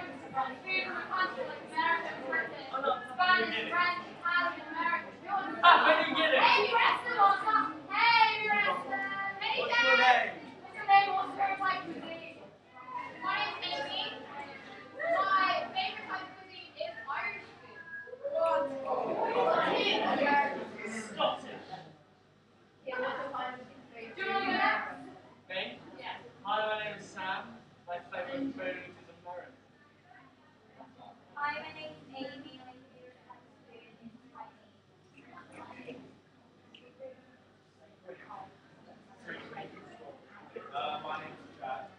practice from freedom of country like America and Britain, Spanish, French, Italian, American. When you get it? Hey, we wrestle on. Hey, we wrestle. Hey, What's your name? What's your name? What's your type of cuisine? My name's Amy. My favorite type of cuisine is Irish food. Stop it. Yeah, what's your type of food? Do you want to go next? Me? Yeah. Hi, my name is Sam. My favourite food is American. Hi, my name is Amy. My favorite type of food is Chinese. My name is Jack.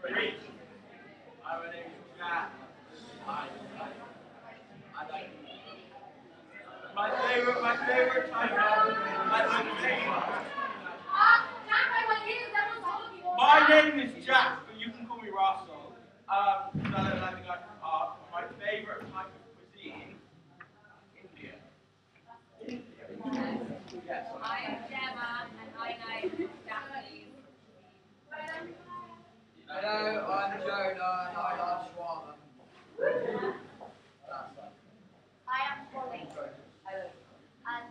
Three. Hi, my name is Jack. My favorite type of My name is Jack, but you can call me Russell. I don't like art. My favorite type of cuisine, India. Yes. I am Gemma, and I like Japanese. Hello, I'm Jonah, and I love shawarma. I am Holly. And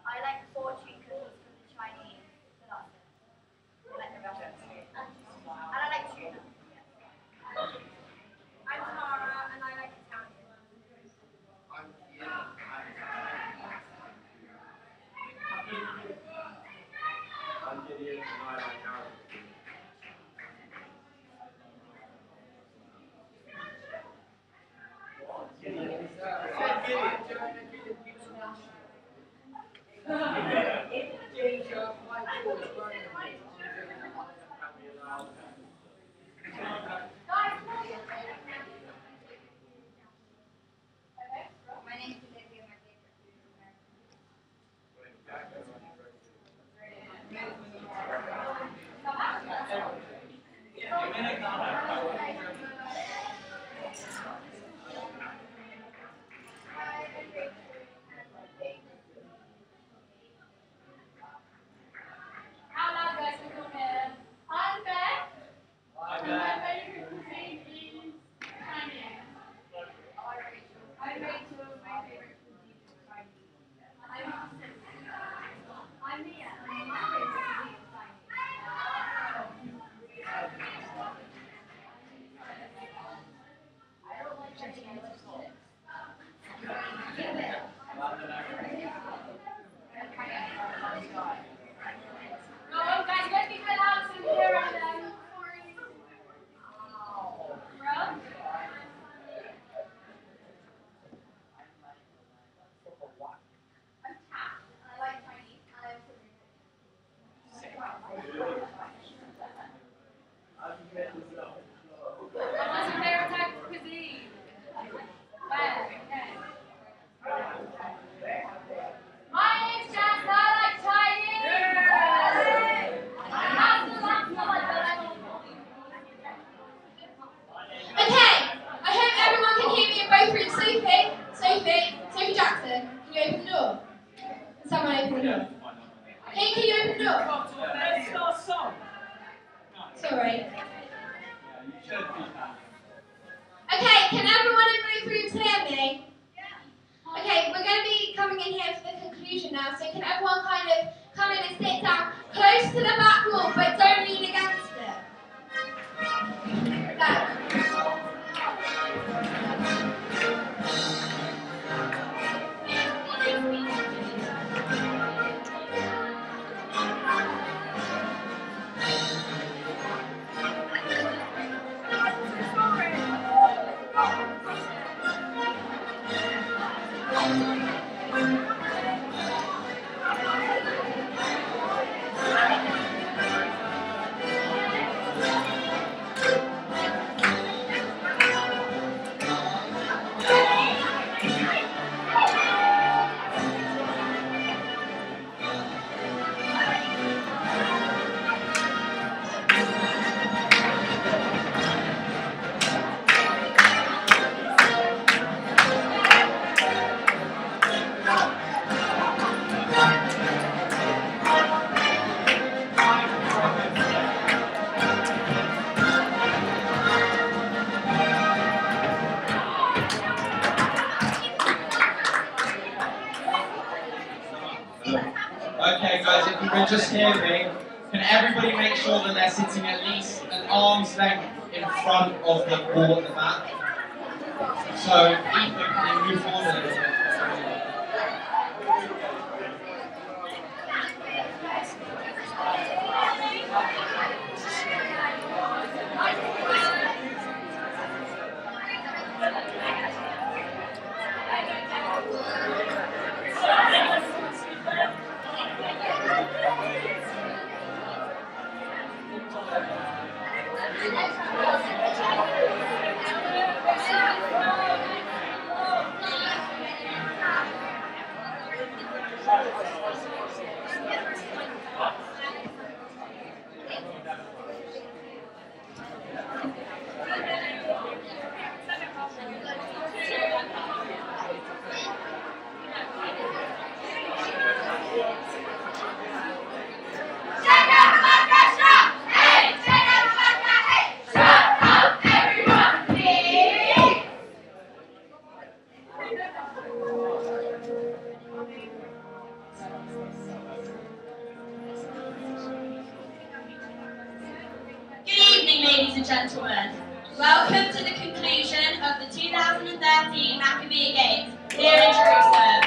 I like fortune cookies from the Chinese. So that's it. I like the Russian too. And I like tuna. I'm Tara, and I like Italian. I'm Ian. I'm Gideon, and I like Arab. My name is Olivia. My favorite food is How loud guys can come here? I'm Beth. And my favorite cuisine is Chinese. I'm Rachel. My favorite cuisine is Chinese. I'm Mia. And my favorite cuisine is I don't like Chinese. I like salt. Go on, guys, you gotta be quite loud so you can hear everything. Bro? I'm Kat, and I like Chinese, and I'm What's your favorite type of cuisine? Where? Okay. My name's Jess, and I like Chinese! Okay, I hope everyone can hear me in both rooms. Sophie Jackson, can you open the door? Can someone open the door? Hey, can you open the door? Sorry. Okay, can everyone in both rooms hear me? Okay, we're going to be coming in here for the conclusion now, so can everyone kind of come in and sit down close to the back wall, but don't lean against it. can't just hear me, can everybody make sure that they're sitting at least an arm's length in front of the wall at the back? So, Ethan, can you move forward a little bit? Ladies and gentlemen, welcome to the conclusion of the 2013 Maccabea Games here in Jerusalem.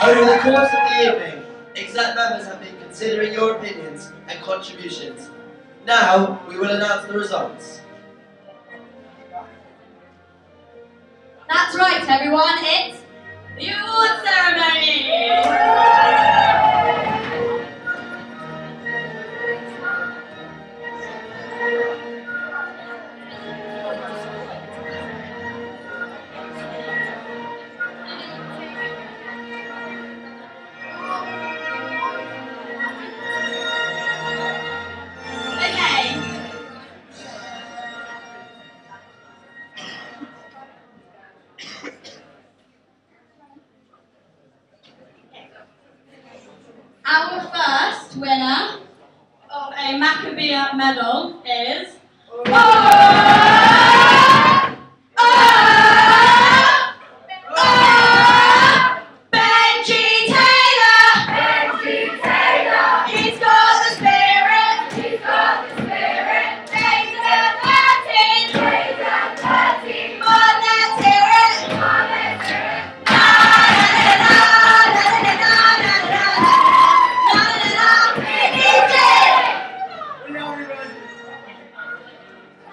Over the course of the evening, exec members have been considering your opinions and contributions. Now, we will announce the results. That's right, everyone, it's the award ceremony! Our first winner of a Maccabea medal is Benji Taylor! Benji Taylor! He's got the spirit! He's got the spirit! Taylor 13! Taylor 13! Come on, let's hear it! Come on, let's hear it!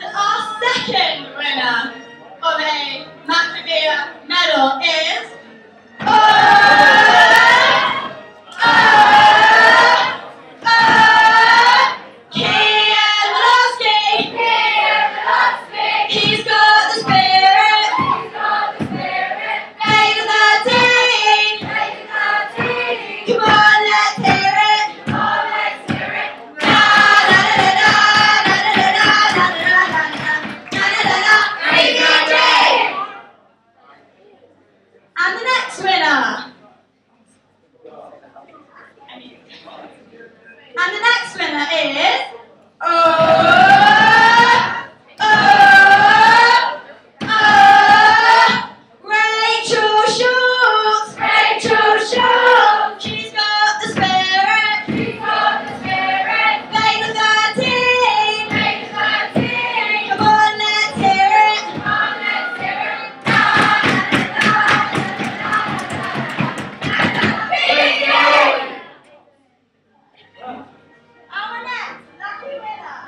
Our second winner of a Maccabea medal is He's got the spirit. He's got the spirit. Taylor 13. Taylor 13. Come on, let's hear it. Come on, let's hear it. And the next winner. And the next winner is Rachel Schultz! Rachel Schultz! She's got the spirit! She's got the spirit! Taylor 13! Taylor 13! Come on, let's hear it! Come on, let's hear it! Our next lucky winner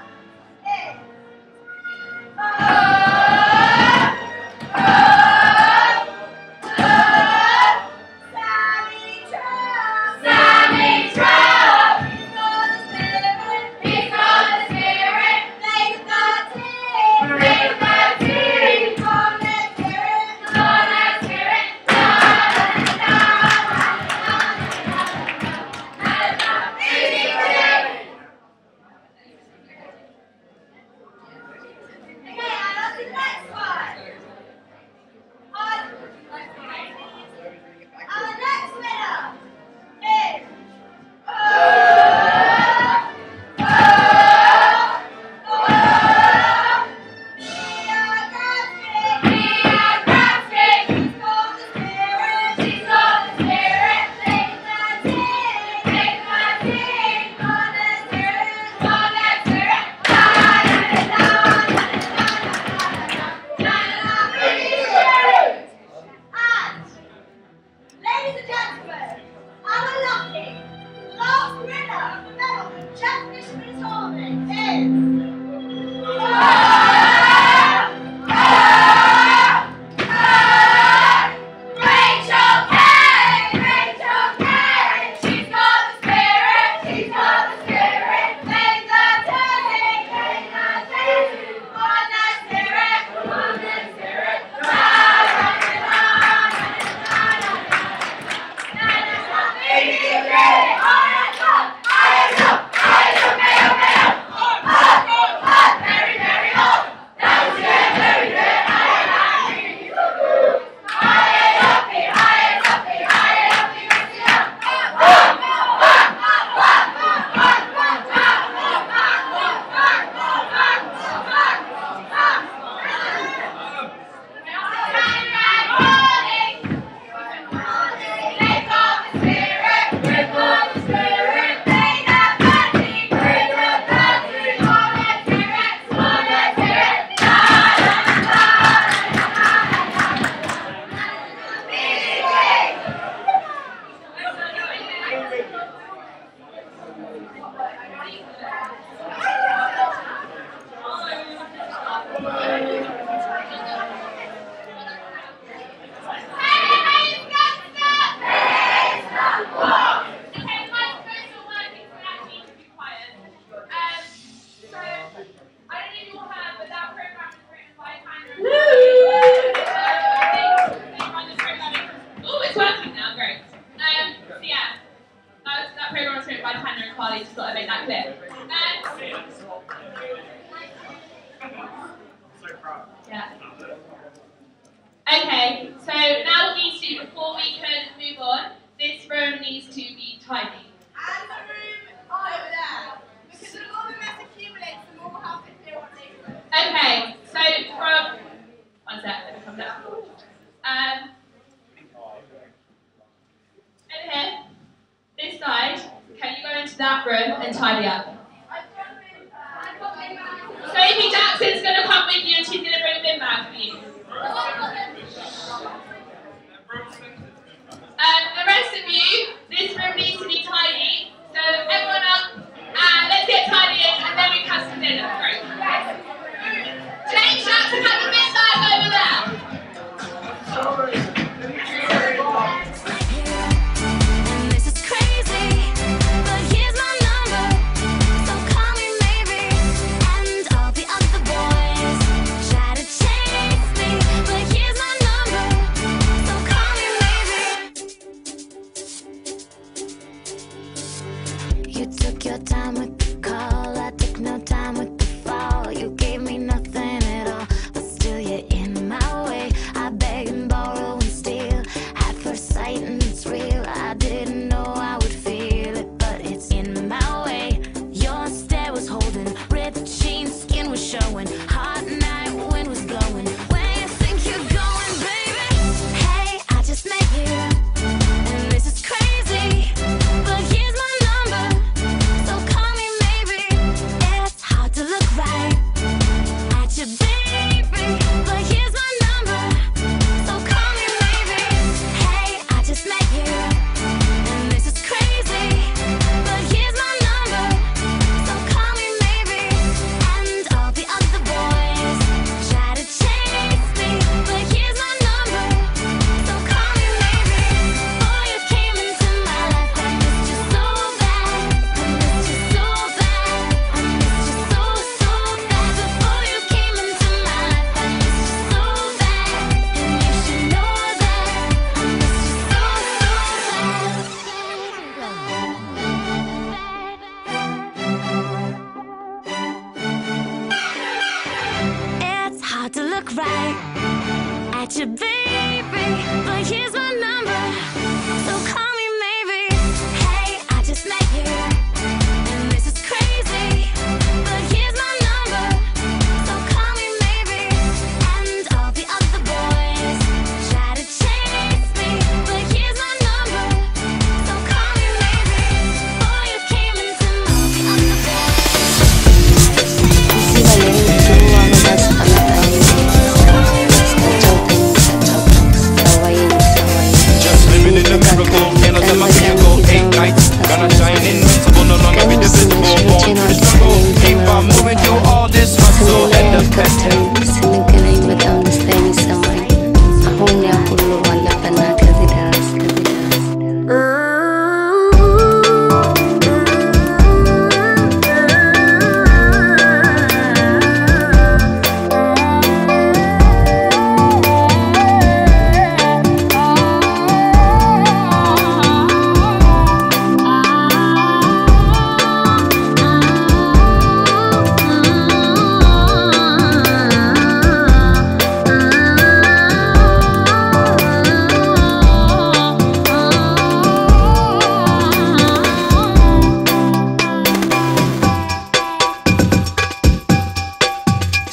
it. Yeah. Okay, so now we need to, before we can move on, this room needs to be tidy. And the room over there. Because the more the mess accumulates, the more we'll have to clear what they do. Okay, so from, one sec, let me come down. Over here, this side, can you go into that room and tidy up? Sophie Jackson's going to come with you and she's going to bring a bin bag for you. The rest of you, this room needs to be tidy. So everyone up, and let's get tidying and then we can have some dinner. Great. James Jackson has a bin bag over there. Your time with the call, I took no time with the fall. You gave me nothing at all, but still you're in my way. I beg and borrow and steal at first sight, and it's real. I didn't know I would feel it, but it's in my way. Your stare was holding, ripped jeans, skin was showing. Hot night, wind was blowing. Where you think you're going, baby? Hey, I just met you, and this is crazy, but here's my number.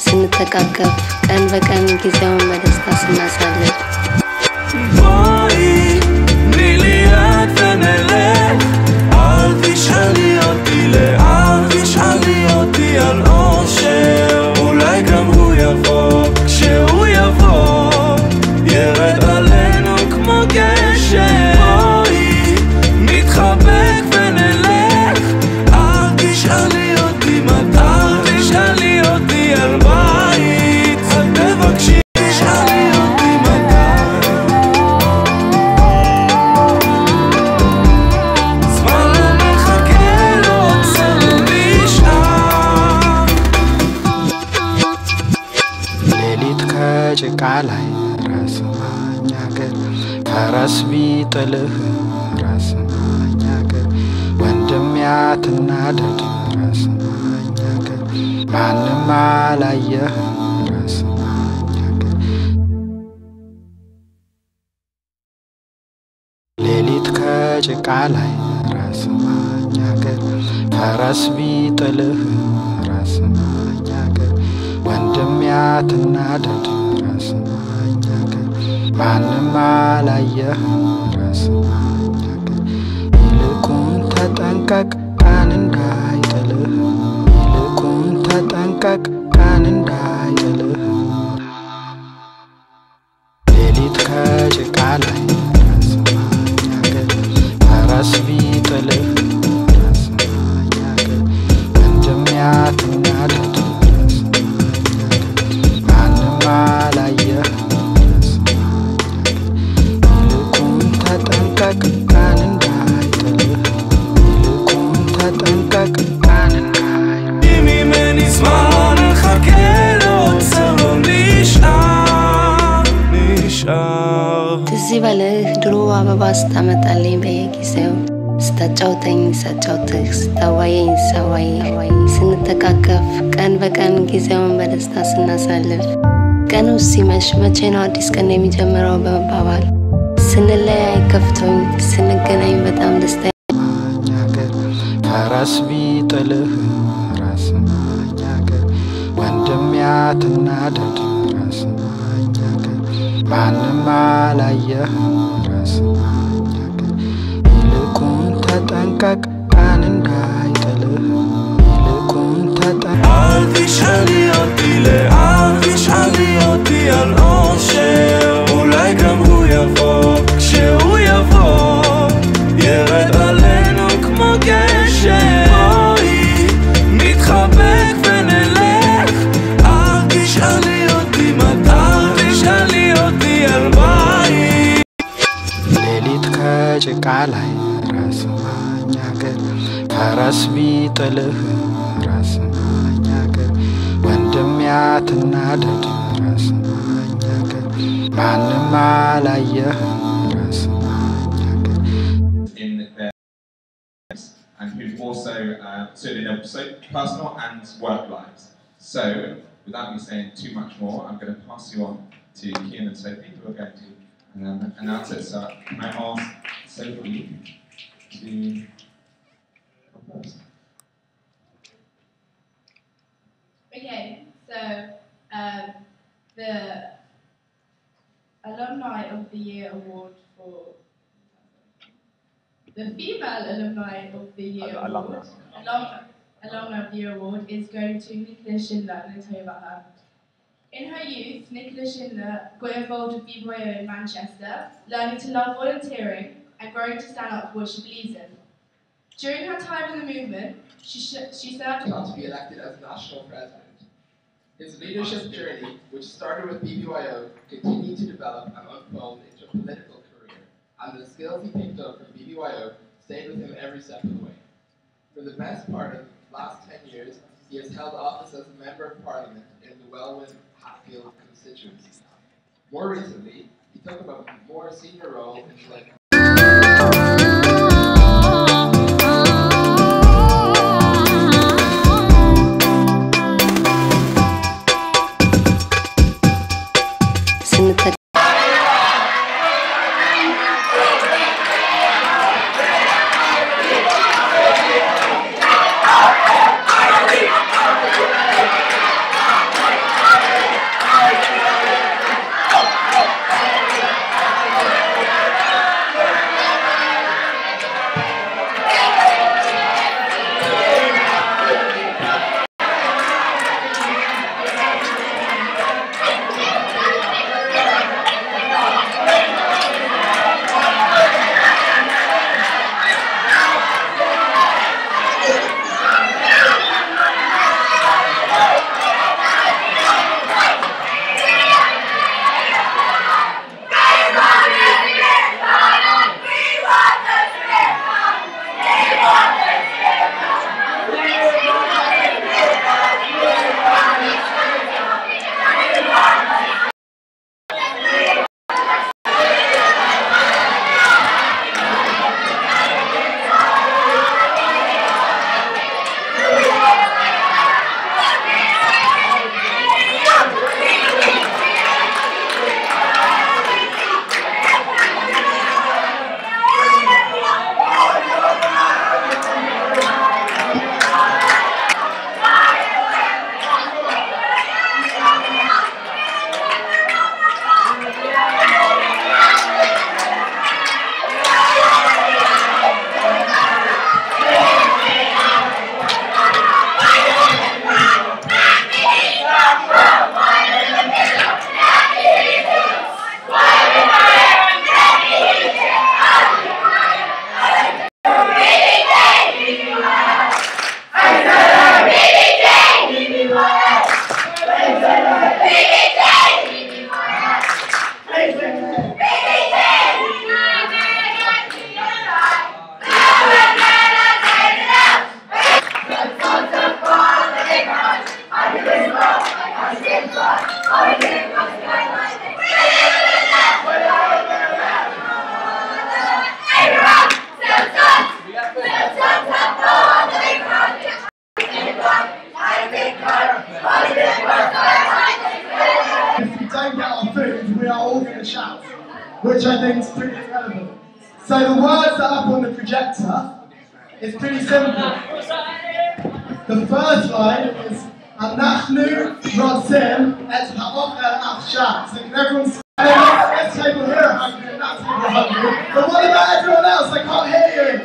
ስንተቃቀፍ ቀን በቀን ጊዜውን በደስታ ስናሳልፍ מיליארד ונלך אל תשאלי אותי לאן תשאלי אותי על אושר אולי גם הוא יבוא כשהוא יבוא ירד עלינו כמו גשם בואי נתחבק ונלך אל תשאלי אותי מתי תשאלי אותי על בית אל תבקשי תשאלי אותי מתי זמן לא מחכה לא עוצר נשאר ሌሊት ከጭቃ ላይ ራስ ማኛገር ፈረስ ቢጥልህ ራስ ማኛገር ወንድም ያትናደድ ማንም አላየህም ራስማኝ አገር ሌሊት ከጭቃ ላይ ራስማኝ አገር ፈረስ ቢጥልህ ራስማኝ አገር ወንድም ያትናደድ ራስማኝ አገር ማንም አላየህም ራስማኝ አገር ይልቁን ተጠንቀቅ ቀን እንዳይጥልህ ይልቁን ተጠንቀቅ ቀን እንዳይጥልህ ሌሊት ከጭቃ ላይ ራስማኝ አገር ፈረስ ቢጥልህ ራስማኝ አገር ወንድም ያትናደድ ራስማኝ አገር ማንም አላየህም ራስማኝ አገር ይልቁን ተጠንቀቅ ቀን እንዳይጥልህ ይልቁን ተጠንቀቅ ቀን እንዳይጥልህ ממני זמן חכה לו צהוב נשאר ትዝ ይበልህ ድሮ አበባ ስታመጣልኝ በየጊዜው ስታጫውተኝ ሳጫውትህ ስታዋየኝ ሳዋይ ስንተቃቀፍ ቀን በቀን ጊዜውን በደስታ ስናሳልፍ ቀኑ ሲመሽ መቼ ነው አዲስ ቀን የሚጀምረው በመባባል ስንለያይ ከፍቶኝ ስንገናኝ በጣም ደስታ አገር ፈረስ ቢጥልህ ራስማኝ አገር ወንድም ያትናደድ ራስማኝ አገር ማንም አላየህም ራስማኝ አገር ይልቁን ተጠንቀቅ ቀን እንዳይጥልህ ይልቁን ተጠንቀቅ אל תשאלי אותי לאן תשאלי אותי על אושר אולי גם הוא יבוא כשהוא יבוא ירד עלינו כמו גשם בואי נתחבק ונלך אל תשאלי אותי מתי תשאלי אותי על בית ሌሊት ከጭቃ ላይ ራስማኝ አገር ፈረስ ቢጥልህ ራስማኝ አገር ወንድም ያትናደድ ራስማኝ አገር ማንም አላየህም ራስማኝ አገር in their lives and who've also stood in their personal and work lives. So, without me saying too much more, I'm going to pass you on to Kian and Sophie, who are going to announce it. So, can I ask Sophie to come first? Okay, so the Alumni of the Year award for the female Alumni of the Year award. Alumni of the Year award is going to Nicola Schindler. I'm going to tell you about her. In her youth, Nicola Schindler got involved with BBYO in Manchester, learning to love volunteering and growing to stand up for what she believes in. During her time in the movement, she served to be elected as national president. His leadership journey, which started with BBYO, continued to develop and unfold into a political career, and the skills he picked up from BBYO stayed with him every step of the way. For the best part of the last 10 years, he has held office as a Member of Parliament in the Welwyn-Hatfield constituency. More recently, he took up a more senior role in the which I think is pretty irrelevant. So the words that are up on the projector is pretty simple. The first line is אנחנו רוצים את האוכל עכשיו. So can everyone say this table here are hungry and that table are hungry. But what about everyone else? I can't hear you.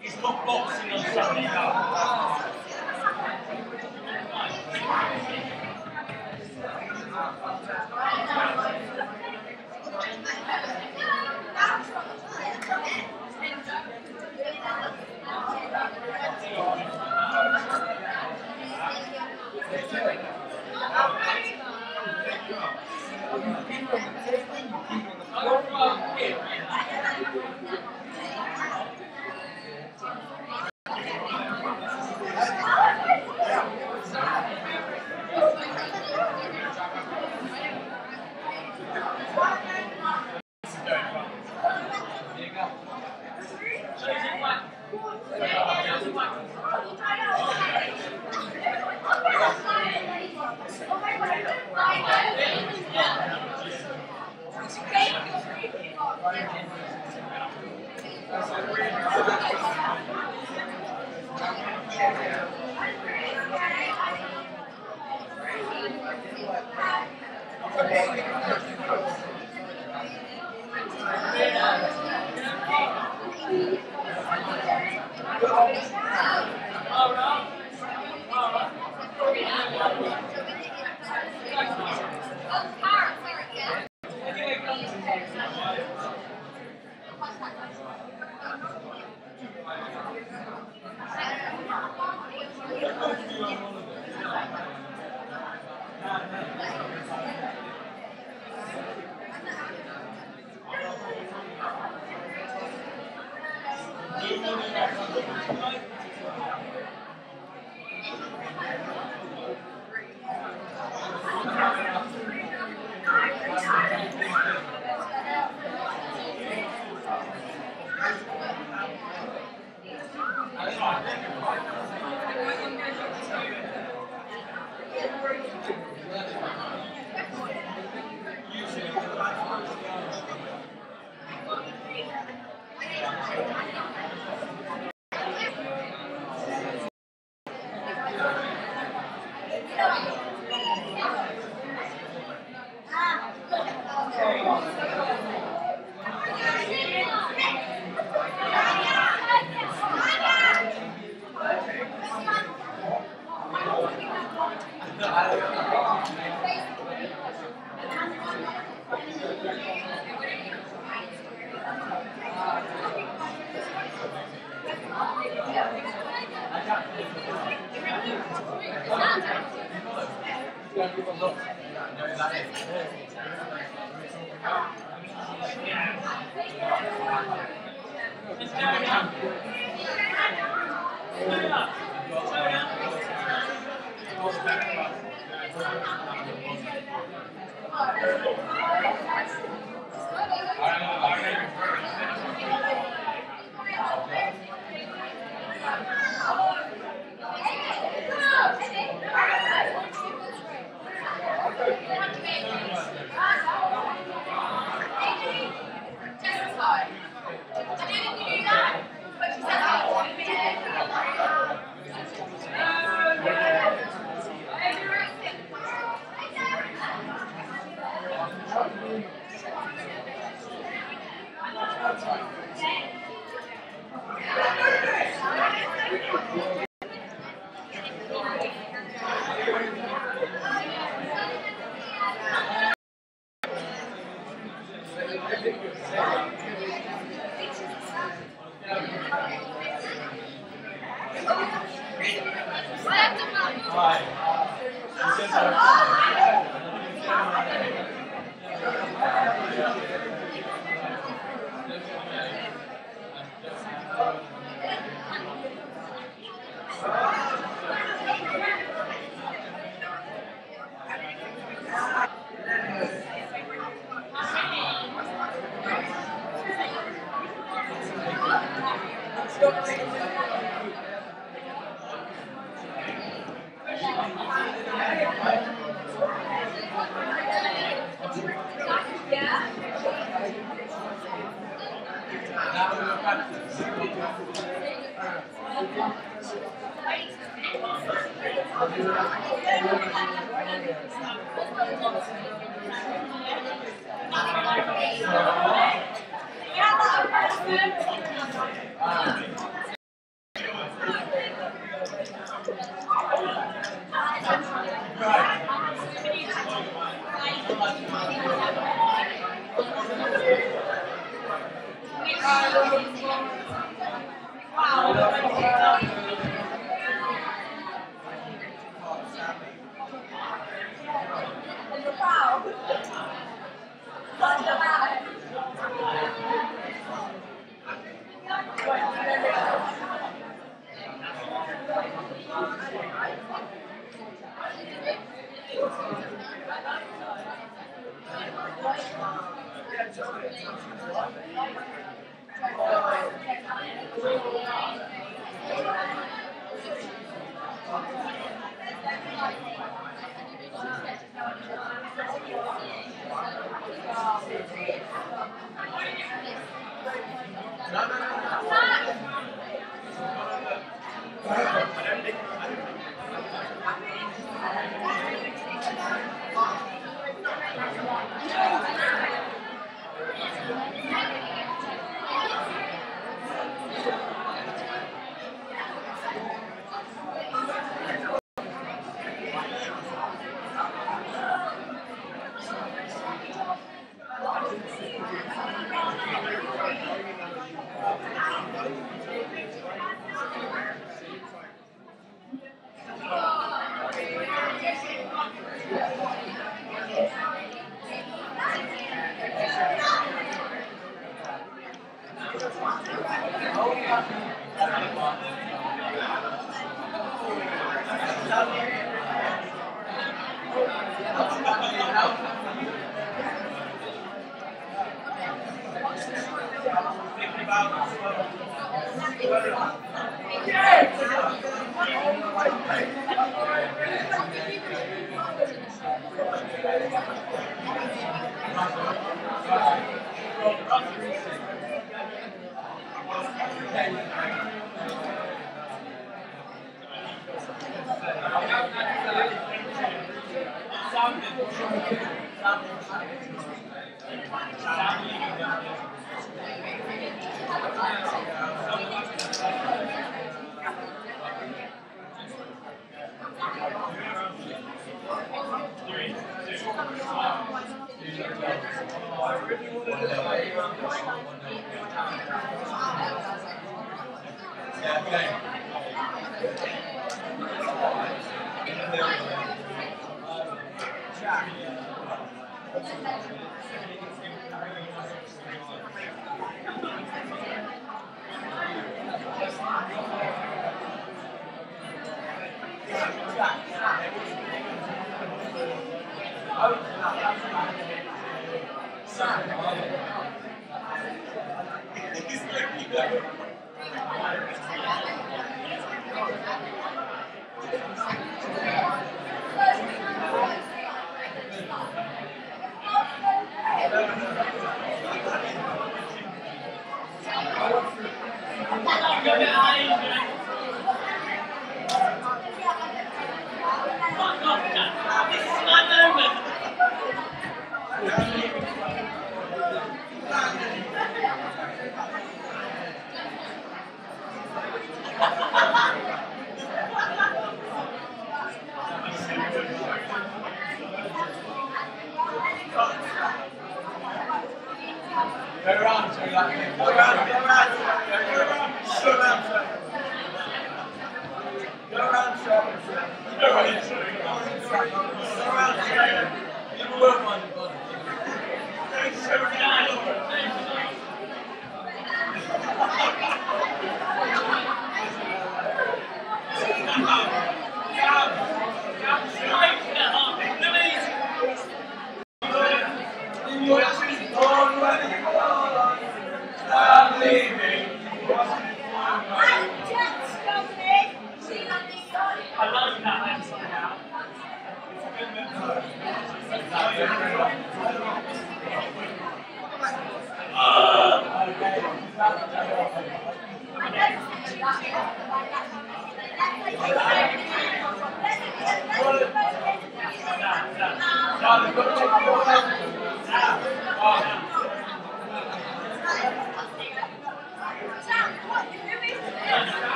He's not boxing on Sunday night.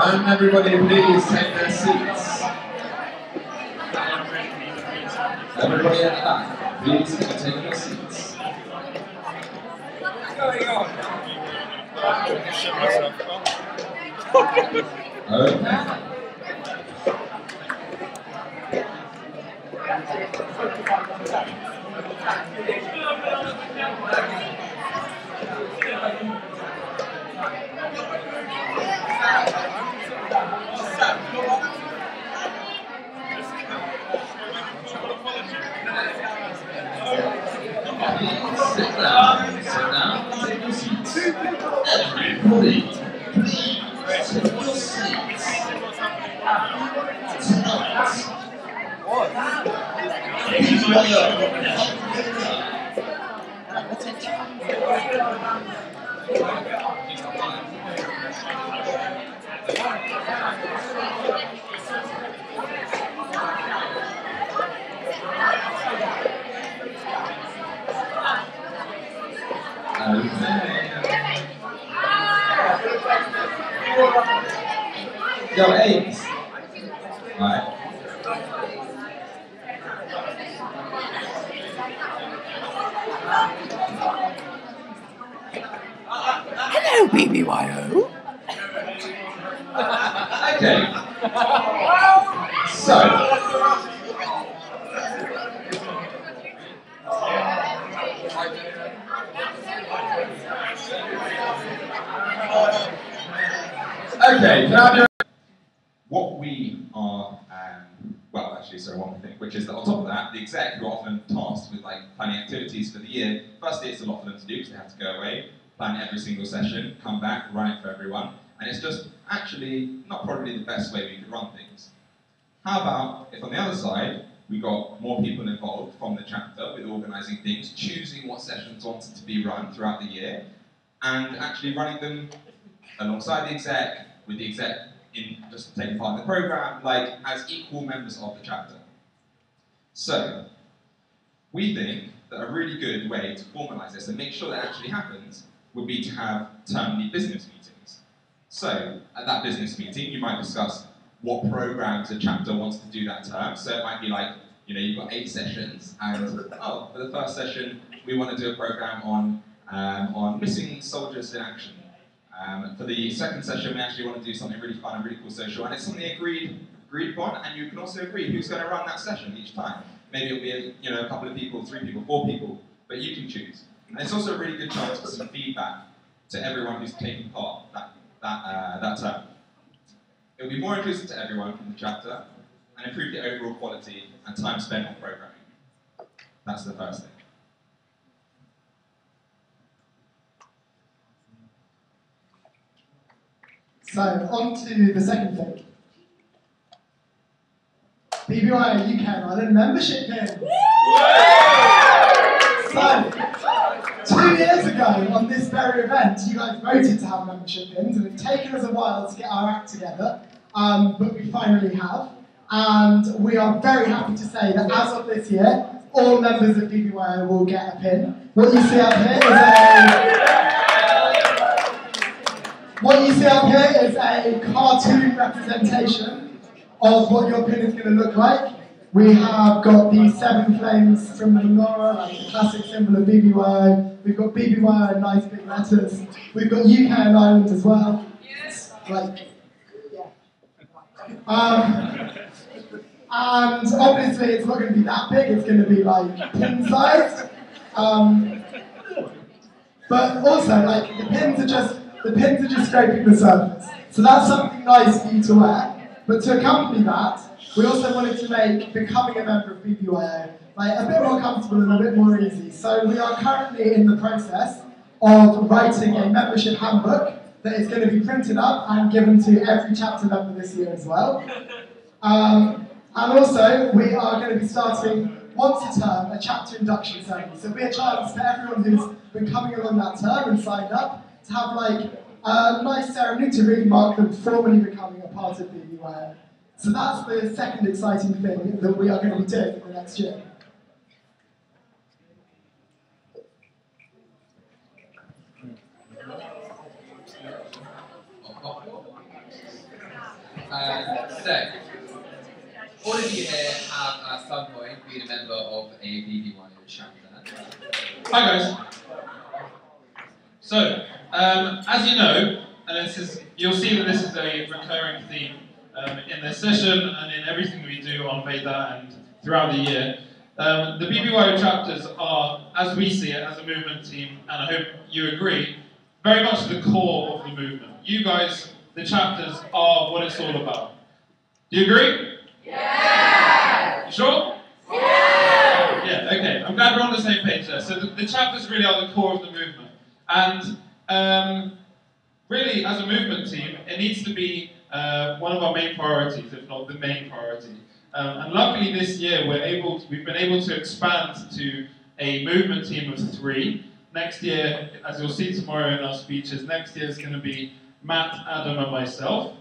Can everybody please take their seats? Everybody at the back, please can you take your seats? What's going on? I'm going to shut myself off. Okay. Sit down, take your seats. Everybody, please BBYO National Veida. Yo, Ames. Alright. Hello, BBYO. Okay. So. Okay, can I have your... What we are, well, actually, sorry, one more thing, which is that on top of that, the exec who are often tasked with like planning activities for the year. Firstly, it's a lot for them to do because they have to go away, plan every single session, come back, run it for everyone, and it's just actually not probably the best way we could run things. How about if on the other side, we got more people involved from the chapter with organising things, choosing what sessions wanted to be run throughout the year, and actually running them alongside the exec, with the exec in just taking part in the programme, like as equal members of the chapter. So, we think that a really good way to formalise this and make sure that actually happens would be to have termly business meetings. So, at that business meeting, you might discuss what programmes a chapter wants to do that term. So it might be like, you know, you've got 8 sessions, and oh, for the first session, we want to do a programme on missing soldiers in action. For the second session, we actually want to do something really fun and really cool social, and it's something agreed upon, and you can also agree who's going to run that session each time. Maybe it'll be a couple of people, 3 people, 4 people, but you can choose. And it's also a really good chance for some feedback to everyone who's taking part that term. It'll be more inclusive to everyone from the chapter, and improve the overall quality and time spent on programming. That's the first thing. So, on to the second thing. BBYO UK Ireland membership pin. So, 2 years ago on this very event, you guys voted to have membership pins, and it's taken us a while to get our act together, but we finally have. And we are very happy to say that as of this year, all members of BBYO will get a pin. What you see up here is a cartoon representation of what your pin is going to look like. We have got the 7 flames from the menorah, like the classic symbol of BBYO. We've got BBYO in nice big letters. We've got UK and Ireland as well. Yes. Like, yeah. And obviously it's not going to be that big, it's going to be like pin-sized. But also, like, the pins are just scraping the surface. So that's something nice for you to wear. But to accompany that, we also wanted to make becoming a member of BBYO like a bit more comfortable and a bit more easy. So we are currently in the process of writing a membership handbook that is going to be printed up and given to every chapter member this year as well. And also, we are going to be starting once a term a chapter induction ceremony. So it'll be a chance for everyone who's been coming along that term and signed up to have like a nice ceremony to really mark them formally becoming a part of BBYO. So that's the second exciting thing that we are going to be doing in the next year. So, all of you here have at some point been a member of a BBYO chapter. Hi guys. So, as you know, and you'll see that this is a recurring theme in this session and in everything we do on Veida and throughout the year. The BBYO chapters are, as we see it, as a movement team, and I hope you agree, very much the core of the movement. You guys, the chapters, are what it's all about. Do you agree? Yeah! You sure? Yeah! Yeah, okay. I'm glad we're on the same page there. So the chapters really are the core of the movement. And really, as a movement team, it needs to be one of our main priorities, if not the main priority. And luckily this year we've been able to expand to a movement team of 3. Next year, as you'll see tomorrow in our speeches, next year is going to be Matt, Adam and myself.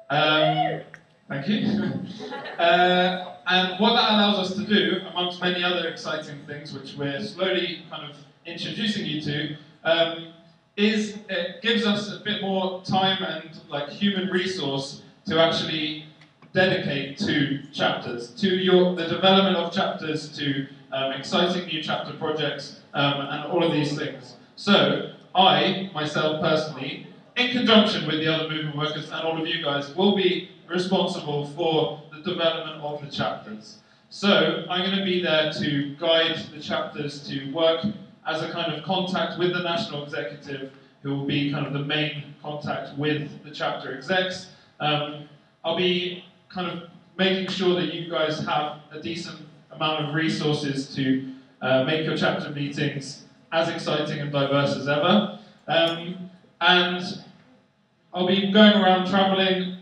Thank you. And what that allows us to do, amongst many other exciting things which we're slowly kind of introducing you to, is it gives us a bit more time and like human resource to actually dedicate to chapters, to the development of chapters, to exciting new chapter projects, and all of these things. So I, myself personally, in conjunction with the other movement workers and all of you guys, will be responsible for the development of the chapters. So I'm going to be there to guide the chapters to work as a kind of contact with the national executive, who will be kind of the main contact with the chapter execs. I'll be kind of making sure that you guys have a decent amount of resources to make your chapter meetings as exciting and diverse as ever. And I'll be going around traveling,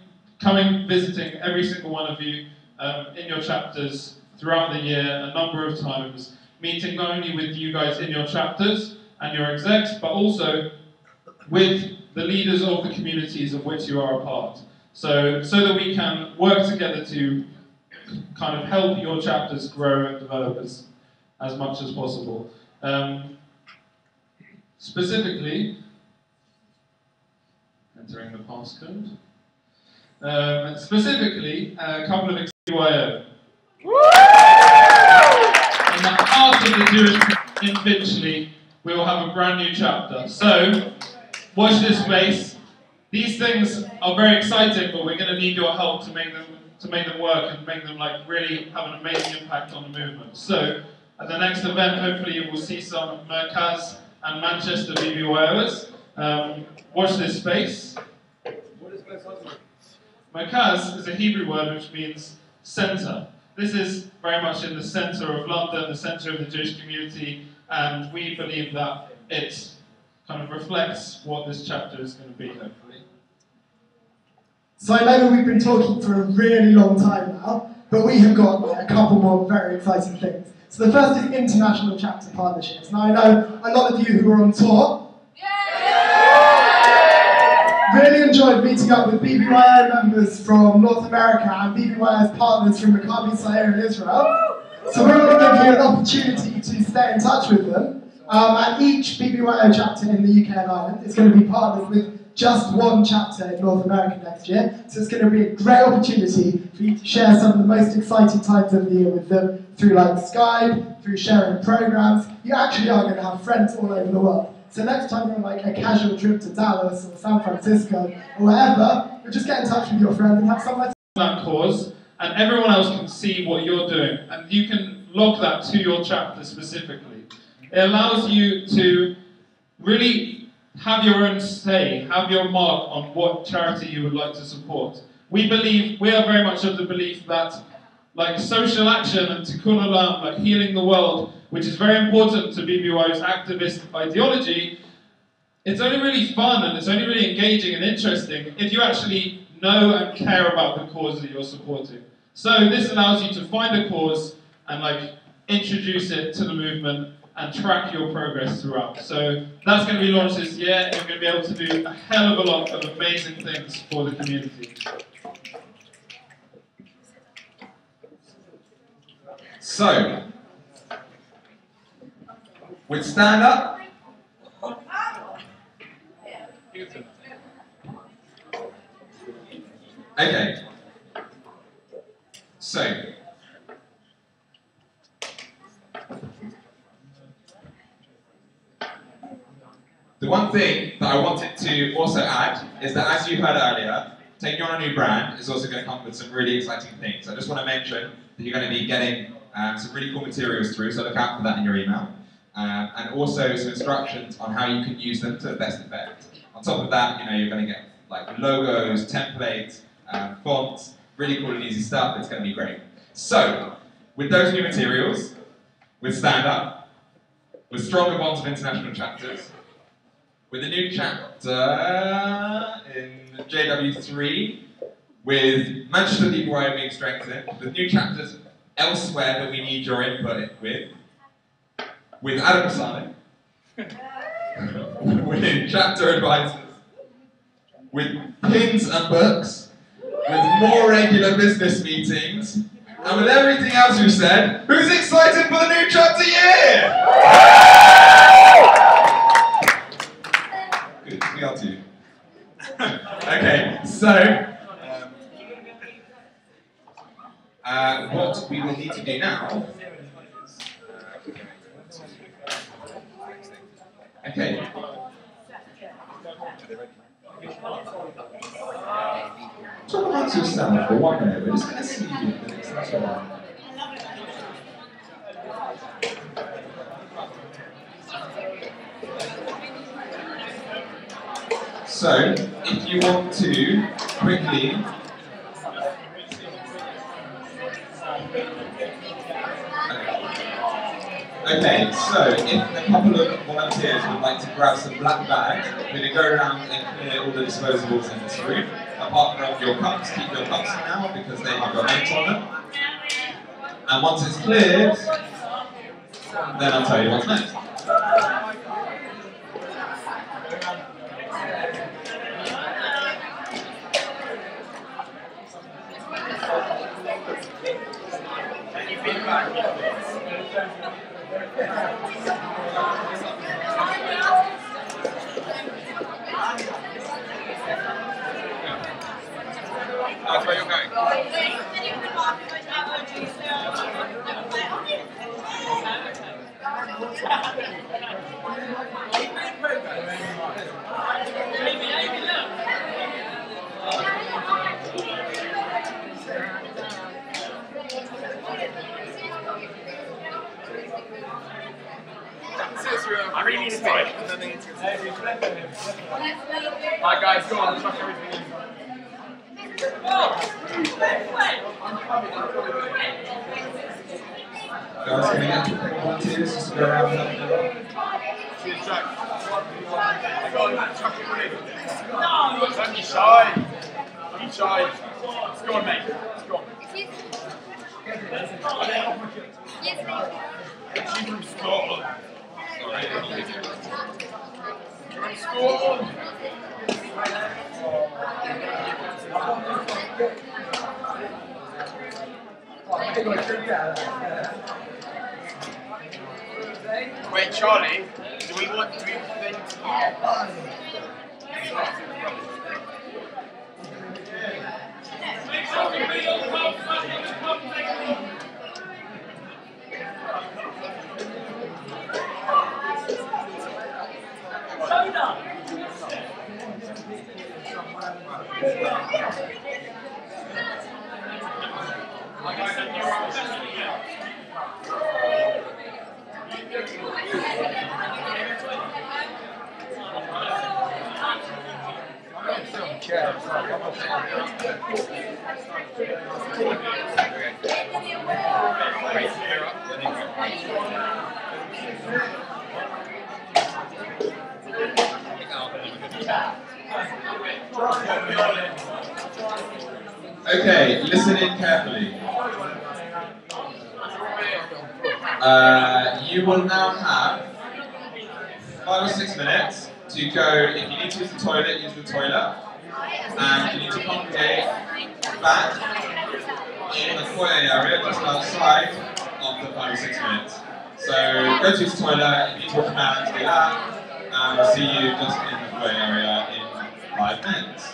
visiting every single one of you in your chapters throughout the year a number of times, meeting not only with you guys in your chapters and your execs, but also with the leaders of the communities of which you are a part. So that we can work together to kind of help your chapters grow and develop as much as possible. Specifically, entering the passcode. Specifically, a couple of BBYO. In the heart of the Jewish in Finchley, we will have a brand new chapter. So, watch this space. These things are very exciting, but we're going to need your help to make them work and make them like really have an amazing impact on the movement. So, at the next event, hopefully you will see some Merkaz and Manchester BBYOers. Watch this space. What is Merkaz? Merkaz is a Hebrew word which means centre. This is very much in the centre of London, the centre of the Jewish community, and we believe that it kind of reflects what this chapter is going to be, hopefully. So I know we've been talking for a really long time now, but we have got a couple more very exciting things. So the first is international chapter partnerships. Now I know a lot of you who are on tour really enjoyed meeting up with BBYO members from North America and BBYO's partners from Maccabi Sair in Israel. So we're going to give you an opportunity to stay in touch with them. And each BBYO chapter in the UK and Ireland is going to be partnered with just one chapter in North America next year. So it's going to be a great opportunity for you to share some of the most exciting times of the year with them through like Skype, through sharing programs. You actually are going to have friends all over the world. So next time you're on like a casual trip to Dallas or San Francisco or wherever, you'll just get in touch with your friend and have somewhere to that cause, and everyone else can see what you're doing, and you can log that to your chapter specifically. It allows you to really have your own say, have your mark on what charity you would like to support. We are very much of the belief that like social action and tikkun olam, like healing the world, which is very important to BBYO's activist ideology, it's only really fun and it's only really engaging and interesting if you actually know and care about the cause that you're supporting. So this allows you to find a cause and like introduce it to the movement and track your progress throughout. So that's going to be launched this year, and you're going to be able to do a hell of a lot of amazing things for the community. So, with stand up, okay. So, the one thing that I wanted to also add is that, as you heard earlier, taking on a new brand is also going to come with some really exciting things. I just want to mention that you're going to be getting some really cool materials through, so look out for that in your email. And also some instructions on how you can use them to the best effect. On top of that, you're going to get like logos, templates, fonts, really cool and easy stuff. It's going to be great. So, with those new materials, with Stand Up, with stronger bonds of international chapters, with a new chapter in JW3, with Manchester BBYO being strengthened, with new chapters elsewhere that we need your input with Adam Asani, with chapter advisors, with pins and books, with more regular business meetings, and with everything else we've said, who's excited for the new chapter year? Good, we are too. Okay, so what we will need to do now. Okay. Talk amongst yourself for 1 minute. We're just going to see you in the next session. So, if you want to quickly okay, so if a couple of volunteers would like to grab some black bags, we're going to go around and clear all the disposables in this room. Apart from your cups, keep your cups for now because they have your names on them. And once it's cleared, then I'll tell you what's next. That's where you're going. I really spike. Alright guys, go on, chuck everything in. Guys, can we get volunteers just to go around and Cheers, Jack. Go on, chuck it in. Don't be shy. Be shy. Let's go on, mate. Let's go on. She's from Scotland. From Scotland. Wait, Charlie, do we then Okay, listen in carefully. You will now have 5 or 6 minutes to go. If you need to use the toilet, use the toilet. And you need to congregate back in the foyer area just outside of the 5 or 6 minutes. So go to the toilet, if you need to wash your hands, do that. And we'll see you just in the foyer area in 5 minutes.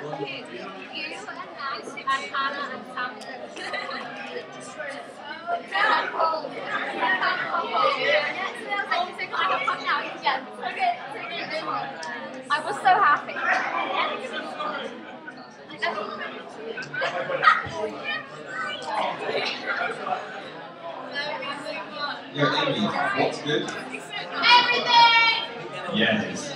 I was so happy. Yeah, Amy, what's good? Everything! Yes.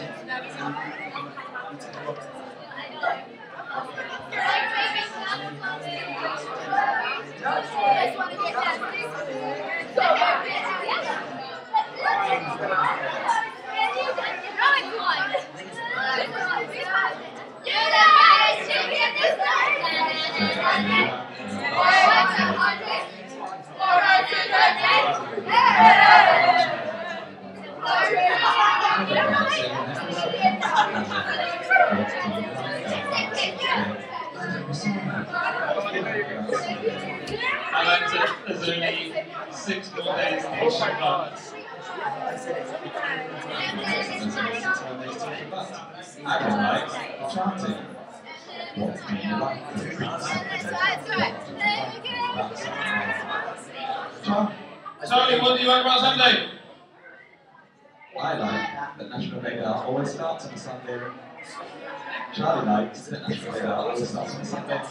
There's only 6 more days to each month. I don't like chanting. What do you like? Charlie, what do you like about Sunday? I like that National Veida always starts on a Sunday. Charlie likes that National Veida always starts on a Sunday.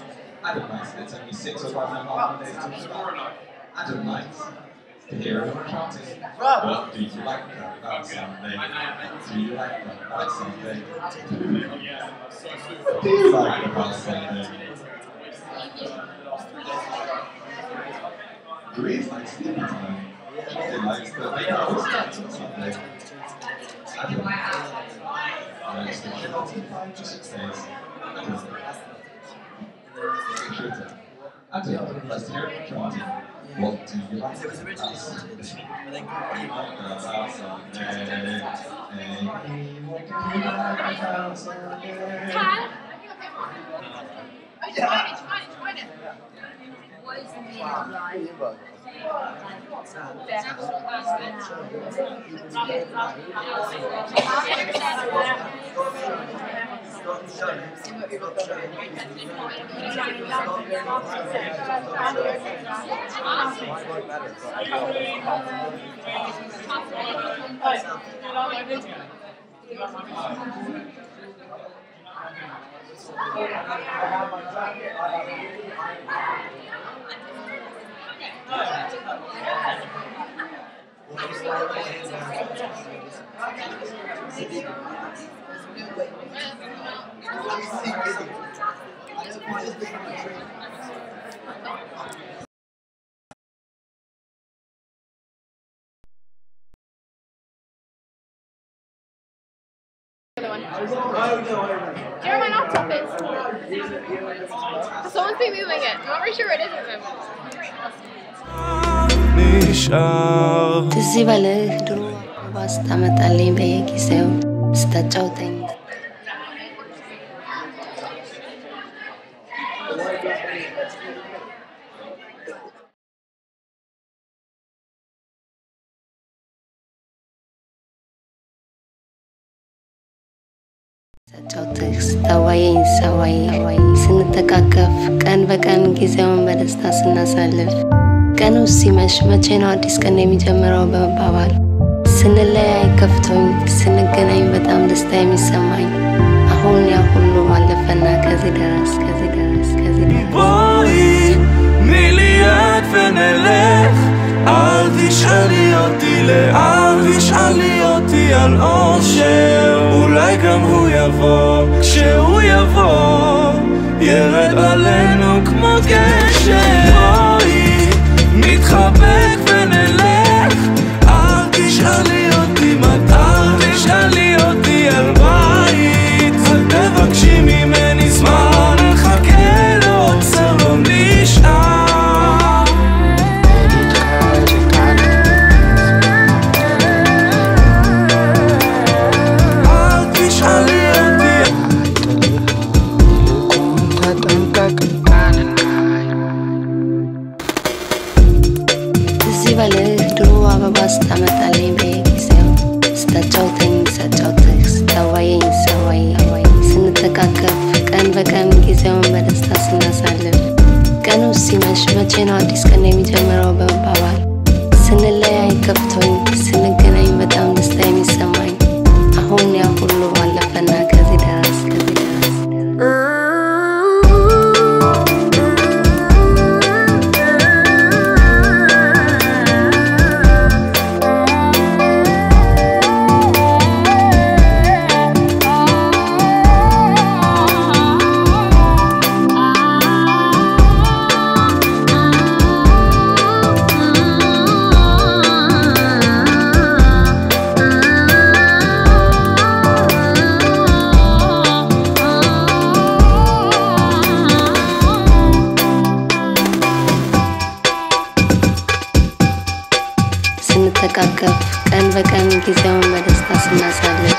Adam likes that it's only 6 or 1.5 Mondays till Shabbat. Adam likes to hear everyone chanting. What do you like about Sunday? Do you like about Sunday? Do you like about Sunday? Louise likes sleepy time. Charlie likes that they always start on Sunday. Adam likes the Shabbat 5 to 6 days. Adam, let's hear it chanting. What do you like about Sunday? About Sunday? Join it. What is the meaning of life? Do you know my laptop is? Someone's been moving it. I'm not very sure it is at the moment. ትዝ ይበልህ ድሮ አበባ ስታመጣልኝ በየጊዜው ስታጫውተኝ ስታጫውትህ ስታዋየኝ ሳዋይ ስንተቃቀፍ ቀን በቀን ጊዜውን በደስታ ስናሳልፍ ቀኑ ሲመሽ መቼ ነው አዲስ ቀን የሚጀምረው በመባባል ስንለያይ ከፍቶኝ ስንገናኝ በጣም ደስታ የሚሰማኝ አሁን ያ ሁሉ አለፈና ከዚህ ደረስ בואי תני לי יד ונלך אל תשאלי אותי לאן תשאלי אותי על אושר אולי גם הוא יבוא כשהוא יבוא ירד עלינו כמו גשם בואי נתחבק ונלך אל תשאלי אותי מתי תשאלי אותי על בית אל תבקשי ממני זמן נחכה לו עוצר לא נשאר אל תשאלי אותי አዲስ ቀን የሚጀምረው በመባባል ስንለያይ ከፍቶኝ ስንገናኝ በጣም ደስታ የሚሰማኝ አሁን ያ ሁሉ አለፈና ከዚህ ደረስ ስንተቃቀፍ ቀን በቀን ጊዜውን በደስታ ስናሳልፍ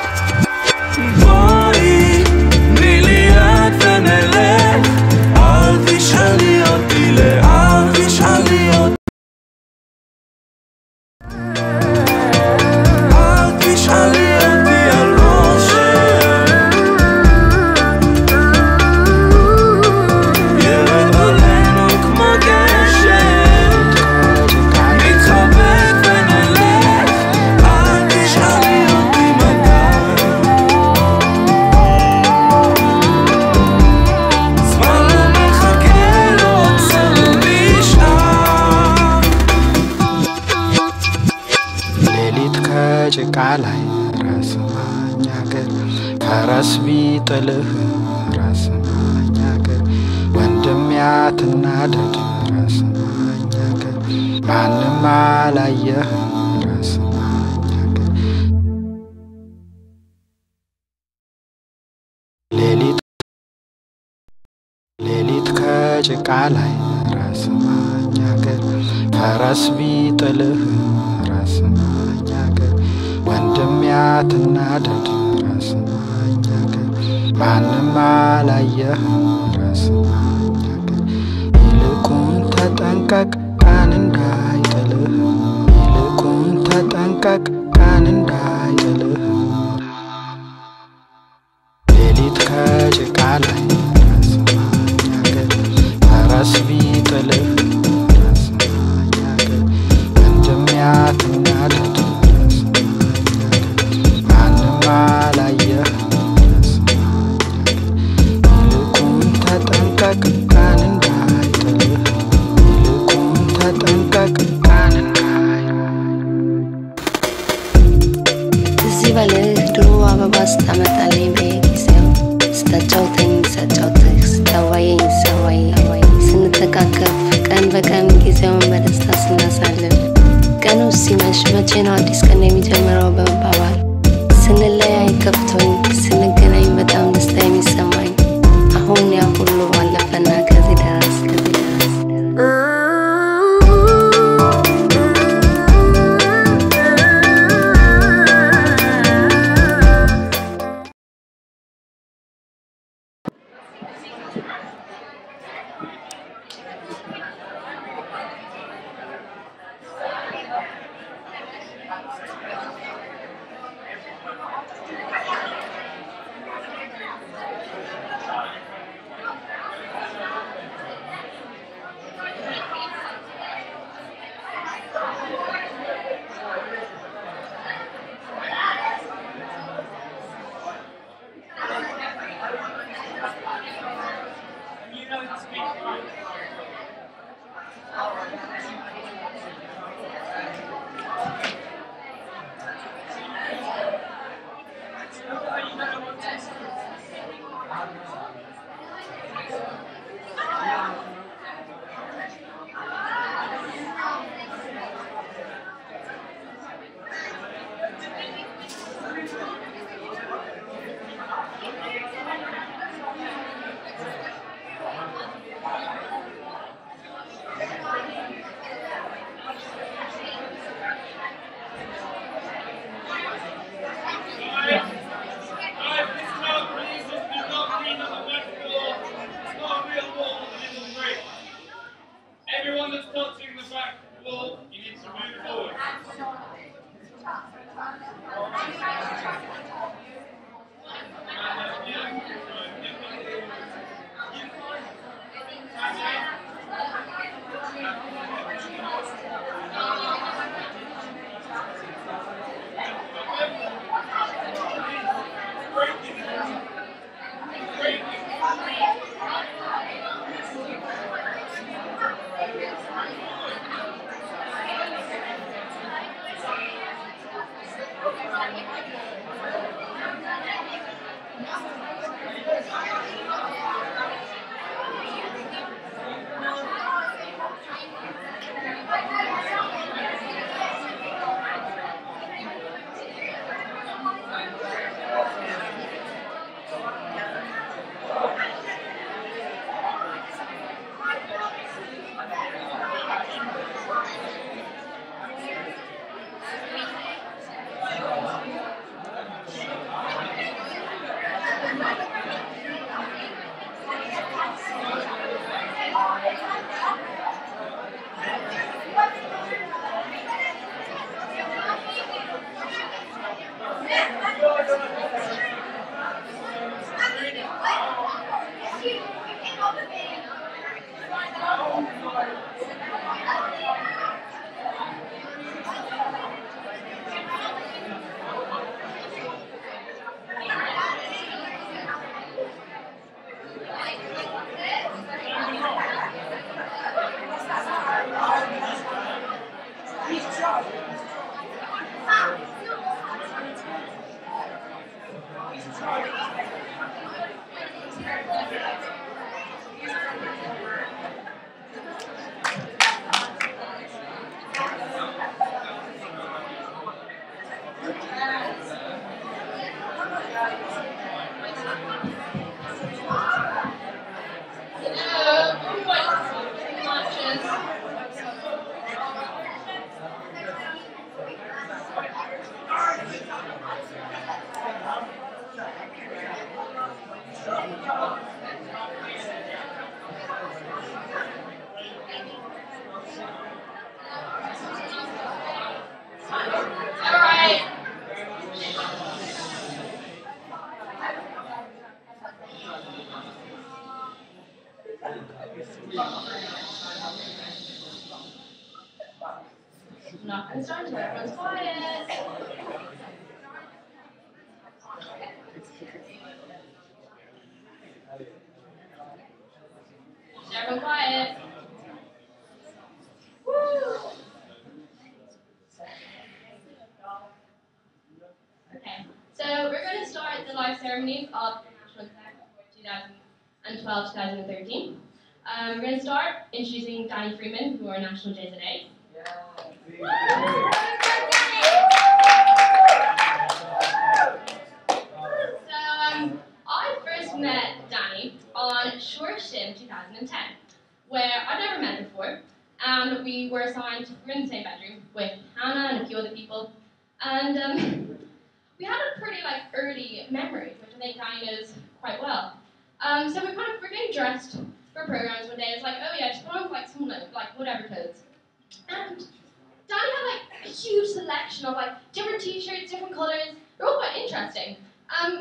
בואי, תני לי יד ונלך, אל תשאלי אותי לאן, תשאלי אותי אל תשאלי אותי על אושר ירד עלינו כמו גשם נתחבק ונלך, אל תשאלי אותי מתי זמן לא מחכה, לא עוצר, לא נשאר ሌሊት ከጭቃ ላይ ራስ ማኛገር ፈረስ ቢጥልህ ራስ ማኛገር ወንድም ያትናደድ ራስ ማኛገር ማንም አላየህ ራስ ማኛገር ሌሊት ከጭቃ ላይ ራስ ማኛገር ፈረስ ቢጥልህ ራስ ማኛገር ወንድም ያትናደድ ራስ ማኛገር ማንም አላየህ ራስ ማኛገር ይልቁን ተጠንቀቅ ቀን እንዳይጥልህ ይልቁን ተጠንቀቅ ቀን እንዳይጥልህ ሌሊት ከጭቃ ላይ ራስ ማኛገር ፈረስ ቢጥልህ ራስ ማኛገር ወንድም ያትናደድ ራስ ማኛገር ማንም አላየህ ራስ ማኛገር ይልቁን ተጠንቀቅ ቀን እንዳይጥልህ ይልቁን ተጠንቀቅ ቀን እዚህ በልህ ድሮ አበባ ስታመጣልኝ በየጊዜው ስታጫውተኝ ሳጫውትህ ስታዋየኝ ሳዋይ ስንተቃቀፍ ቀን በቀን ጊዜውን በደስታ ስናሳልፍ ቀኑ ሲመሽ መቼ ነው አዲስ ቀን የሚጀምረው በመባባል ስንለያይ ከፍቶኝ ስንገናኝ በጣም ደስታ የሚሰማኝ አሁን ያ ሁሉ አለፈና ከዚህ ደረስ Not gonna start until everyone's quiet. Everyone quiet. Woo! Okay, so we're going to start the live ceremonies of the National Exec for 2012-2013. We're going to start introducing Danny Freeman, who are National JZA. So I first met Danny on Shore Shim 2010, where I'd never met him before, and we were assigned, we were in the same bedroom with Hannah and a few other people, and we had a pretty early memory, which I think Danny knows quite well. So we're getting dressed for programs one day. It's like, oh yeah, just put on some whatever clothes. And Danny had a huge selection of different t-shirts, different colours. They're all quite interesting.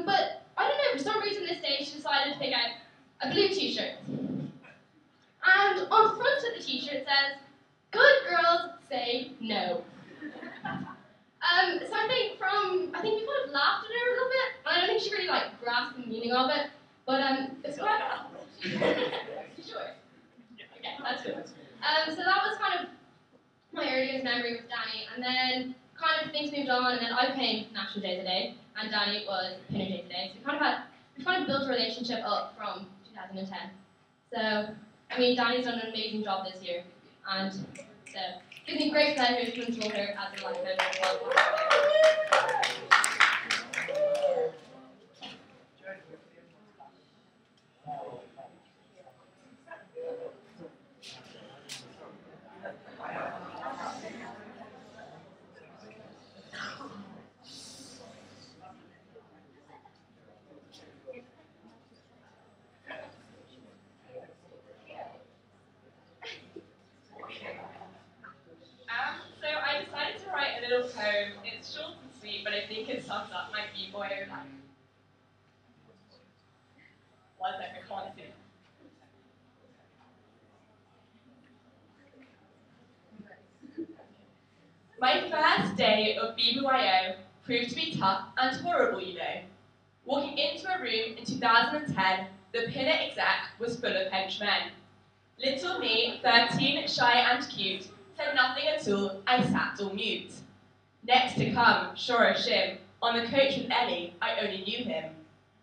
But I don't know, for some reason this day she decided to pick out a blue t-shirt. And on front of the t-shirt says, "Good girls say no." So I think we kind of laughed at her a little bit. I don't think she really grasped the meaning of it, but it's quite. You sure? Okay, that's good. So that was kind of my earliest memory with Danny, and then kind of things moved on, and then I became National JZA, and Danny was Pinner JZA. So we kind of built a relationship up from 2010. So Danny's done an amazing job this year, and so it gives me great pleasure to install her as a life member. So I decided to write a little poem. It's short and sweet, but I think it sums up my BBYO life. One second, I can't see. My first day of BBYO proved to be tough and horrible, you know. Walking into a room in 2010, the Pinner exec was full of henchmen. Little me, 13, shy and cute, said nothing at all, I sat all mute. Next to come, Shore Shim, on the coach with Ellie, I only knew him.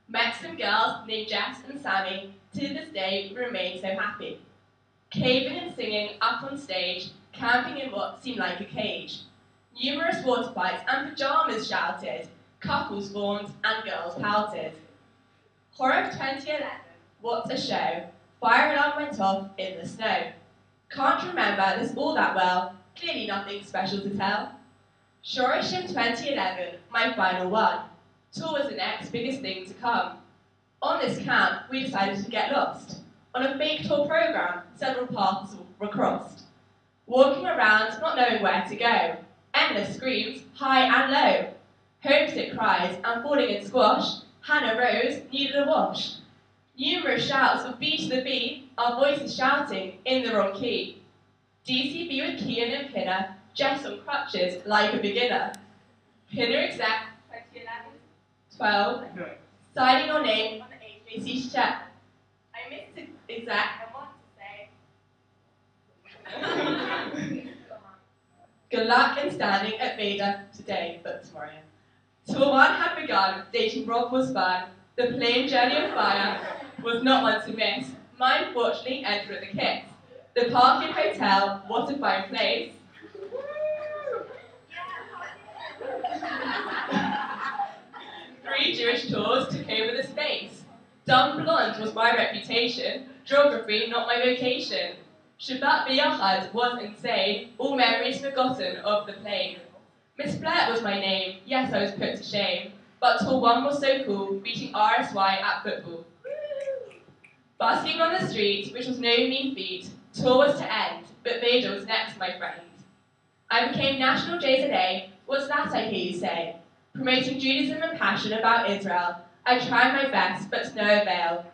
Met some girls named Jess and Sammy, to this day we remain so happy. Caving and singing up on stage, camping in what seemed like a cage. Numerous water fights and pyjamas shouted, couples formed and girls pouted. Horror of 2011, what a show, fire alarm went off in the snow. Can't remember this all that well, clearly nothing special to tell. Shore Shim 2011, my final one. Tour was the next biggest thing to come. On this camp, we decided to get lost. On a fake tour program, several paths were crossed. Walking around, not knowing where to go. Endless screams, high and low. Homesick cries and falling in squash. Hannah Rose needed a wash. Numerous shouts of B to the B, our voices shouting in the wrong key. DCB with Kean and Pinner, Jess on crutches like a beginner. Pinner exec, 2011, 12, signing your name on the HJC check. I missed the exec and want to say good luck in standing at Veida today, but tomorrow. Tour 1 had begun, dating Rob was fun. The plane journey of fire was not one to miss. Mine fortunately ended with a kiss. The Parkin Hotel, what a fine place. Three Jewish tours took over the space. Dumb blonde was my reputation, geography not my vocation. Shabbat B'Yachad was insane, all memories forgotten of the plane. Miss Blair was my name, yes I was put to shame, but Tour 1 was so cool, beating RSY at football. Busking on the street, which was no mean feat, tour was to end, but Veida was next, my friend. I became National JZA, what's that I hear you say? Promoting Judaism and passion about Israel, I tried my best, but to no avail.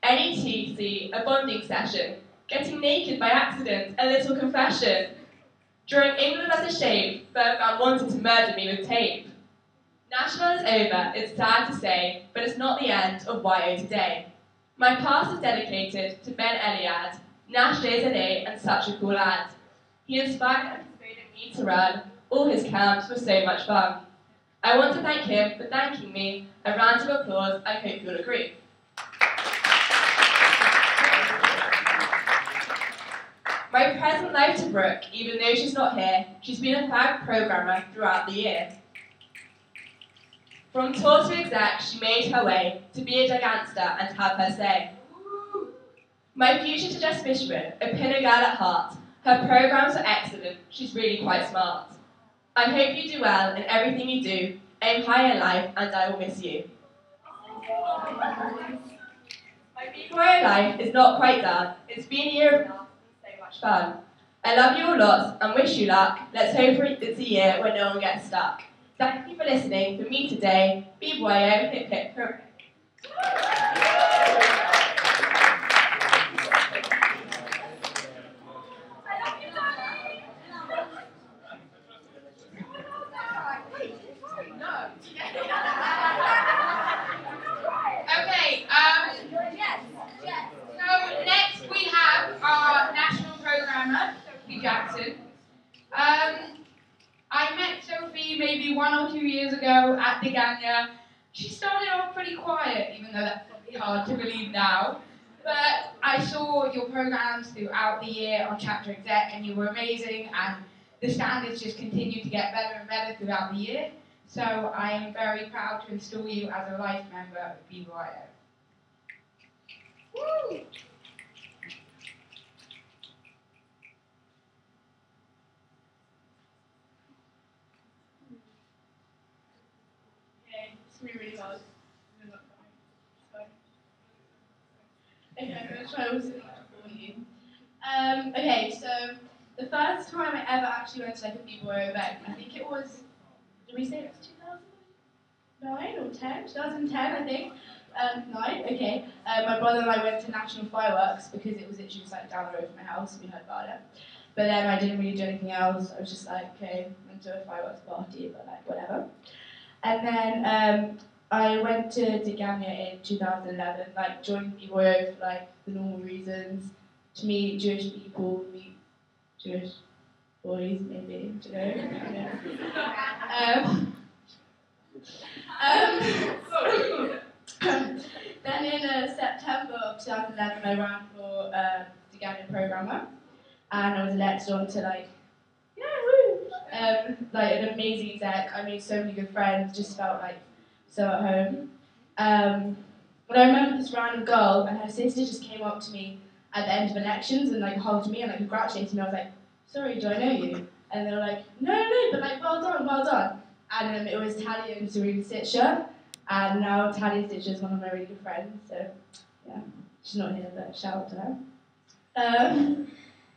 NETC, a bonding session, Getting naked by accident, a little confession. During England as a shape, Bergman wanted to murder me with tape. National is over, it's sad to say, but it's not the end of YO today. My past is dedicated to Ben Eliad, Nash JZA, and such a cool lad. He inspired and persuaded me to run. All his camps were so much fun. I want to thank him for thanking me. A round of applause, I hope you'll agree. My present life to Brooke, even though she's not here, she's been a fab programmer throughout the year. From tour to exec, she made her way to be a gangster and have her say. My future to Jess Fishman, a pinner girl at heart. Her programs are excellent, she's really quite smart. I hope you do well in everything you do, aim high in life, and I will miss you. My BBYO life is not quite done, it's been a year of laughs and so much fun. I love you all lots and wish you luck, let's hope it's a year when no one gets stuck. Thank you for listening. For me today, BBYO, hip hip hooray. Okay, so next we have our national programmer, Sophie Jackson. I met Sophie maybe 1 or 2 years ago at the Ganya. She started off pretty quiet, even though that's probably hard to believe now. But I saw your programs throughout the year on Chapter Exec, and you were amazing, and the standards just continue to get better and better throughout the year. So I am very proud to install you as a life member of BBYO. Woo! It's really hard. Okay, I'm going to try also for you. Okay, so the first time I ever actually went to like a BBYO event, I think it was, did we say it was 2009 or 10? 2010, I think. 9, okay. My brother and I went to National Fireworks because it was literally just like down the road from my house and we heard about it. But then I didn't really do anything else. I was just like, okay, went to a fireworks party, but like whatever. And then I went to Tigania in 2011, like joined BBYO for like the normal reasons, to meet Jewish people, meet Jewish boys, maybe, you know. Then in September of 2011, I ran for Tigania programmer, and I was elected on to like, like an amazing exec. I made so many good friends, just felt like so at home. But I remember this random girl and her sister just came up to me at the end of elections and like hugged me and like congratulated me. I was like, sorry, do I know you? And they were like, no, but like well done. And it was Talia and Serena Stitcher, and now Talia Stitcher is one of my really good friends. So yeah, she's not here, but shout out to her.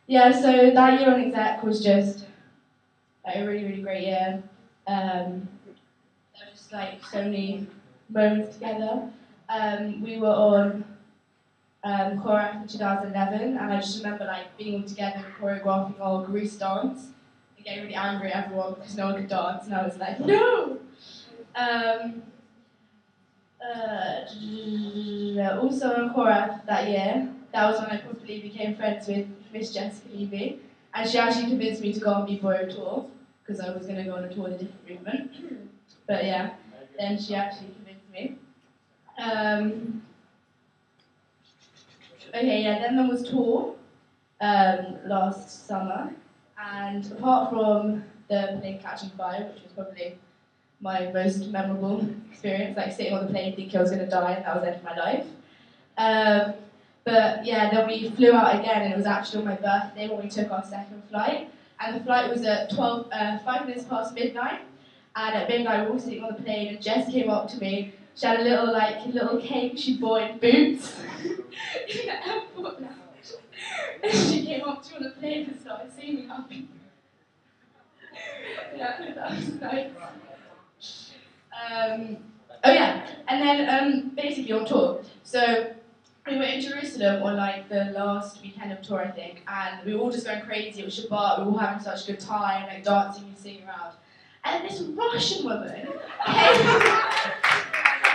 Yeah, so that year on exec was just like a really, really great year. There were just like so many moments together. We were on choreography in 2011, and I just remember like being all together and choreographing our Grease dance and getting really angry at everyone because no one could dance, and I was like, no! Also on choreography that year, that was when I probably became friends with Miss Jessica Levy, and she actually convinced me to go on BBYO tour, because I was going to go on a tour with a different movement. But yeah, then she actually convinced me. Okay, yeah, then there was tour last summer, and apart from the plane catching fire, which was probably my most memorable experience, like sitting on the plane thinking I was going to die and that was the end of my life. But yeah, then we flew out again, and it was actually on my birthday when we took our second flight, and the flight was at 5 minutes past midnight, and at midnight we were all sitting on the plane, and Jess came up to me. She had a little cake she bought in Boots in the airport lounge. And she came up to me on the plane and started singing happy. Yeah, that was nice. Oh yeah, and then basically on tour. So we were in Jerusalem on like the last weekend of tour, I think, and we were all just going crazy. It was Shabbat. We were all having such a good time, like dancing and singing around. And this Russian woman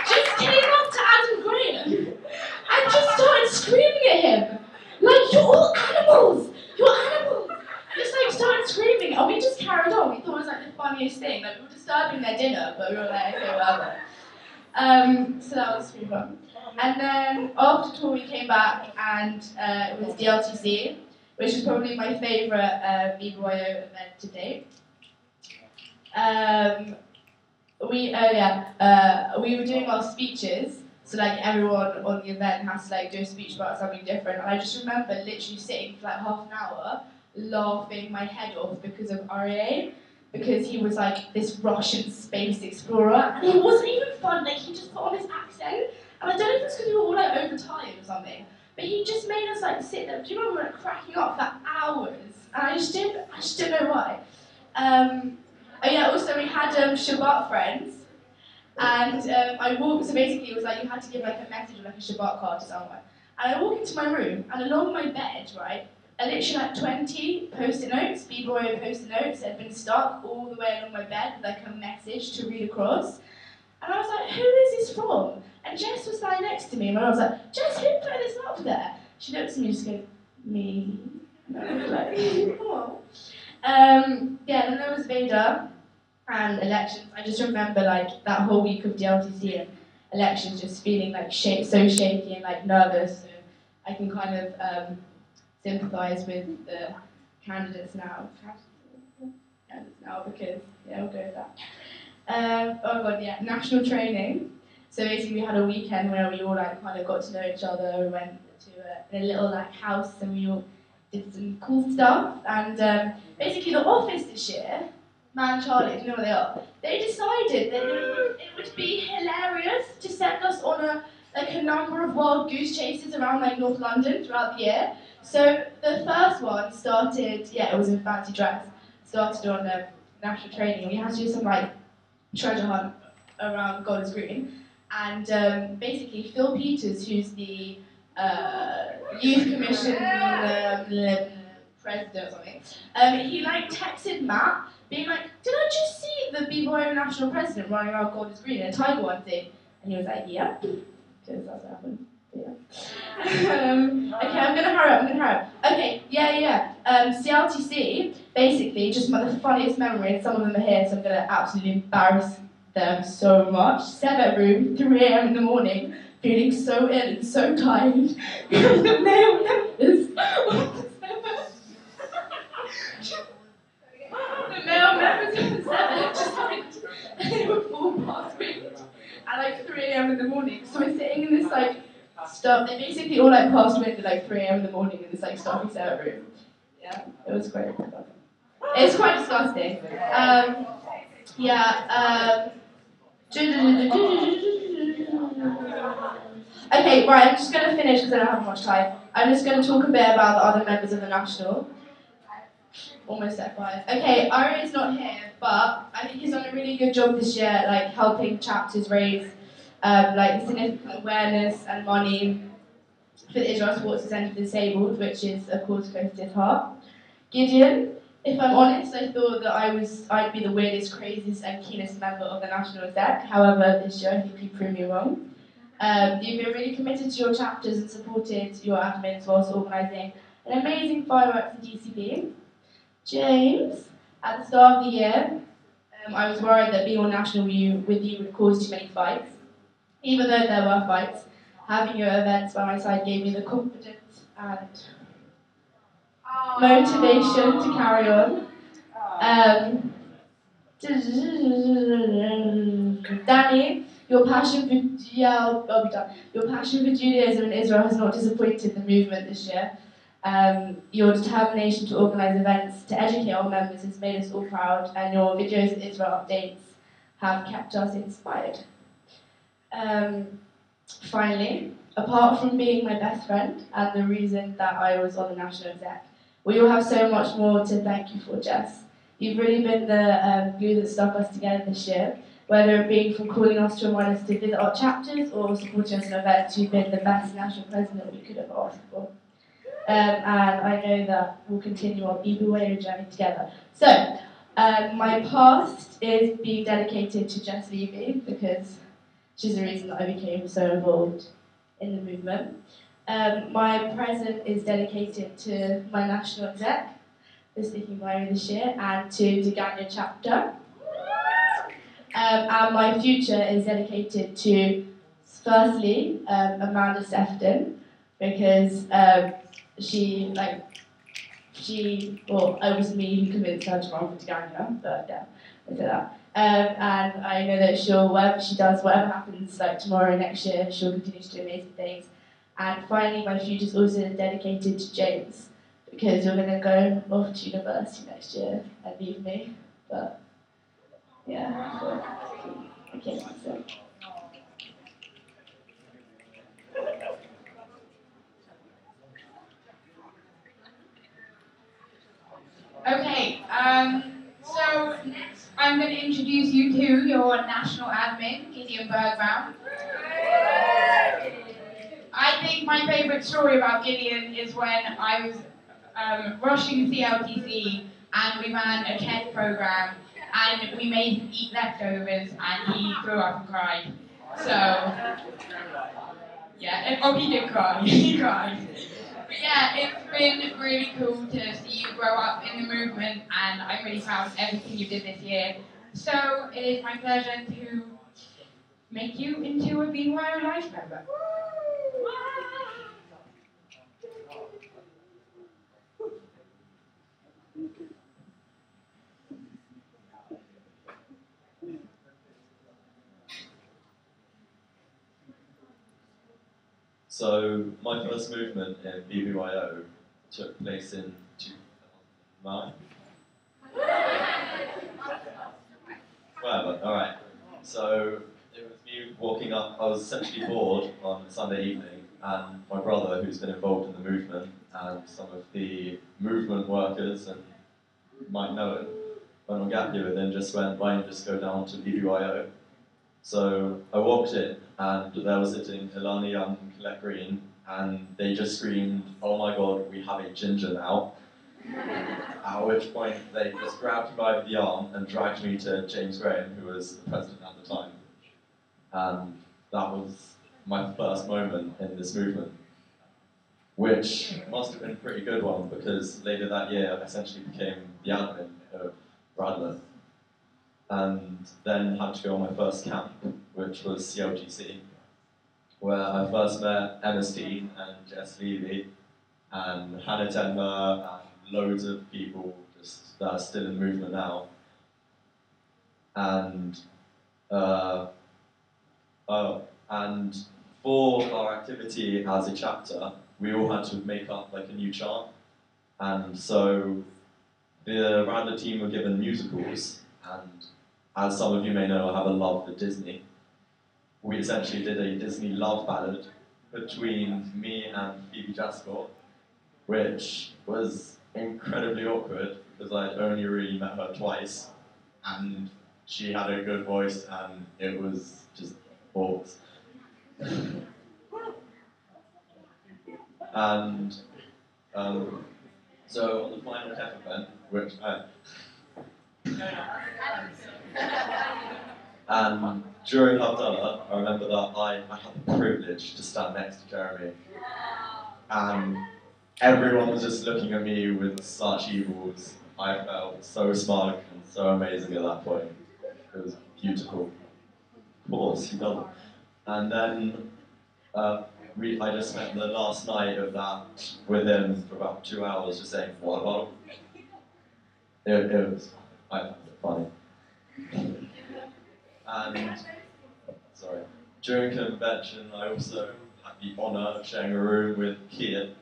just came up to Adam Graham and just started screaming at him, like, "You're all animals! You're animals!" Just like started screaming, and we just carried on. We thought it was like the funniest thing. Like, we were disturbing their dinner, but we were like, okay, whatever. So that was pretty fun. And then after tour, we came back, and it was DLTC, which is probably my favourite BBYO event to date. We were doing our speeches, so like everyone on the event has to like do a speech about something different. And I just remember literally sitting for like half an hour, laughing my head off because of RA, because he was like this Russian space explorer, and he wasn't even fun. Like he just put on his accent, and I don't know if it's because we were all like overtired or something, but he just made us like sit there. Do you remember like cracking up for hours? And I just didn't know why. Oh yeah, also we had Shabbat friends, and I walked, so basically it was like you had to give like a message or like a Shabbat card to someone. And I walk into my room, and along my bed, right, are literally like 20 post-it notes, BBYO post-it notes, that had been stuck all the way along my bed with like a message to read across. And I was like, who is this from? And Jess was lying next to me, and I was like, Jess, who put this up there? She looked at me and just goes, me. And I was like, oh. Yeah, then there was Veida and elections. I just remember like that whole week of DLTC and elections just feeling like so shaky and like nervous. So I can kind of sympathise with the candidates now. Because, yeah, we'll go with that. Oh god, yeah, national training. So basically we had a weekend where we all like kind of got to know each other. We went to a little like house and we all did some cool stuff. And basically the office this year, Man Charlie, do you know what they are? They decided that it would be hilarious to send us on a number of wild goose chases around like North London throughout the year. So the first one started, yeah, it was in fancy dress, started on national training. We had to do some like treasure hunt around Golders Green. And basically Phil Peters, who's the youth commission president or something, he like texted Matt, being like, did I just see the BBYO national president running around Golders Green in a tiger one thing? And he was like, yeah, because that's what happened. Yeah. Okay, I'm gonna hurry up. Okay, yeah. CLTC, basically, just the funniest memories. Some of them are here, so I'm gonna absolutely embarrass them so much. 7 room, 3 AM in the morning, feeling so ill and so tired. The male members. The male members of the 7 just like they were full past wind at like 3 AM in the morning. So we're sitting in this like stuff. They basically all like passed wind at like 3 AM in the morning in this like stuffy 7 room. Yeah, it was great. It's quite disgusting. Okay, right, I'm just going to finish because I don't have much time. I'm just going to talk a bit about the other members of the National. Almost at 5. Okay, Ari is not here, but I think he's done a really good job this year, like helping chapters raise like significant awareness and money for the Israel Sports Centre for the Disabled, which is of course close to his heart. Gideon, if I'm honest, I thought that I'd be the weirdest, craziest and keenest member of the National Exec. However, this year I think you proved me wrong. You've been really committed to your chapters and supported your admins whilst organising an amazing fireworks in DCB. James, at the start of the year, I was worried that being on national with you would cause too many fights. Even though there were fights, having your events by my side gave me the confidence and motivation to carry on. Danny, your passion for Judaism in Israel has not disappointed the movement this year. Your determination to organise events to educate our members has made us all proud, and your videos and Israel updates have kept us inspired. Finally, apart from being my best friend and the reason that I was on the National Exec, we all have so much more to thank you for, Jess. You've really been the glue that stuck us together this year, whether it be from calling us to remind us to visit our chapters or supporting us in events. You've been the best national president we could have asked for. And I know that we'll continue our BBYO journey together. So, my past is being dedicated to Jess Levy because she's the reason that I became so involved in the movement. My present is dedicated to my national exec, the Speaking BBYO this year, and to the Ghana chapter. And my future is dedicated to, firstly, Amanda Sefton, because it was me who convinced her to run for Ghana, but yeah, I said that. And I know that whatever she does, whatever happens like tomorrow, next year, she'll continue to do amazing things. And finally, my future is also dedicated to James, because you're going to go off to university next year and leave me. But yeah, so, okay, so. Okay, so next I'm going to introduce you to your national admin, Gideon Bergbaum. I think my favourite story about Gideon is when I was rushing CLTC and we ran a TED programme and we made him eat leftovers and he threw up and cried. So, yeah, he did cry, he cried. But yeah, it's been really cool to see you grow up in the movement and I'm really proud of everything you did this year. So it is my pleasure to make you into a BBYO Life member. So my first movement in BBYO took place in 2009. Whatever, alright. So it was me walking up, I was essentially bored on a Sunday evening, and my brother, who's been involved in the movement, and some of the movement workers, and you might know him, went on gap year with him, just went, why don't you just go down to BBYO? So I walked in, and there was sitting Ilana Young and Colette Green, and they just screamed, oh my god, we have a ginger now. At which point they just grabbed me by the arm and dragged me to James Graham, who was the president at the time. And that was my first moment in this movement, which must have been a pretty good one, because later that year I essentially became the admin of Radler. And then had to go on my first camp, which was CLGC, where I first met Emma Steen and Jess Levy and Hannah Denver and loads of people just that are still in the movement now. And for our activity as a chapter, we all had to make up like a new chant. And so the Radler team were given musicals, and as some of you may know, I have a love for Disney. We essentially did a Disney love ballad between me and Phoebe Jasper, which was incredibly awkward because I'd only really met her twice, and she had a good voice, and it was just balls. And so on the final TEF event, which and during Havdalah, I remember that I had the privilege to stand next to Jeremy, and everyone was just looking at me with such evils. I felt so smug and so amazing at that point. It was beautiful. Of course, you know. And then I just spent the last night of that with him for about 2 hours just saying, what about it? It was, I found it funny. And, sorry, during convention I also had the honour of sharing a room with Kian.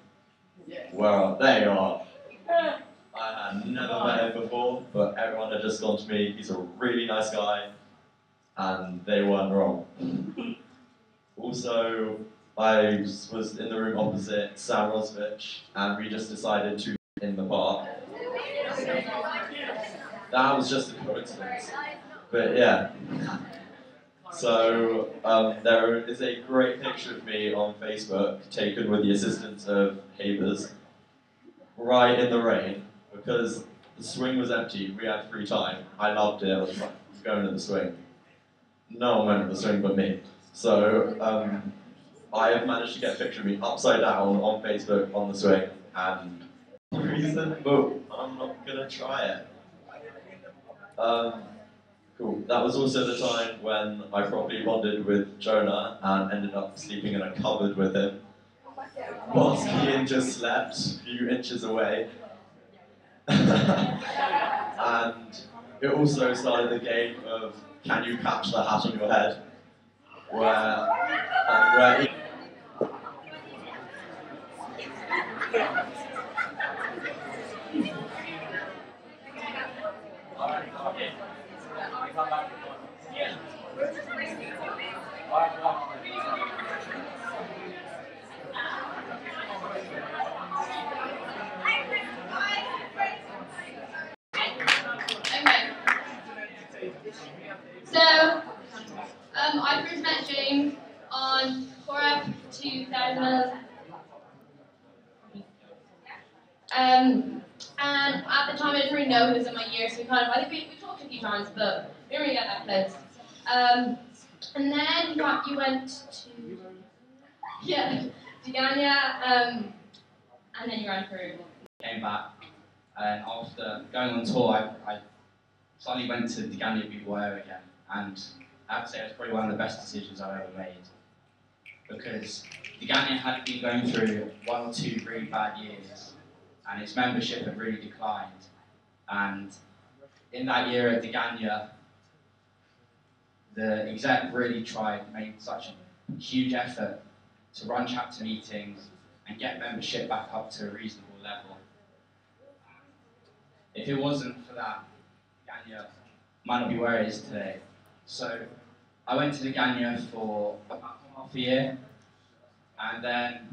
Well, there you are. I had never met him before, but everyone had just gone to me, he's a really nice guy, and they weren't wrong. Also, I was in the room opposite Sam Rosvich, and we just decided to in the bar. That was just a coincidence. But yeah. So there is a great picture of me on Facebook taken with the assistance of Havers, right in the rain, because the swing was empty, we had free time. I loved it, I was like, going to the swing. No one went to the swing but me. So I have managed to get a picture of me upside down on Facebook on the swing, and the reason, but I'm not gonna try it. Cool. That was also the time when I properly bonded with Jonah and ended up sleeping in a cupboard with him, whilst Ian just slept a few inches away. And it also started the game of can you catch the hat on your head, where Ian So, I first met James on Corep 2011. And at the time I didn't really know who was in my year, so I think we talked a few times, but we didn't really get that close. And then you went to Ghana, and then you ran through. Came back, and after going on tour, I suddenly went to the Ghana BBYO again, and I have to say it was probably one of the best decisions I've ever made, because the Ghana had been going through 1 or 2 really bad years, and its membership had really declined. And in that year at the Ghana, the exec really made such a huge effort to run chapter meetings and get membership back up to a reasonable level. If it wasn't for that, Ghana might not be where it is today. So I went to the Ghana for about half a year, and then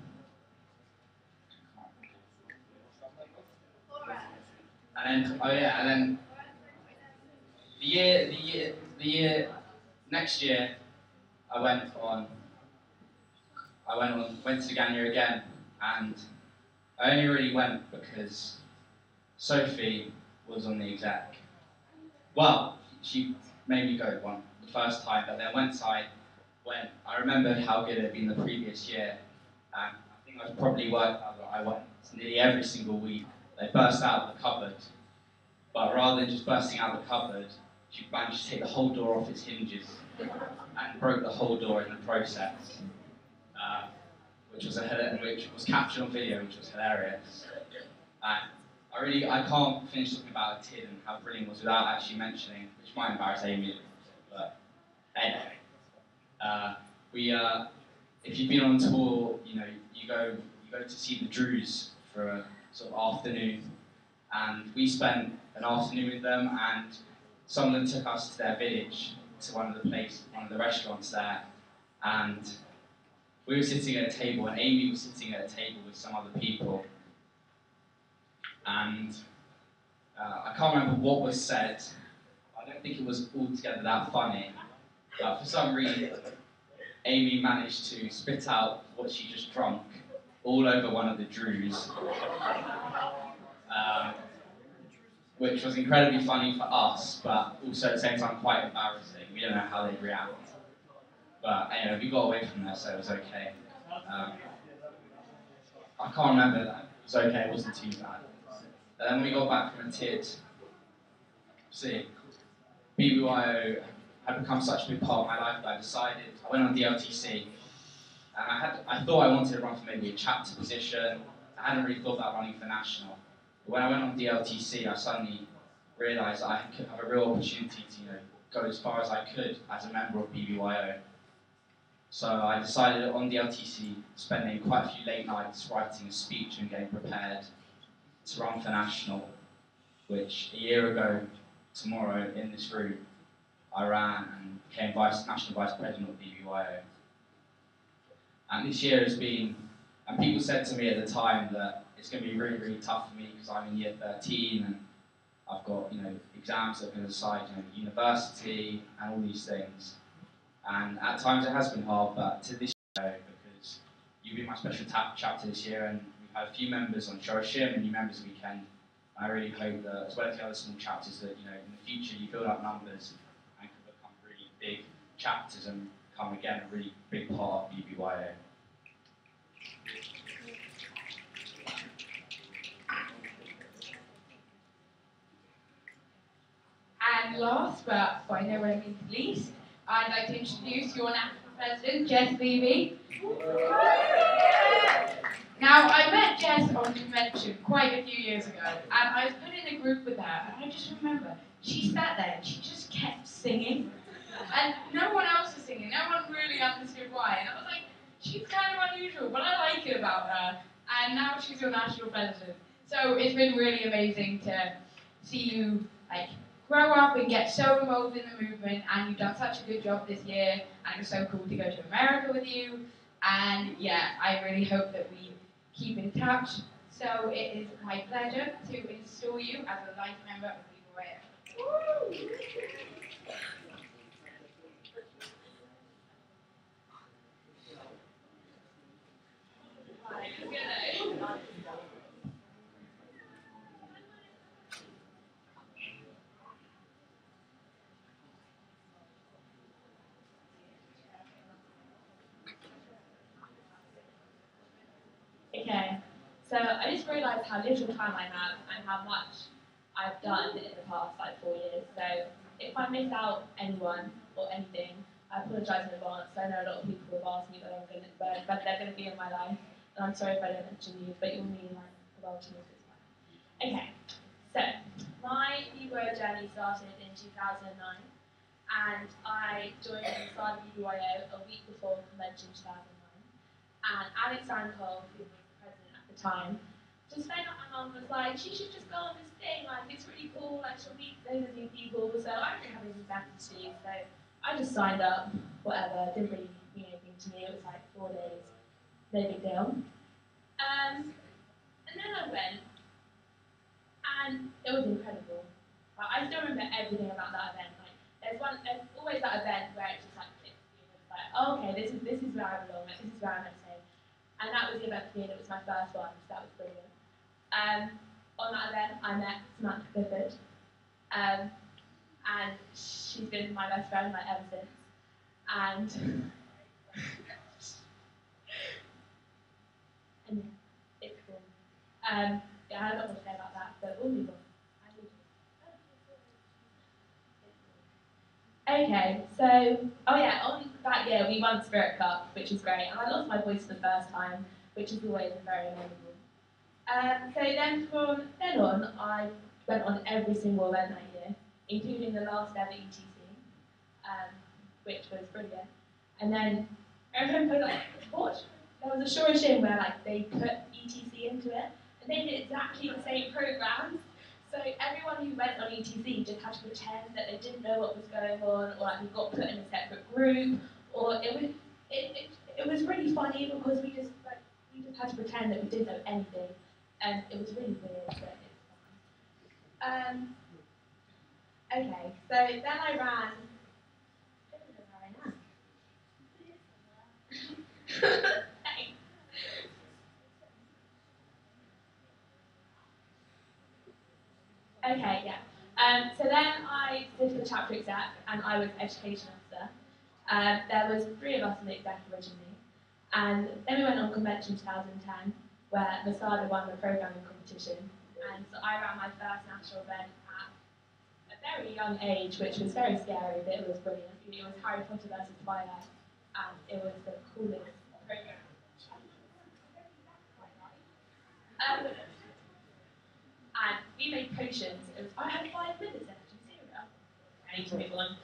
next year I went to Ghana again, and I only really went because Sophie was on the exec. Well, she made me go the first time, but then once I went, I remembered how good it had been the previous year, and I think I was probably worked out that I went nearly every single week. They burst out of the cupboard, but rather than just bursting out the cupboard, she managed to take the whole door off its hinges and broke the whole door in the process, which was captured on video, which was hilarious. I can't finish talking about Tid and how brilliant it was without actually mentioning, which might embarrass Amy, but anyway. If you've been on tour, you go to see the Drews for a sort of afternoon, and we spent an afternoon with them, and some of them took us to their village, to one of the restaurants there, and we were sitting at a table, and Amy was sitting at a table with some other people, and I can't remember what was said. I don't think it was altogether that funny, but for some reason, Amy managed to spit out what she just drunk all over one of the Drews, which was incredibly funny for us, but also at the same time quite embarrassing. We don't know how they'd react. But anyway, we got away from there, so it was okay. I can't remember that. It was okay, it wasn't too bad. And then when we got back from a TID, BBYO had become such a big part of my life that I went on DLTC, and I thought I wanted to run for maybe a chapter position. I hadn't really thought about running for national. But when I went on DLTC, I suddenly realised I could have a real opportunity to go as far as I could as a member of BBYO. So I decided on DLTC, spending quite a few late nights writing a speech and getting prepared to run for national, which a year ago tomorrow in this room, I ran and became national vice president of BBYO. And this year has been, and people said to me at the time that it's going to be really, really tough for me because I'm in year 13 and I've got, exams that are going to decide, university and all these things. And at times it has been hard, but to this year, because you've been my special chapter this year, and we've had a few members on Shoreshim and new members weekend. I really hope that, as well as the other small chapters, that in the future you build up numbers and can become really big chapters and become again a really big part of BBYO. And last, but by no means least, I'd like to introduce your national president, Jess Levy. Now, I met Jess on convention quite a few years ago, and I was put in a group with her, and I just remember, she sat there and she just kept singing, and no one else was singing, no one really understood why, and I was like, she's kind of unusual, but I like it about her, and now she's your national president. So it's been really amazing to see you, grow up and get so involved in the movement, and you've done such a good job this year, and it was so cool to go to America with you, and yeah, I really hope that we keep in touch. So it is my pleasure to install you as a life member of BBYO. Okay, so I just realised how little time I have and how much I've done in the past 4 years. So if I miss out anyone or anything, I apologise in advance. I know a lot of people have asked me whether they're going to be in my life, and I'm sorry if I don't mention you, but you'll mean well to me as well. Okay, so my BBYO journey started in 2009, and I joined the start of BBYO a week before convention 2009. And Alex Ankle, who was the president at the time, just found out my mum was like, she should just go on this thing, it's really cool, she'll meet loads of new people, so I don't really have anything better to do, so I just signed up, whatever, didn't really mean anything to me, it was 4 days, no big deal. And then I went, and it was incredible. I still remember everything about that event. There's always that event where it's just oh, okay, this is where I belong, this is where I'm at stay. And that was the event for me, and it was my first one, so that was brilliant. On that event, I met Samantha Clifford, and she's been my best friend ever since. And and it's cool. Yeah, I have a lot more to say about that, but we'll move on. Okay, so, on that year we won Spirit Cup, which was great, and I lost my voice for the first time, which is always very memorable. So then from then on, I went on every single event that year, including the last ever ETC, which was brilliant. And then I remember, there was a Shoreshim where they put ETC into it, and they did exactly the same programs. So everyone who went on ETC just had to pretend that they didn't know what was going on, or we got put in a separate group, or it was really funny because we just had to pretend that we didn't know anything, and it was really weird, but it's fun. Okay, so then I ran. I don't know where I am. Okay, yeah. So then I did the chapter exec, and I was education officer. There was 3 of us in the exec originally, and then we went on convention 2010, where Masada won the programming competition, and so I ran my first national event at a very young age, which was very scary, but it was brilliant. It was Harry Potter versus Twilight, and it was the coolest program. And we made potions. I had 5 minutes left. Do you see that? I need to move on.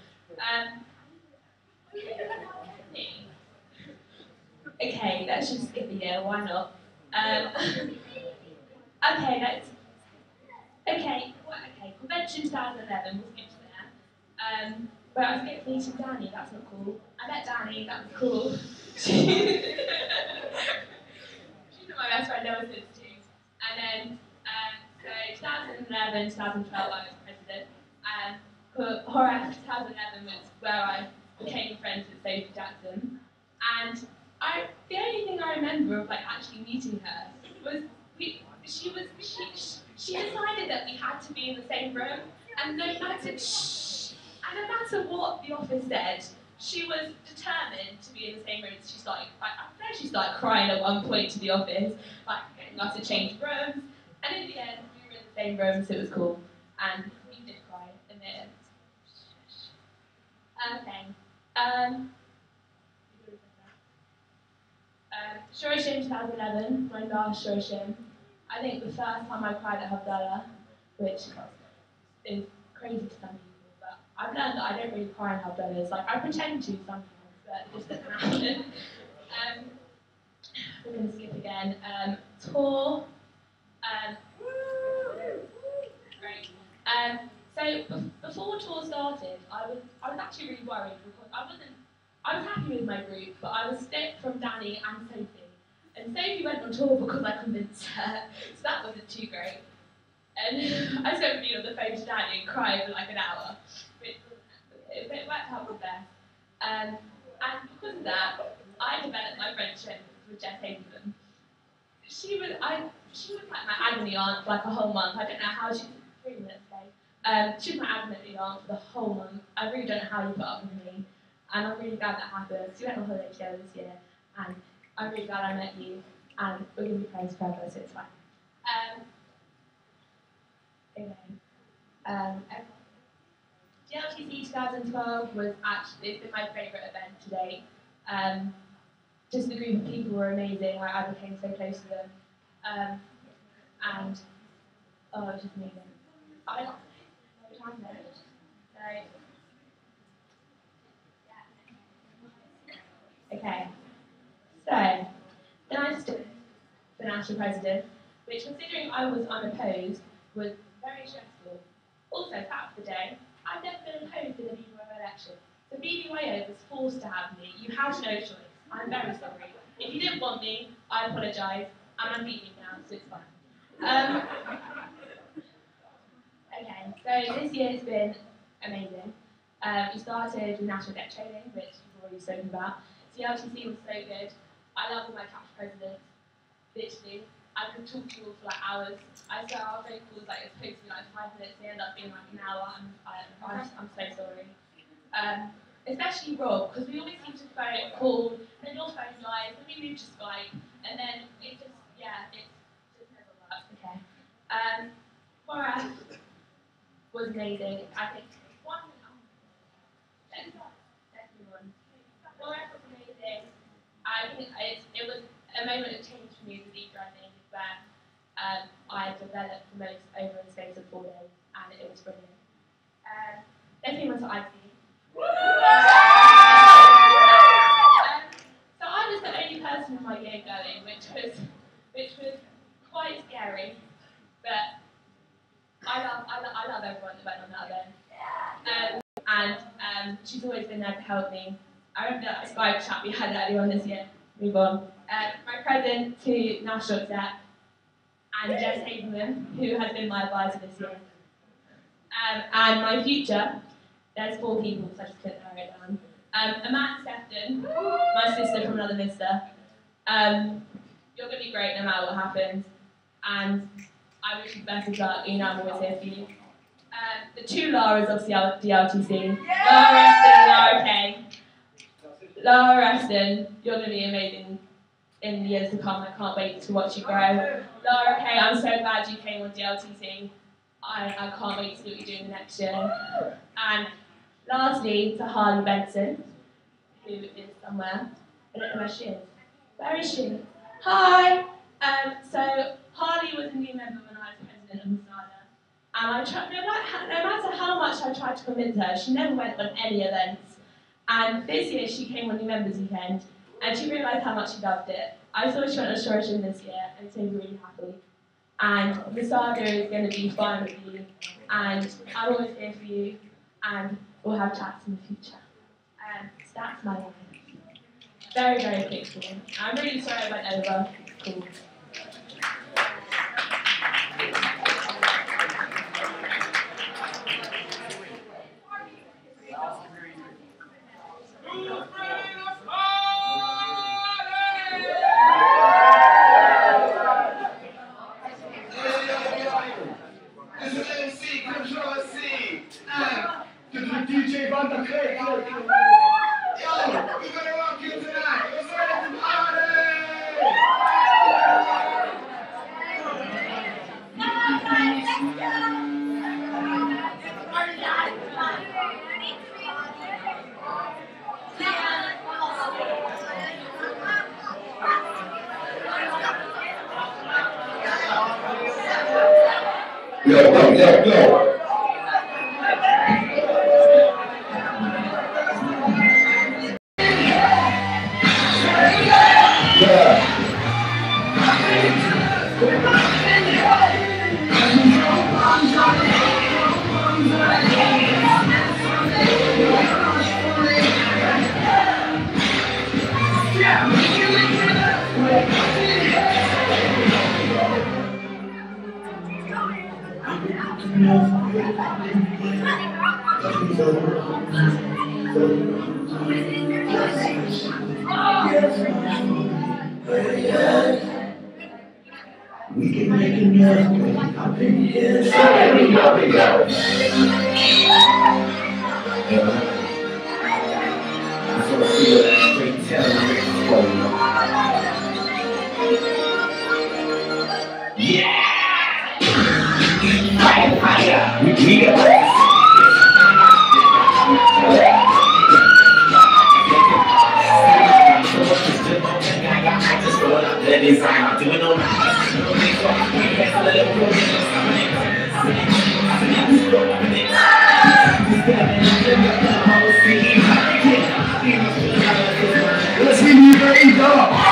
Okay, let's just skip a year. Why not? Okay, convention 2011. We'll skip to there. But I skipped meeting Danny. That's not cool. I met Danny. That was cool. She's my best friend ever since too. And then. So 2011, 2012 I was president, and Horace 2011 was where I became friends with Sophie Jackson, and the only thing I remember of like actually meeting her was she decided that we had to be in the same room, and no matter what the office said, she was determined to be in the same room. She started, she started crying at one point to the office, like getting us to change rooms, and in the end we were in the same room, so it was cool, and we did cry in the end. Okay. Shorishim 2011, my last Shorishim. I think the first time I cried at Havdalah, which is crazy to some people, but I've learned that I don't really cry in Havdalah. Like, I pretend to sometimes, but it just doesn't happen. We're going to skip again. Tour. Great. So before tour started, I was actually really worried because I was happy with my group, but I was split from Danny and Sophie. And Sophie went on tour because I convinced her, so that wasn't too great. And I spent being on the phone to Danny and crying for like an hour, which it worked out for the best. And because of that, I developed my friendship with Jess Hazelton. She was like my agony aunt for like a whole month. I don't know how she 3 minutes ago. She was my agony aunt for the whole month. I really don't know how you put up with me. And I'm really glad that happened. So we went on holiday together this year, and I'm really glad I met you, and we're going to be friends forever, so it's fine. GLTC 2012 was actually, it's been my favourite event to date. Just the group of people were amazing, like, I became so close to them. And, oh, it was just amazing. I got no time there. Okay, so then I stood for national president, which, considering I was unopposed, was very stressful. Also, back the day, I've never been opposed in a BBYO election. The BBYO was forced to have me. You had no choice. I'm very sorry. If you didn't want me, I apologise, and I'm leaving now, so it's fine. Okay, so this year has been amazing. We started with national debt trading, which we've already spoken about. GLTC was so good. I love all my chapter presidents. Literally, I could talk to you all for like hours. I start our phone calls like it's supposed to be like 5 minutes. They end up being like an hour. I'm so sorry. Especially Rob, because we always seem to call, then your phone dies, then we move to Skype, and then it just, yeah, it just never works. Okay. Cora was amazing. I think Cora was amazing. I think it was a moment of change for me as a leader, I think, where I developed the most over the space of 4 days, and it was brilliant. Then we went to IC. So I was the only person in my year going, which was quite scary, but I love everyone that went on that event. And she's always been there to help me. I remember that Skype chat we had earlier on this year. Move on. My present to National Exec and Jess Hazelton, who has been my advisor this year. And my future, there's 4 people, so I just couldn't narrow it down. Amanda Stefton, my sister from another mister. You're going to be great no matter what happens. And I wish you the best of luck, you know I'm always here for you. The 2 Laras of DLTC. Lara Reston and Lara Kay. Lara Reston, you're going to be amazing in the years to come. I can't wait to watch you grow. Lara Kay, I'm so glad you came on DLTC. I can't wait to see what you're doing next year. And lastly, to Harley Benson, who is somewhere. I don't know where she is. Where is she? Hi! So Harley was a new member when I was president of Masada. And I tried, no matter how much I tried to convince her, she never went on any events. And this year she came on New Members Weekend, and she realised how much she loved it. I saw she went on Shorishim this year, and so really happy. And Masada is going to be fine with you, and I'm always here for you, and we'll have chats in the future. So that's my life. Very, very quick one. I'm really sorry I went over. Cool. Yo, yo, yo, yo. We can make enough up in here. So here we go, we go. I sort of feel that straight telling yeah! Fire, fire! We got let me sign doing all let's give you very dark.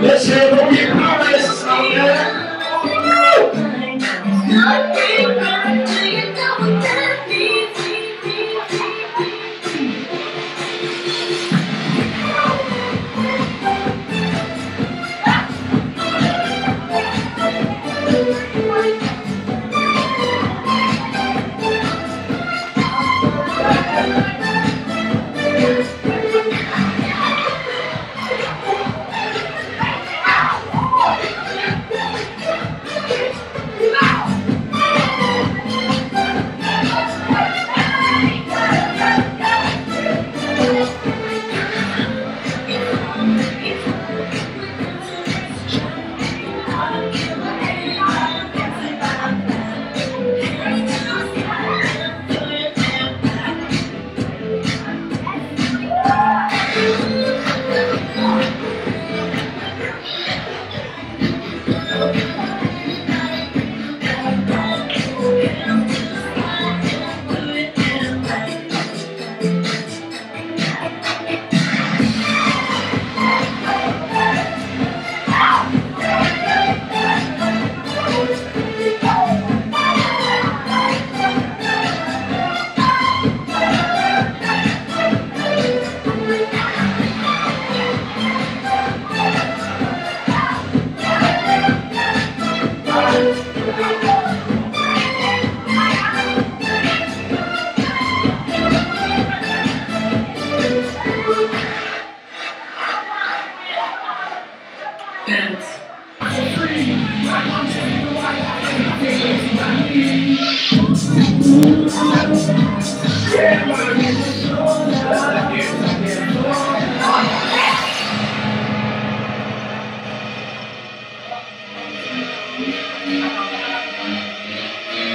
Let's hear what you promise.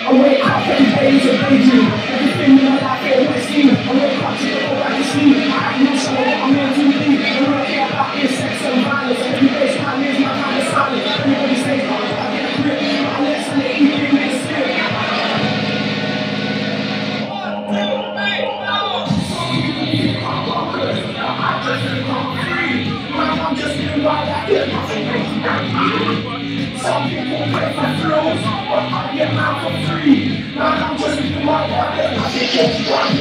I wake up every day is a daydream. Everything in my life ain't what it seems. I wake up to go back to sleep. I have no show what I'm meant to be. I don't care about this sex and violence. Every day's time is my kind of silence. Everybody says, oh, I get a grip. But let's let it eat in this slip. I'm just feeling like that. Some people pay for thrills, but I get mine for free. Man, I'm just feeling like that. I think it's right.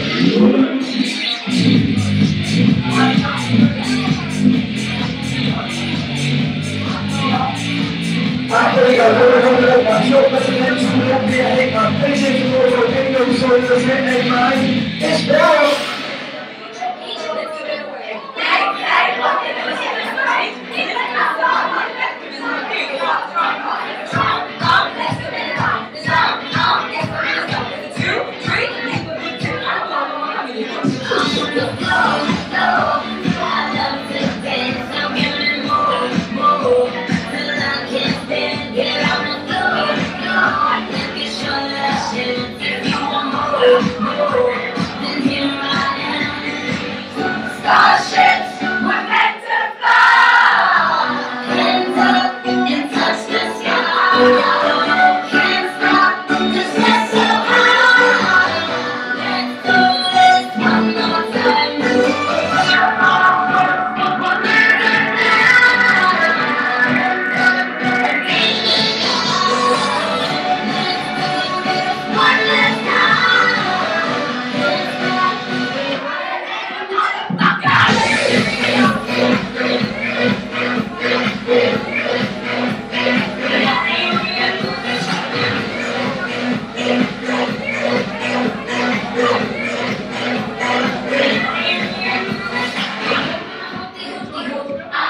I think I'm going to my show, but the next one won't be a hate. My patience is over, bingo, so it's a hit, man. It's down. Starships were meant to fly. Hands up and touch the sky. Can't stop, just get so high. Let's do this one more time. One last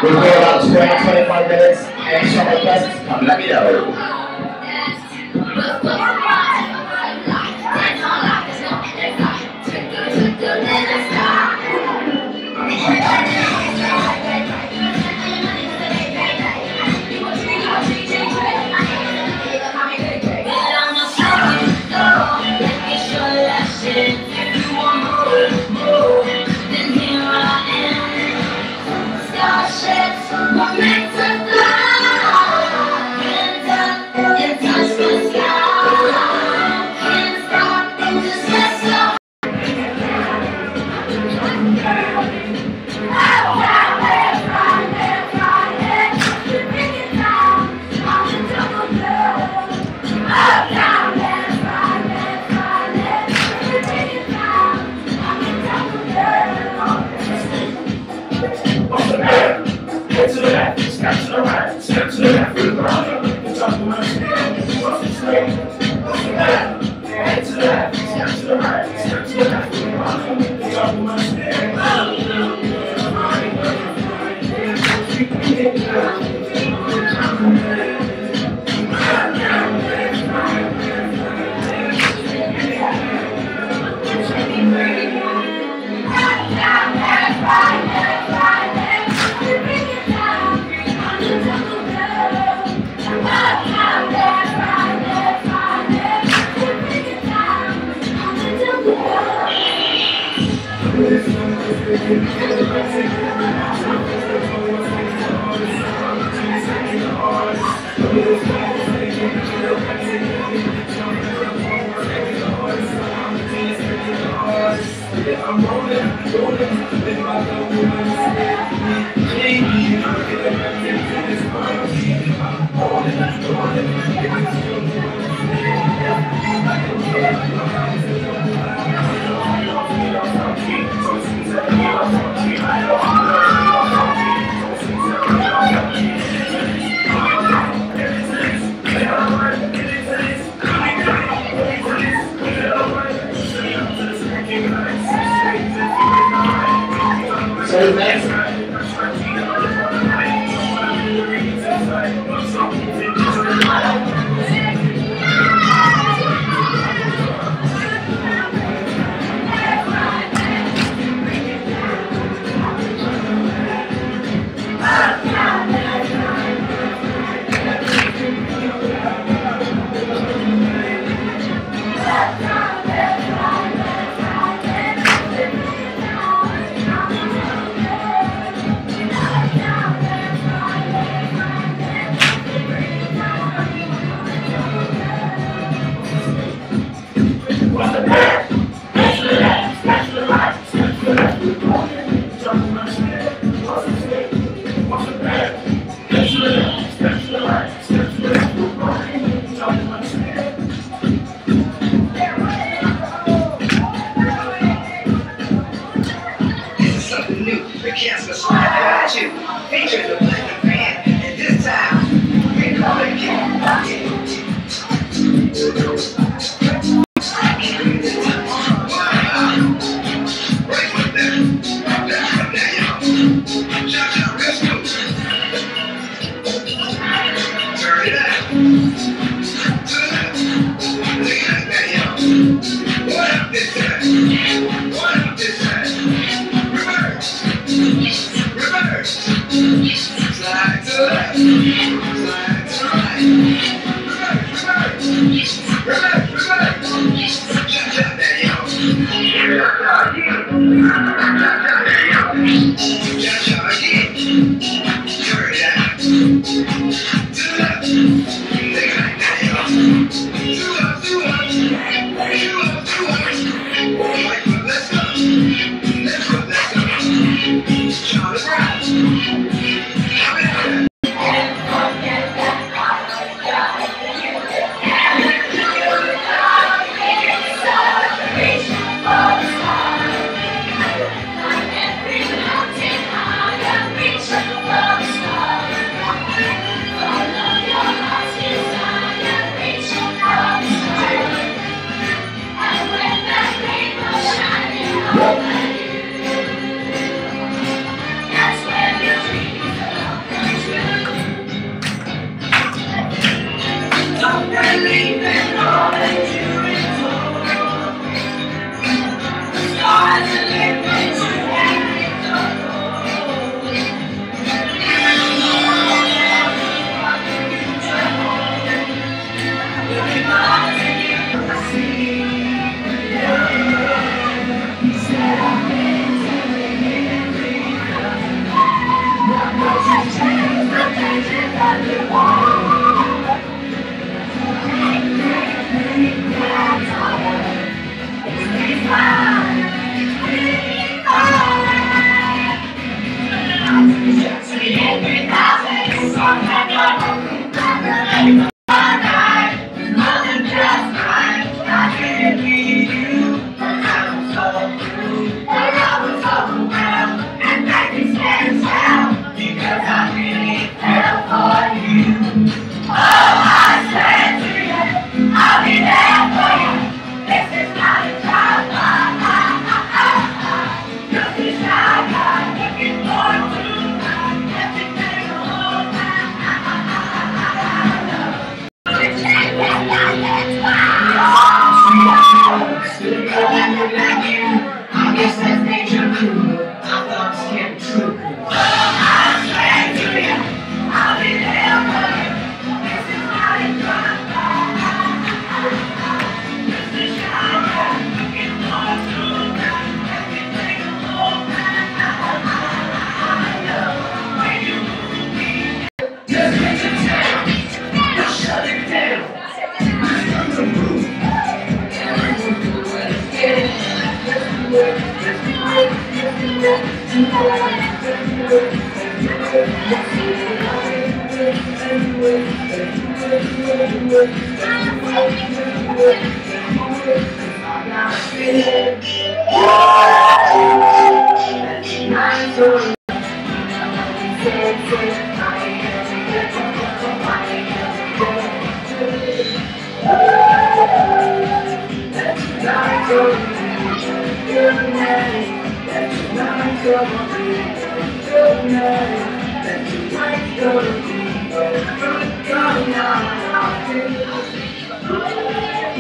We've got about 20-25 minutes. Any song requests, come let me know. Starships were meant to fly. Hands up and touch the sky. Can't stop, just get so. Step to the left, step to the right, step to the left, with the right, the top of my head, what's the straight, what's the left, head to the left, step to the right, step to the left, with the right, the top of my head, I'm rolling.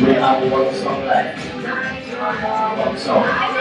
We have one song left. One song.